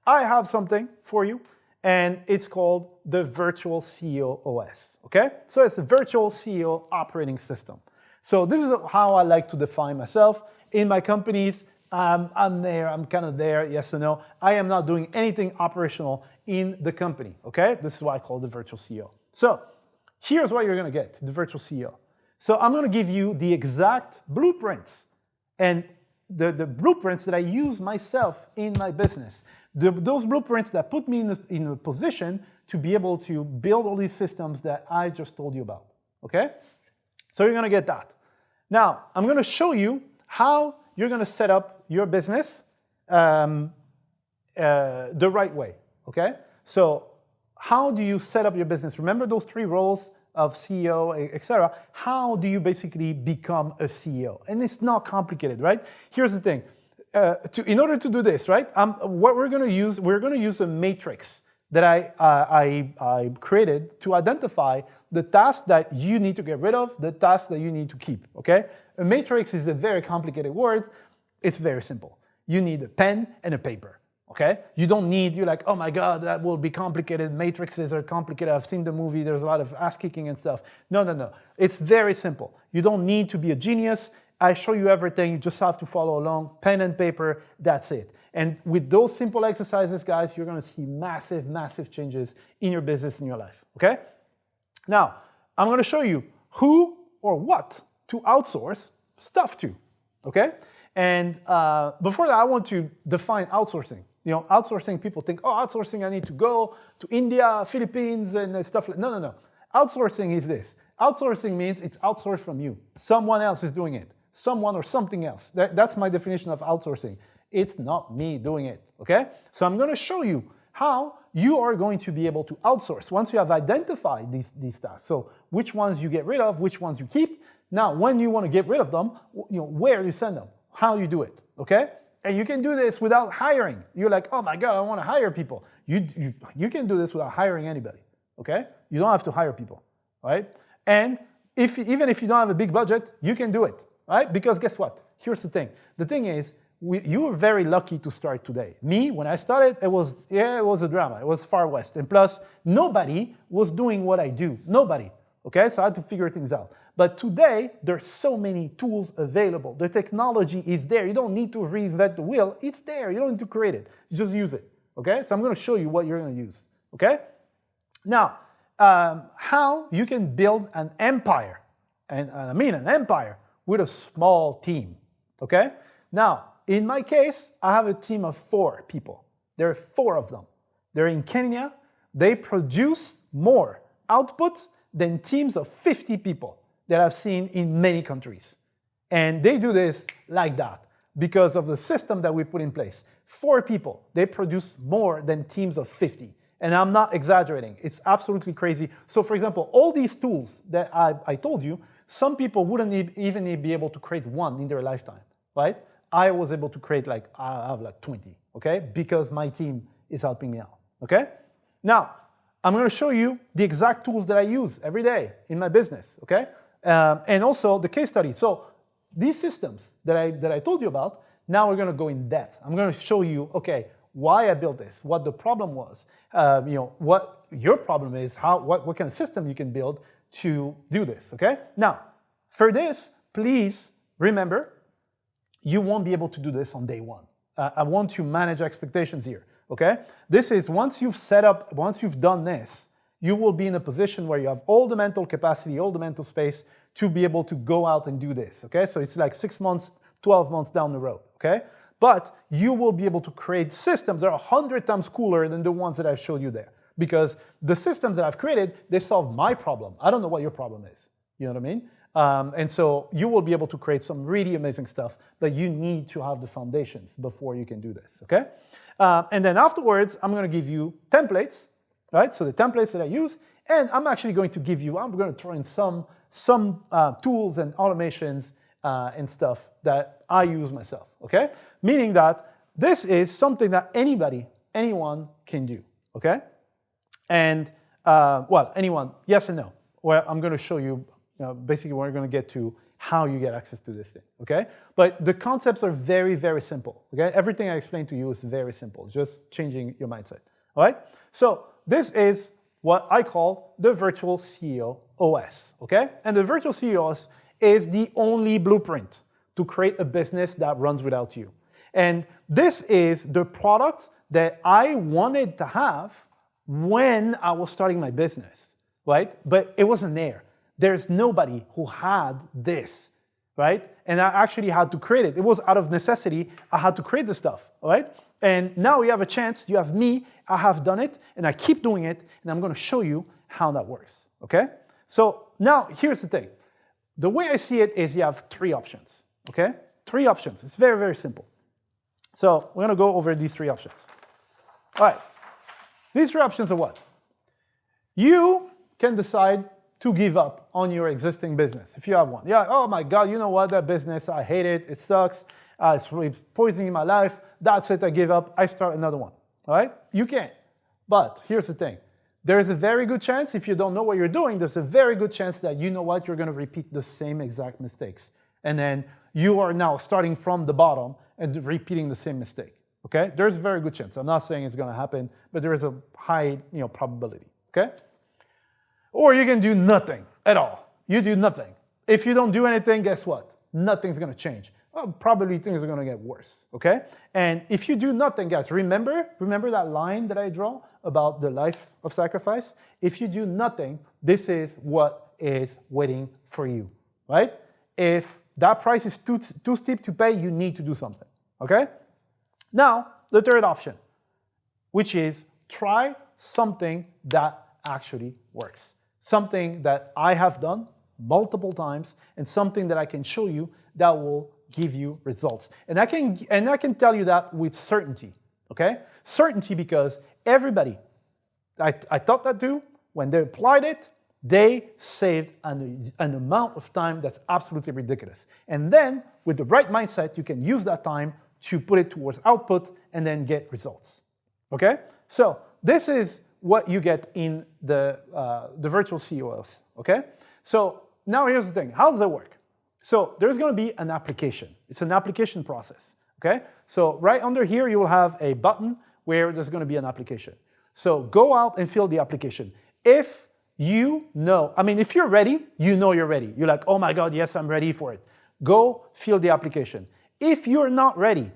I have something for you, and it's called the Virtual CEO OS, okay? So it's a Virtual CEO operating system. So this is how I like to define myself. In my companies, I'm there, I'm kind of there, yes or no. I am not doing anything operational in the company, okay? This is what I call the Virtual CEO. So here's what you're gonna get, the Virtual CEO. So I'm gonna give you the exact blueprints, and the blueprints that I use myself in my business. Those blueprints that put me in a position to be able to build all these systems that I just told you about, okay? So you're gonna get that. Now, I'm gonna show you how you're gonna set up your business the right way, okay? So how do you set up your business? Remember those 3 roles of CEO, etc. How do you basically become a CEO? And it's not complicated, right? Here's the thing. In order to do this, right, what we're gonna use a matrix that I created to identify the tasks that you need to get rid of, the tasks that you need to keep, okay? A matrix is a very complicated word. It's very simple. You need a pen and a paper, okay? You're like, oh my God, that will be complicated. Matrices are complicated. I've seen the movie. There's a lot of ass kicking and stuff. No. It's very simple. You don't need to be a genius. I show you everything. You just have to follow along. Pen and paper, that's it. And with those simple exercises, guys, you're gonna see massive, massive changes in your business, in your life, okay? Now, I'm gonna show you who or what to outsource stuff to, okay? And before that, I want to define outsourcing. Outsourcing, people think, oh, outsourcing, I need to go to India, Philippines, and stuff like that. No. Outsourcing is this. Outsourcing means it's outsourced from you. Someone else is doing it. Someone or something else. That's my definition of outsourcing. It's not me doing it, okay? So I'm gonna show you how you are going to be able to outsource once you have identified these tasks. So which ones you get rid of, which ones you keep. Now, when you want to get rid of them, where you send them, how you do it, okay? And you can do this without hiring. You're like, oh my God, I want to hire people. You can do this without hiring anybody, okay? You don't have to hire people, right? And even if you don't have a big budget, you can do it, right? Because guess what? Here's the thing. The thing is, you were very lucky to start today. Me, when I started, it was a drama. It was Far West. And plus, nobody was doing what I do. Nobody, okay? So I had to figure things out. But today, there's so many tools available. The technology is there. You don't need to reinvent the wheel. It's there. You don't need to create it. You just use it, okay? So I'm gonna show you what you're gonna use, okay? Now, how you can build an empire, and I mean an empire, with a small team, okay? Now, in my case, I have a team of 4 people. There are 4 of them. They're in Kenya. They produce more output than teams of 50 people that I've seen in many countries. And they do this like that because of the system that we put in place. 4 people, they produce more than teams of 50. And I'm not exaggerating. It's absolutely crazy. So for example, all these tools that I told you, some people wouldn't even be able to create one in their lifetime, right? I was able to create I have 20, okay? Because my team is helping me out, okay? Now, I'm gonna show you the exact tools that I use every day in my business, okay? And also the case study. So these systems that I told you about, now we're gonna go in depth. I'm gonna show you, okay, why I built this, what the problem was, what your problem is, what kind of system you can build to do this, okay? Now, for this, please remember, you won't be able to do this on day one. I want to manage expectations here, okay? This is, once you've done this, you will be in a position where you have all the mental capacity, all the mental space to be able to go out and do this, okay? So it's like 6 months, 12 months down the road, okay? But you will be able to create systems that are 100 times cooler than the ones that I've showed you there. Because the systems that I've created, they solve my problem. I don't know what your problem is, you know what I mean? And so you will be able to create some really amazing stuff, but you need to have the foundations before you can do this, okay? And then afterwards, I'm gonna give you templates, right? So the templates that I use, and I'm actually going to give you, I'm gonna throw in some tools and automations and stuff that I use myself, okay? Meaning that this is something that anyone can do, okay? And, well, anyone, yes and no. Well, I'm gonna show you, basically we're gonna get to how you get access to this thing, okay? But the concepts are very, very simple, okay? Everything I explained to you is very simple, just changing your mindset, all right? So this is what I call the Virtual CEO OS, okay? And the Virtual CEO OS is the only blueprint to create a business that runs without you. And this is the product that I wanted to have when I was starting my business, right? But it wasn't there. There's nobody who had this, right? And I actually had to create it. It was out of necessity. I had to create the stuff, all right? And now you have a chance. You have me. I have done it, and I keep doing it, and I'm going to show you how that works, okay? So now here's the thing. The way I see it is you have 3 options, okay? 3 options. It's very, very simple. So we're going to go over these 3 options. All right. These 3 options are what? You can decide to give up on your existing business if you have one. Yeah, oh my God, you know what? That business, I hate it. It sucks. It's really poisoning my life. That's it. I give up. I start another one. All right? You can. But here's the thing. There is a very good chance, if you don't know what you're doing, there's a very good chance that you know what? You're going to repeat the same exact mistakes. And then you are now starting from the bottom and repeating the same mistake. Okay? There's a very good chance. I'm not saying it's going to happen, but there is a high, probability. Okay? Or you can do nothing at all. You do nothing. If you don't do anything, guess what? Nothing's going to change. Well, probably things are going to get worse. Okay? And if you do nothing, guys, remember that line that I draw about the life of sacrifice? If you do nothing, this is what is waiting for you. Right? If that price is too steep to pay, you need to do something. Okay? Now, the third option, which is try something that actually works. Something that I have done multiple times and something that I can show you that will give you results. And I can tell you that with certainty, okay? Certainty because everybody, I thought that too, when they applied it, they saved an amount of time that's absolutely ridiculous. And then with the right mindset, you can use that time to put it towards output and then get results, okay? So this is what you get in the virtual CEOs, okay? So now here's the thing, how does that work? So there's gonna be an application. It's an application process, okay? So right under here, you will have a button where there's gonna be an application. So go out and fill the application. If you know, if you're ready, you know you're ready. You're like, oh my God, yes, I'm ready for it. Go fill the application. If you're not ready,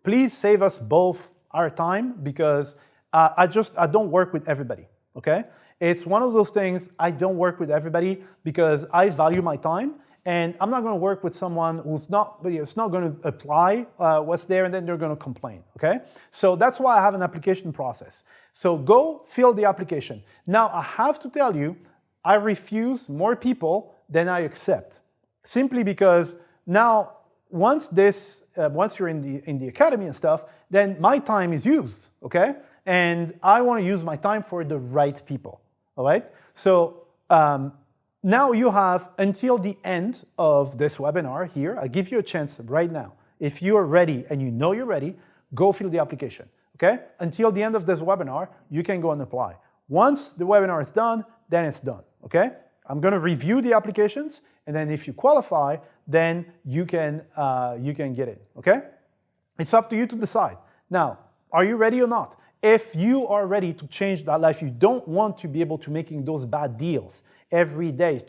please save us both our time because I don't work with everybody, okay? It's one of those things, I don't work with everybody because I value my time and I'm not gonna work with someone who's not gonna apply what's there and then they're gonna complain, okay? So that's why I have an application process. So go fill the application. Now I have to tell you, I refuse more people than I accept. Simply because now, once you're in the academy and stuff, then my time is used, okay? And I want to use my time for the right people, all right? So now you have until the end of this webinar here. I give you a chance right now. If you are ready and you know you're ready, go fill the application, okay? Until the end of this webinar, you can go and apply. Once the webinar is done, then it's done, okay? I'm going to review the applications, and then if you qualify, then you can get it, okay? It's up to you to decide. Now, Are you ready or not? If you are ready to change that life, you don't want to be able to making those bad deals every day,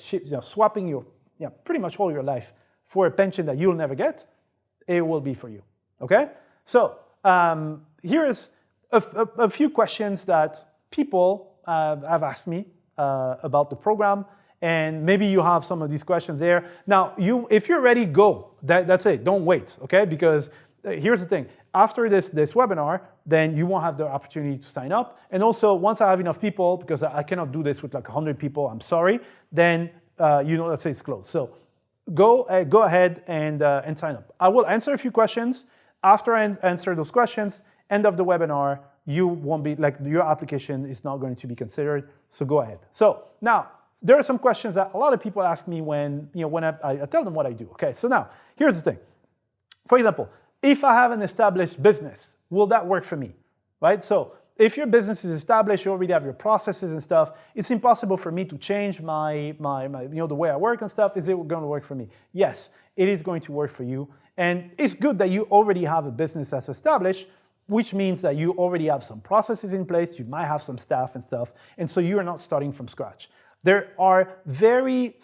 swapping your, pretty much all your life for a pension that you'll never get, it will be for you, okay? So here's a few questions that people have asked me about the program, and maybe you have some of these questions there. Now, if you're ready, go. That's it, don't wait, okay? Because here's the thing, after this webinar, then you won't have the opportunity to sign up. And also, once I have enough people, because I cannot do this with like 100 people, I'm sorry, then let's say it's closed. So go ahead and sign up. I will answer a few questions. After I answer those questions, end of the webinar, you won't be, like, your application is not going to be considered, so go ahead. So now, there are some questions that a lot of people ask me when I tell them what I do. Okay, so now, here's the thing. For example, if I have an established business, will that work for me, right? So if your business is established, you already have your processes and stuff, it's impossible for me to change my the way I work and stuff. Is it going to work for me? Yes, it is going to work for you. And it's good that you already have a business that's established, which means that you already have some processes in place, you might have some staff and stuff, and so you are not starting from scratch. There are very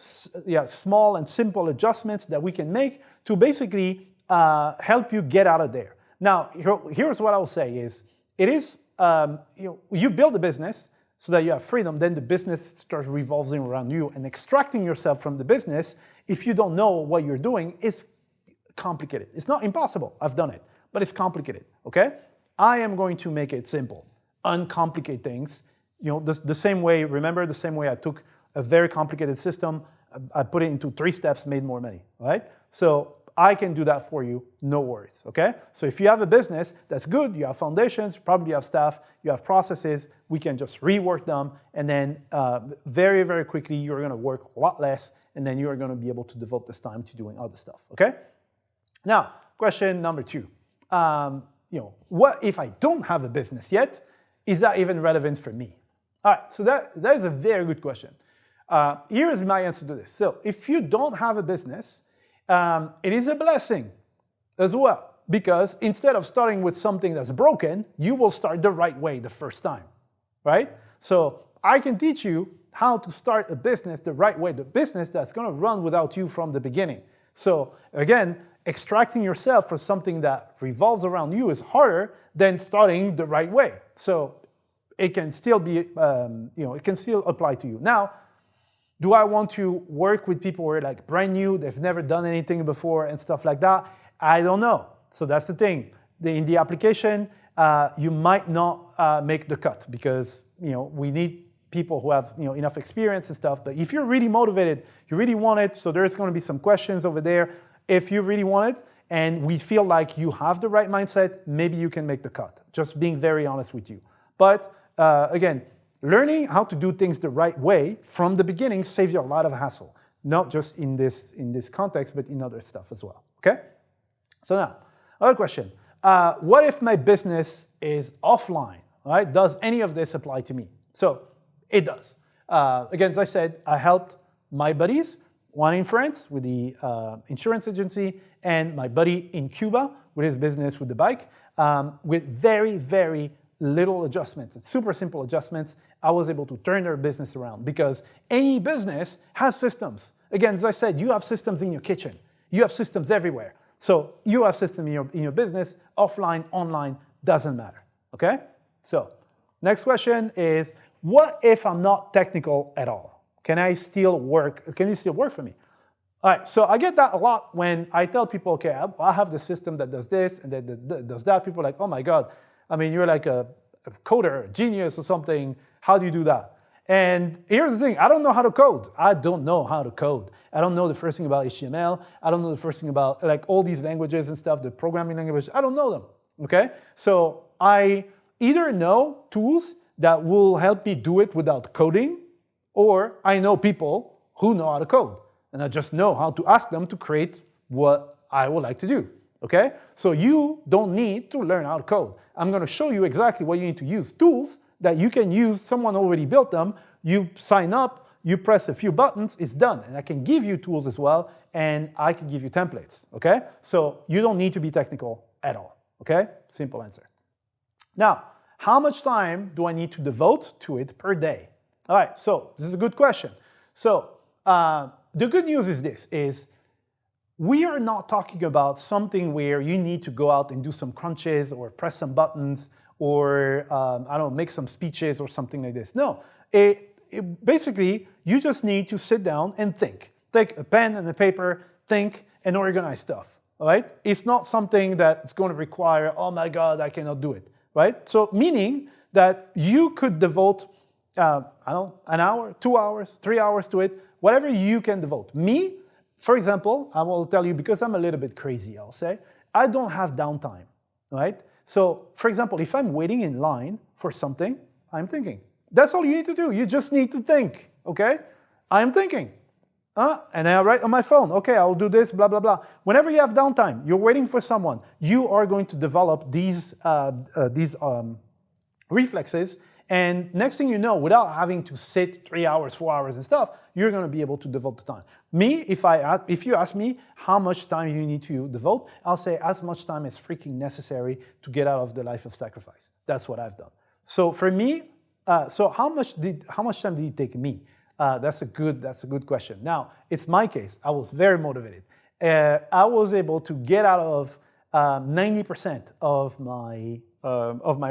small and simple adjustments that we can make to basically help you get out of there. Now, here's what I'll say is, it is, you build a business so that you have freedom, then the business starts revolving around you, and extracting yourself from the business, if you don't know what you're doing, is complicated. It's not impossible, I've done it, but it's complicated, okay? I am going to make it simple, uncomplicate things, the same way, remember the same way I took a very complicated system, I put it into 3 steps, made more money, right? So I can do that for you, no worries, okay? So if you have a business, that's good, you have foundations, probably have staff, you have processes, we can just rework them, and then very, very quickly, you're gonna work a lot less, and then you're gonna be able to devote this time to doing other stuff, okay? Now, question number 2. What if I don't have a business yet? Is that even relevant for me? All right, so that is a very good question. Here is my answer to this. So if you don't have a business, it is a blessing as well, because instead of starting with something that's broken, you will start the right way the first time, right? So I can teach you how to start a business the right way, the business that's gonna run without you from the beginning. So again, extracting yourself from something that revolves around you is harder than starting the right way. So it can still be, it can still apply to you. Now, do I want to work with people who are like brand new, they've never done anything before and stuff like that? I don't know. So that's the thing. In the application, you might not make the cut, because we need people who have enough experience and stuff. But if you're really motivated, you really want it, so there's going to be some questions over there. If you really want it, and we feel like you have the right mindset, maybe you can make the cut. Just being very honest with you. But again, learning how to do things the right way from the beginning saves you a lot of hassle, not just in this context, but in other stuff as well, okay? So now, other question. What if my business is offline, right? Does any of this apply to me? So it does. Again, as I said, I helped my buddies, one in France with the insurance agency, and my buddy in Cuba with his business with the bike, with very, very little adjustments. It's super simple adjustments. I was able to turn their business around, because any business has systems. Again, as I said, you have systems in your kitchen. You have systems everywhere. So you have systems in your business, offline, online, doesn't matter, okay? So next question is, what if I'm not technical at all? Can it still work for me? All right, so I get that a lot when I tell people, okay, I have the system that does this and that does that. People are like, oh my God, I mean, you're like a coder, a genius or something. How do you do that? And here's the thing, I don't know how to code. I don't know how to code. I don't know the first thing about HTML. I don't know the first thing about like all these languages and stuff, the programming languages. I don't know them, okay? So I either know tools that will help me do it without coding, or I know people who know how to code, and I just know how to ask them to create what I would like to do, okay? So you don't need to learn how to code. I'm gonna show you exactly what you need to use. Tools that you can use, someone already built them, you sign up, you press a few buttons, it's done. And I can give you tools as well, and I can give you templates, okay? So you don't need to be technical at all, okay? Simple answer. Now, how much time do I need to devote to it per day? All right, so this is a good question. So the good news is this, is we are not talking about something where you need to go out and do some crunches or press some buttons or, I don't know, make some speeches or something like this. No, basically, you just need to sit down and think. Take a pen and a paper, think, and organize stuff, all right? It's not something that's going to require, oh my God, I cannot do it, right? So meaning that you could devote, I don't know, an hour, 2 hours, 3 hours to it, whatever you can devote. Me, for example, I will tell you, because I'm a little bit crazy, I'll say, I don't have downtime, right? So, for example, if I'm waiting in line for something, I'm thinking. That's all you need to do. You just need to think, okay? I'm thinking. And I write on my phone, okay, I'll do this, blah, blah, blah. Whenever you have downtime, you're waiting for someone, you are going to develop these reflexes. And next thing you know, without having to sit 3 hours, 4 hours and stuff, you're going to be able to devote the time. Me, if you ask me how much time you need to devote, I'll say as much time as freaking necessary to get out of the life of sacrifice. That's what I've done. So for me, so how much time did it take me? That's a good question. Now, it's my case. I was very motivated. I was able to get out of 90% of my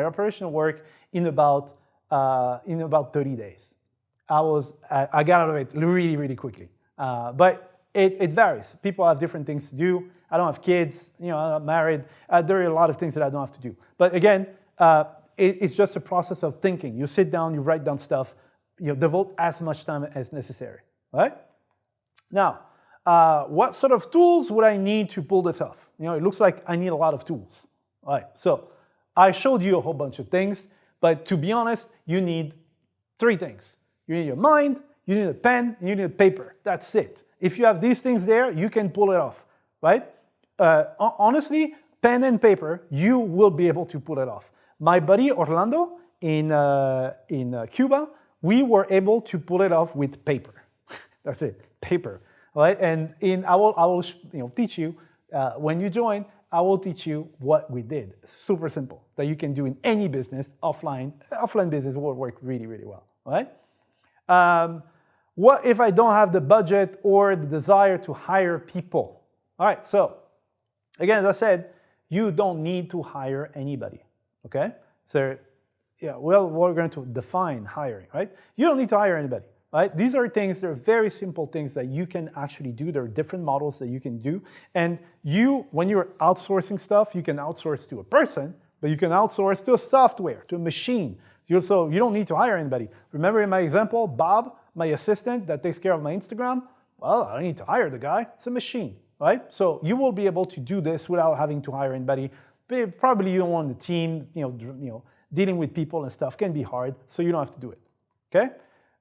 operational work in about 30 days. I got out of it really, really quickly. But it varies. People have different things to do. I don't have kids, I'm not married. There are a lot of things that I don't have to do. But again, it's just a process of thinking. You sit down, you write down stuff, devote as much time as necessary, right? Now, what sort of tools would I need to pull this off? It looks like I need a lot of tools. All right, so I showed you a whole bunch of things, but to be honest, you need 3 things. You need your mind, you need a pen, and you need a paper. That's it. If you have these things there, you can pull it off, right? Honestly, pen and paper, you will be able to pull it off. My buddy Orlando in Cuba, we were able to pull it off with paper. That's it, paper, right? And I will teach you when you join. I will teach you what we did. Super simple that you can do in any business. Offline business will work really, really well, right? What if I don't have the budget or the desire to hire people? All right, so again, as I said, you don't need to hire anybody, okay? So yeah, well, we're going to define hiring, right? You don't need to hire anybody, right? These are things, they're very simple things that you can actually do. There are different models that you can do. And when you're outsourcing stuff, you can outsource to a person, but you can outsource to a software, to a machine. So you don't need to hire anybody. Remember in my example, Bob, my assistant that takes care of my Instagram? Well, I don't need to hire the guy. It's a machine, right? So you will be able to do this without having to hire anybody. Probably you don't want the team, dealing with people and stuff can be hard, so you don't have to do it, okay?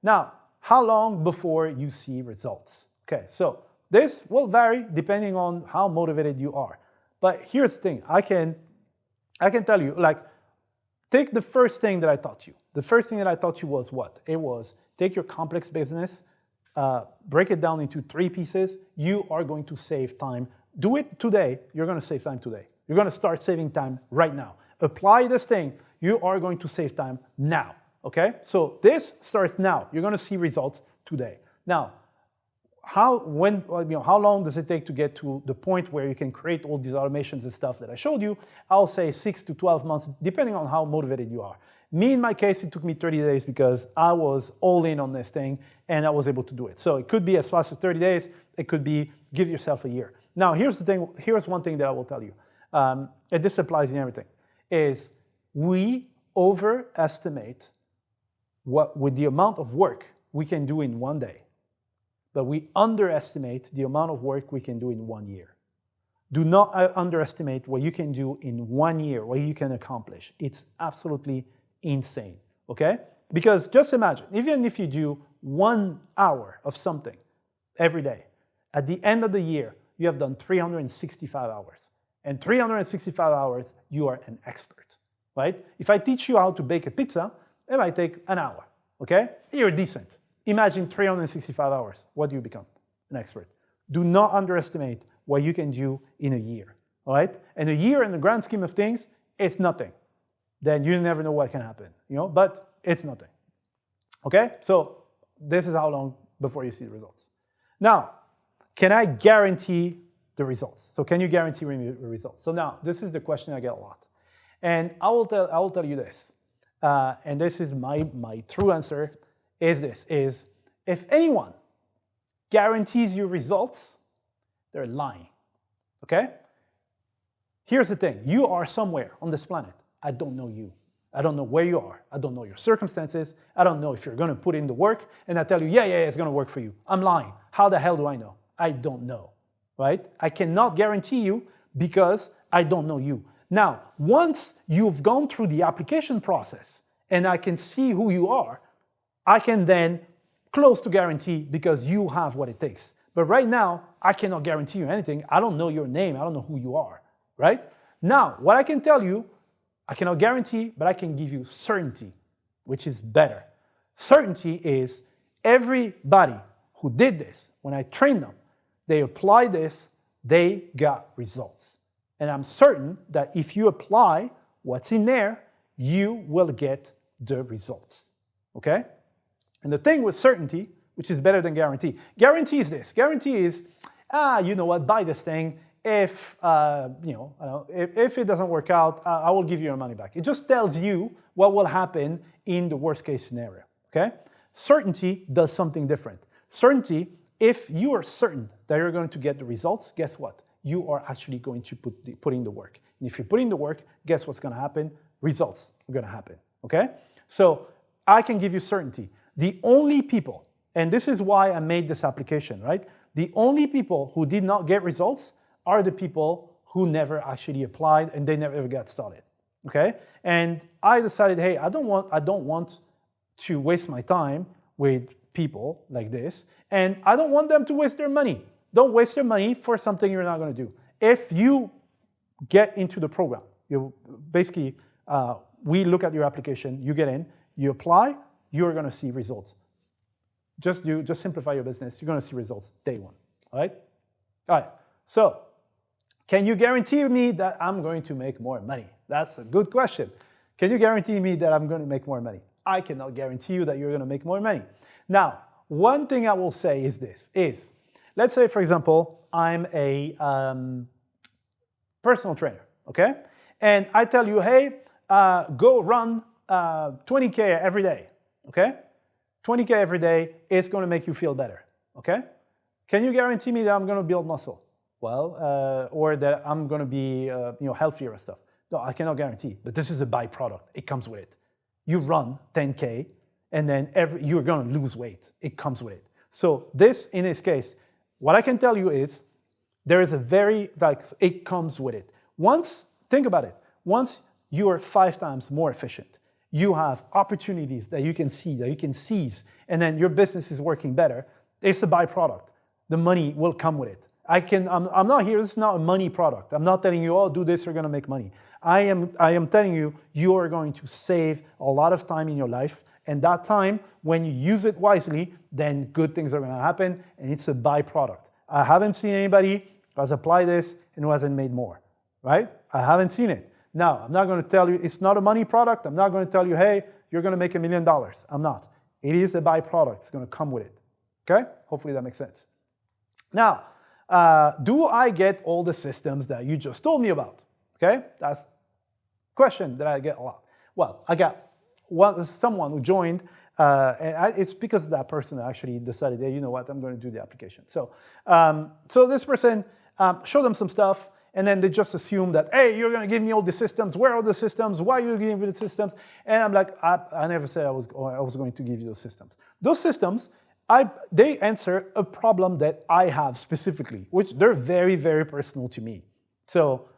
Now, how long before you see results? Okay, so this will vary depending on how motivated you are. But here's the thing, I can tell you, like, take the first thing that I taught you. The first thing that I taught you was what? It was take your complex business, break it down into 3 pieces. You are going to save time. Do it today. You're going to save time today. You're going to start saving time right now. Apply this thing. You are going to save time now, okay? So this starts now. You're going to see results today. Now, how long does it take to get to the point where you can create all these automations and stuff that I showed you? I'll say 6 to 12 months, depending on how motivated you are. Me, in my case, it took me 30 days because I was all in on this thing and I was able to do it. So it could be as fast as 30 days. It could be give yourself a year. Now, here's the thing. Here's one thing that I will tell you. And this applies in everything, is we overestimate with the amount of work we can do in one day, but we underestimate the amount of work we can do in 1 year. Do not underestimate what you can do in 1 year, what you can accomplish. It's absolutely insane, okay? Because just imagine, even if you do 1 hour of something every day, at the end of the year, you have done 365 hours. And 365 hours, you are an expert, right? If I teach you how to bake a pizza, it might take an hour, okay? You're decent. Imagine 365 hours. What do you become? An expert. Do not underestimate what you can do in a year, all right? And a year in the grand scheme of things, it's nothing. then you never know what can happen, but it's nothing. Okay, so this is how long before you see the results. Now, can I guarantee the results? So can you guarantee the results? So now, this is the question I get a lot. And I will tell you this, and this is my true answer, is if anyone guarantees you results, they're lying, okay? Here's the thing, you are somewhere on this planet. I don't know you. I don't know where you are. I don't know your circumstances. I don't know if you're gonna put in the work, and I tell you, yeah, it's gonna work for you. I'm lying. How the hell do I know? I don't know, right? I cannot guarantee you because I don't know you. Now, once you've gone through the application process and I can see who you are, I can then close to guarantee because you have what it takes. But right now, I cannot guarantee you anything. I don't know your name. I don't know who you are, right? Now, what I can tell you, I cannot guarantee, but I can give you certainty, which is better. Certainty is everybody who did this, when I trained them, they applied this, they got results. And I'm certain that if you apply what's in there, you will get the results, okay? And the thing with certainty, which is better than guarantee. Guarantee is this. Guarantee is, you know what, buy this thing. If, if it doesn't work out, I will give you your money back. It just tells you what will happen in the worst case scenario, okay? Certainty does something different. Certainty, if you are certain that you're going to get the results, guess what? You are actually going to put in the work. And if you put in the work, guess what's going to happen? Results are going to happen, okay? So I can give you certainty. The only people, and this is why I made this application, right? The only people who did not get results are the people who never actually applied and they never ever got started, okay? And I decided, hey, I don't want to waste my time with people like this, and I don't want them to waste their money. Don't waste your money for something you're not going to do. If you get into the program, you basically, we look at your application, you get in, you apply, you're going to see results. Just simplify your business. You're going to see results day one. All right? All right. So, can you guarantee me that I'm going to make more money? That's a good question. Can you guarantee me that I'm going to make more money? I cannot guarantee you that you're going to make more money. Now, one thing I will say is this, let's say, for example, I'm a personal trainer, okay? And I tell you, hey, go run 20K every day, okay? 20K every day is going to make you feel better, okay? Can you guarantee me that I'm going to build muscle? Well, or that I'm going to be healthier and stuff? No, I cannot guarantee, but this is a byproduct. It comes with it. You run 10K, and then you're going to lose weight. It comes with it. So this, in this case, what I can tell you is there is it comes with it. Think about it. Once you are 5 times more efficient, you have opportunities that you can see, that you can seize, and then your business is working better. It's a byproduct. The money will come with it. I'm not here, this is not a money product. I'm not telling you, oh, do this, you're going to make money. I am telling you, you are going to save a lot of time in your life, and that time, when you use it wisely, then good things are going to happen, and it's a byproduct. I haven't seen anybody who has applied this and who hasn't made more, right? I haven't seen it. Now, I'm not going to tell you, it's not a money product. I'm not going to tell you, hey, you're going to make $1 million. I'm not. It is a byproduct. It's going to come with it, okay? Hopefully that makes sense. Now, do I get all the systems that you just told me about? Okay, that's a question that I get a lot. Well, I got someone who joined, and it's because of that person that actually decided, hey, you know what, I'm going to do the application. So, so this person showed them some stuff, and then they just assume that, hey, you're going to give me all the systems. Where are the systems? Why are you giving me the systems? And I'm like, I never said I was going to give you those systems. Those systems, they answer a problem that I have specifically, which they're very, very personal to me. So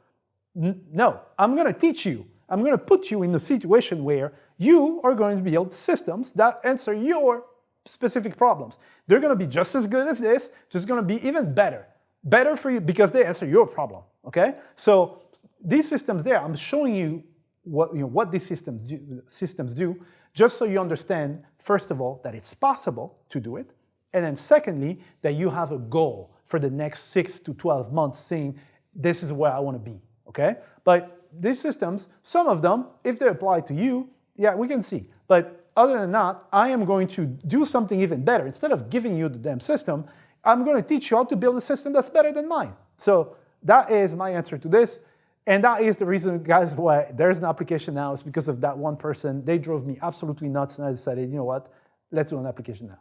no, I'm going to teach you. I'm going to put you in a situation where you are going to build systems that answer your specific problems. They're going to be just as good as this, just going to be even better. Better for you because they answer your problem, okay? So these systems there, I'm showing you what these systems do, just so you understand, first of all, that it's possible to do it, and then secondly, that you have a goal for the next 6 to 12 months saying, this is where I want to be, okay? But these systems, some of them, if they apply to you, yeah, we can see. But other than that, I am going to do something even better. Instead of giving you the damn system, I'm going to teach you how to build a system that's better than mine. So that is my answer to this. And that is the reason, guys, why there's an application now. It's because of that one person. They drove me absolutely nuts, and I decided, you know what, let's do an application now.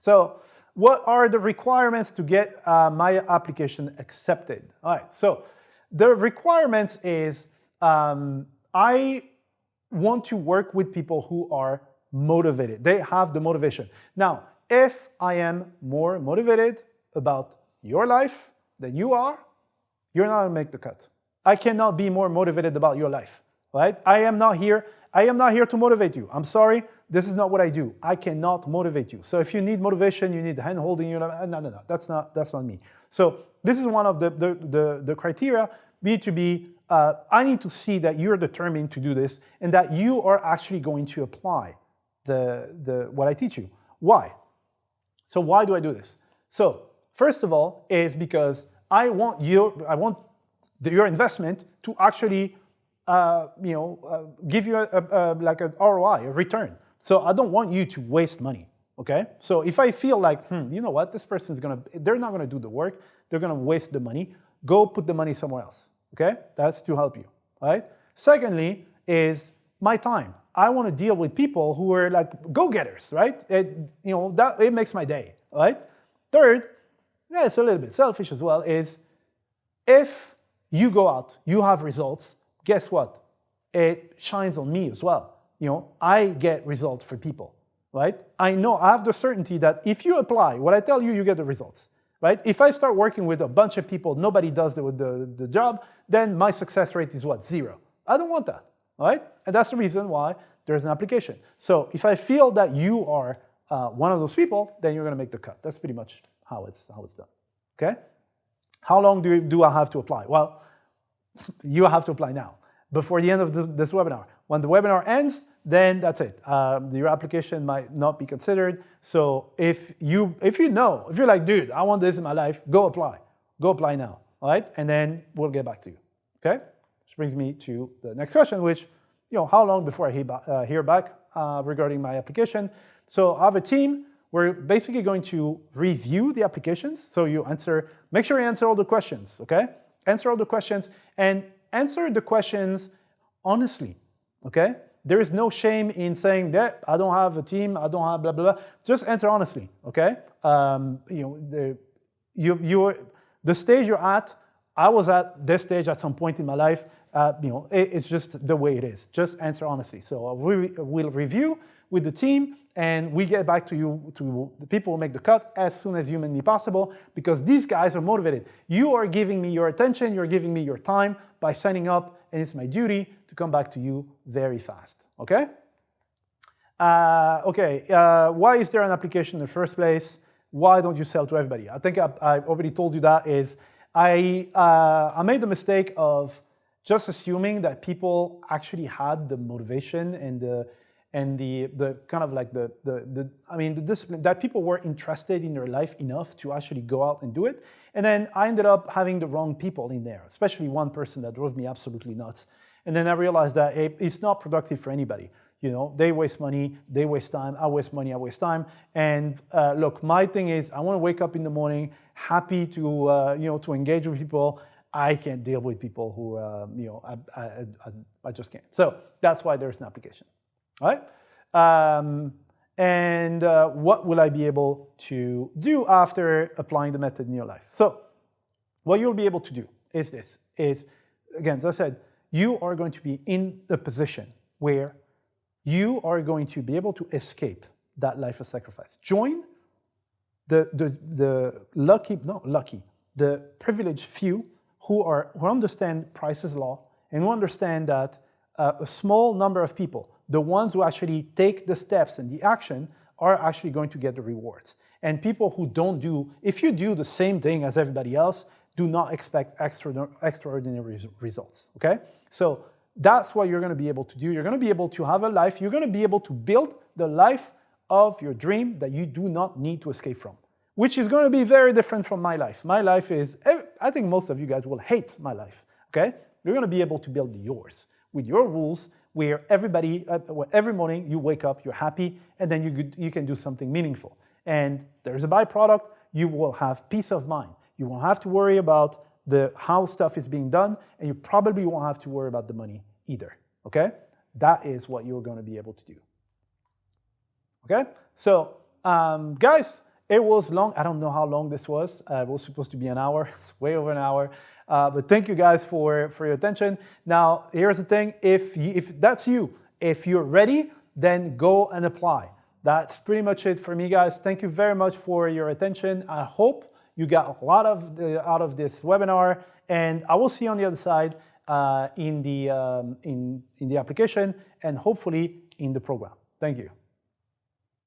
So what are the requirements to get my application accepted? All right, so the requirements is I want to work with people who are motivated. They have the motivation. Now, if I am more motivated about your life than you are, you're not gonna make the cut. I cannot be more motivated about your life, right? I am not here to motivate you. I'm sorry, this is not what I do. I cannot motivate you. So if you need motivation, you need hand holding, no, that's not me. So this is one of the criteria. I need to see that you're determined to do this and that you are actually going to apply what I teach you. Why? So why do I do this? So first of all is because I want your investment to actually give you like an ROI, a return. So I don't want you to waste money, okay? So if I feel like, you know what, this person's they're not gonna do the work, they're gonna waste the money, go put the money somewhere else, okay? That's to help you, right? Secondly is my time. I wanna deal with people who are like go-getters, right? It makes my day, right? Third, yeah, it's a little bit selfish as well, is if you go out, you have results, guess what? It shines on me as well. I get results for people, right? I know, I have the certainty that if you apply what I tell you, you get the results, right? If I start working with a bunch of people, nobody does the job, then my success rate is what? 0. I don't want that, right? And that's the reason why there's an application. So if I feel that you are one of those people, then you're gonna make the cut. That's pretty much how it's done, okay? How long do I have to apply? Well, you have to apply now, before the end of this webinar. When the webinar ends, then that's it. Your application might not be considered. So if you're like, dude, I want this in my life, go apply. Go apply now, all right? And then we'll get back to you, okay? Which brings me to the next question, which, how long before I hear back regarding my application? So I have a team. We're basically going to review the applications. So make sure you answer all the questions, okay? Answer all the questions and answer the questions honestly, okay? There is no shame in saying that I don't have a team, I don't have blah, blah, blah. Just answer honestly, okay? The stage you're at, I was at this stage at some point in my life. It's just the way it is. Just answer honestly. So we'll review with the team and we get back to you, to the people who make the cut as soon as humanly possible, because these guys are motivated. You are giving me your attention, you're giving me your time by signing up, and it's my duty to come back to you very fast, okay? Why is there an application in the first place? Why don't you sell to everybody? I think I already told you that is, I made the mistake of just assuming that people actually had the motivation and the kind of like the discipline, that people were interested in their life enough to actually go out and do it. And then I ended up having the wrong people in there, especially one person that drove me absolutely nuts. And then I realized that it's not productive for anybody. They waste money, they waste time, I waste money, I waste time. And look, my thing is, I want to wake up in the morning happy to to engage with people. I can't deal with people who I just can't. So that's why there's an application. All right, what will I be able to do after applying the method in your life? So what you'll be able to do is again, as I said, you are going to be in a position where you are going to be able to escape that life of sacrifice. Join the privileged few who understand Price's law and who understand that a small number of people, the ones who actually take the steps and the action, are actually going to get the rewards. And people who don't if you do the same thing as everybody else, do not expect extraordinary results, okay? So that's what you're gonna be able to do. You're gonna be able to have a life, you're gonna be able to build the life of your dream that you do not need to escape from, which is gonna be very different from my life. My life is, I think most of you guys will hate my life, okay? you're going to be able to build yours with your rules, where every morning you wake up, you're happy, and then you can do something meaningful. And there's a byproduct. You will have peace of mind. You won't have to worry about how stuff is being done, and you probably won't have to worry about the money either. Okay? That is what you're going to be able to do. Okay? So, guys, it was long. I don't know how long this was. It was supposed to be an hour. It's way over an hour. But thank you guys for your attention. Now, here's the thing. If that's you, if you're ready, then go and apply. That's pretty much it for me, guys. Thank you very much for your attention. I hope you got a lot out of this webinar, and I will see you on the other side in the application and hopefully in the program. Thank you.